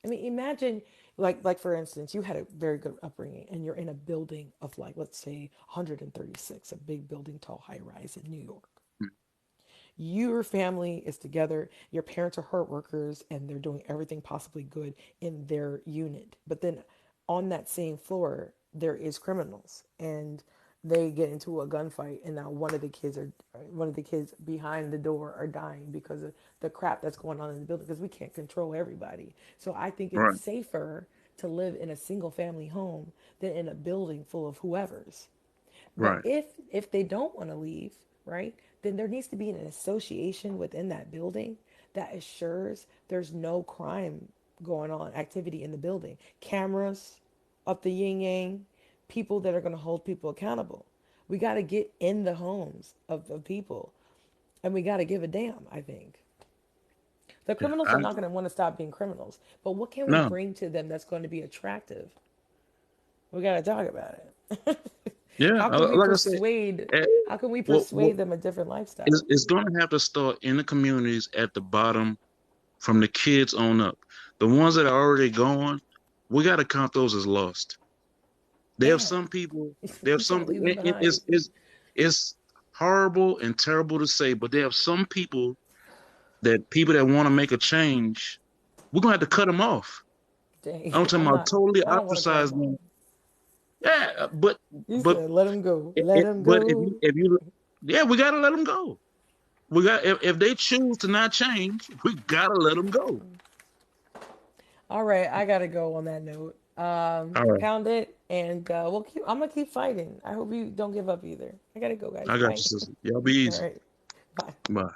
I mean, imagine, like for instance, you had a very good upbringing, and you're in a building of, like, let's say 136, a big building, tall, high rise in New York. Your family is together, your parents are hard workers, and they're doing everything possibly good in their unit. But then on that same floor, there is criminals, and they get into a gunfight, and now one of the kids behind the door are dying because of the crap that's going on in the building, because we can't control everybody. So I think it's Right, safer to live in a single family home than in a building full of whoever's. But right. if they don't want to leave, right, then there needs to be an association within that building that assures there's no crime going on, activity in the building. Cameras up the yin yang, people that are going to hold people accountable. We got to get in the homes of people, and we got to give a damn, I think. The Yeah, criminals I are not going to want to stop being criminals, but what can we no. bring to them that's going to be attractive? We got to talk about it. Yeah, How can we like I said, persuade? eh, How can we what persuade them a different lifestyle? it's going to have to start in the communities at the bottom, from the kids on up. The ones that are already gone, we got to count those as lost. There are Damn, some people. There are we some. can't leave them behind. It's horrible and terrible to say, but there are some people that want to make a change. We're gonna have to cut them off. Dang, I'm talking I'm about not. totally I don't want to cut ostracize them off. them. Yeah, You but said let them go. Let them but go. if you yeah, we gotta let them go. We got if they choose to not change, we gotta let them go. All right, I gotta go on that note. All right, Pound it, and we'll keep. I'm gonna keep fighting. I hope you don't give up either. I gotta go, guys. I got you, Bye. sister. Y'all be All easy. right, bye. Bye.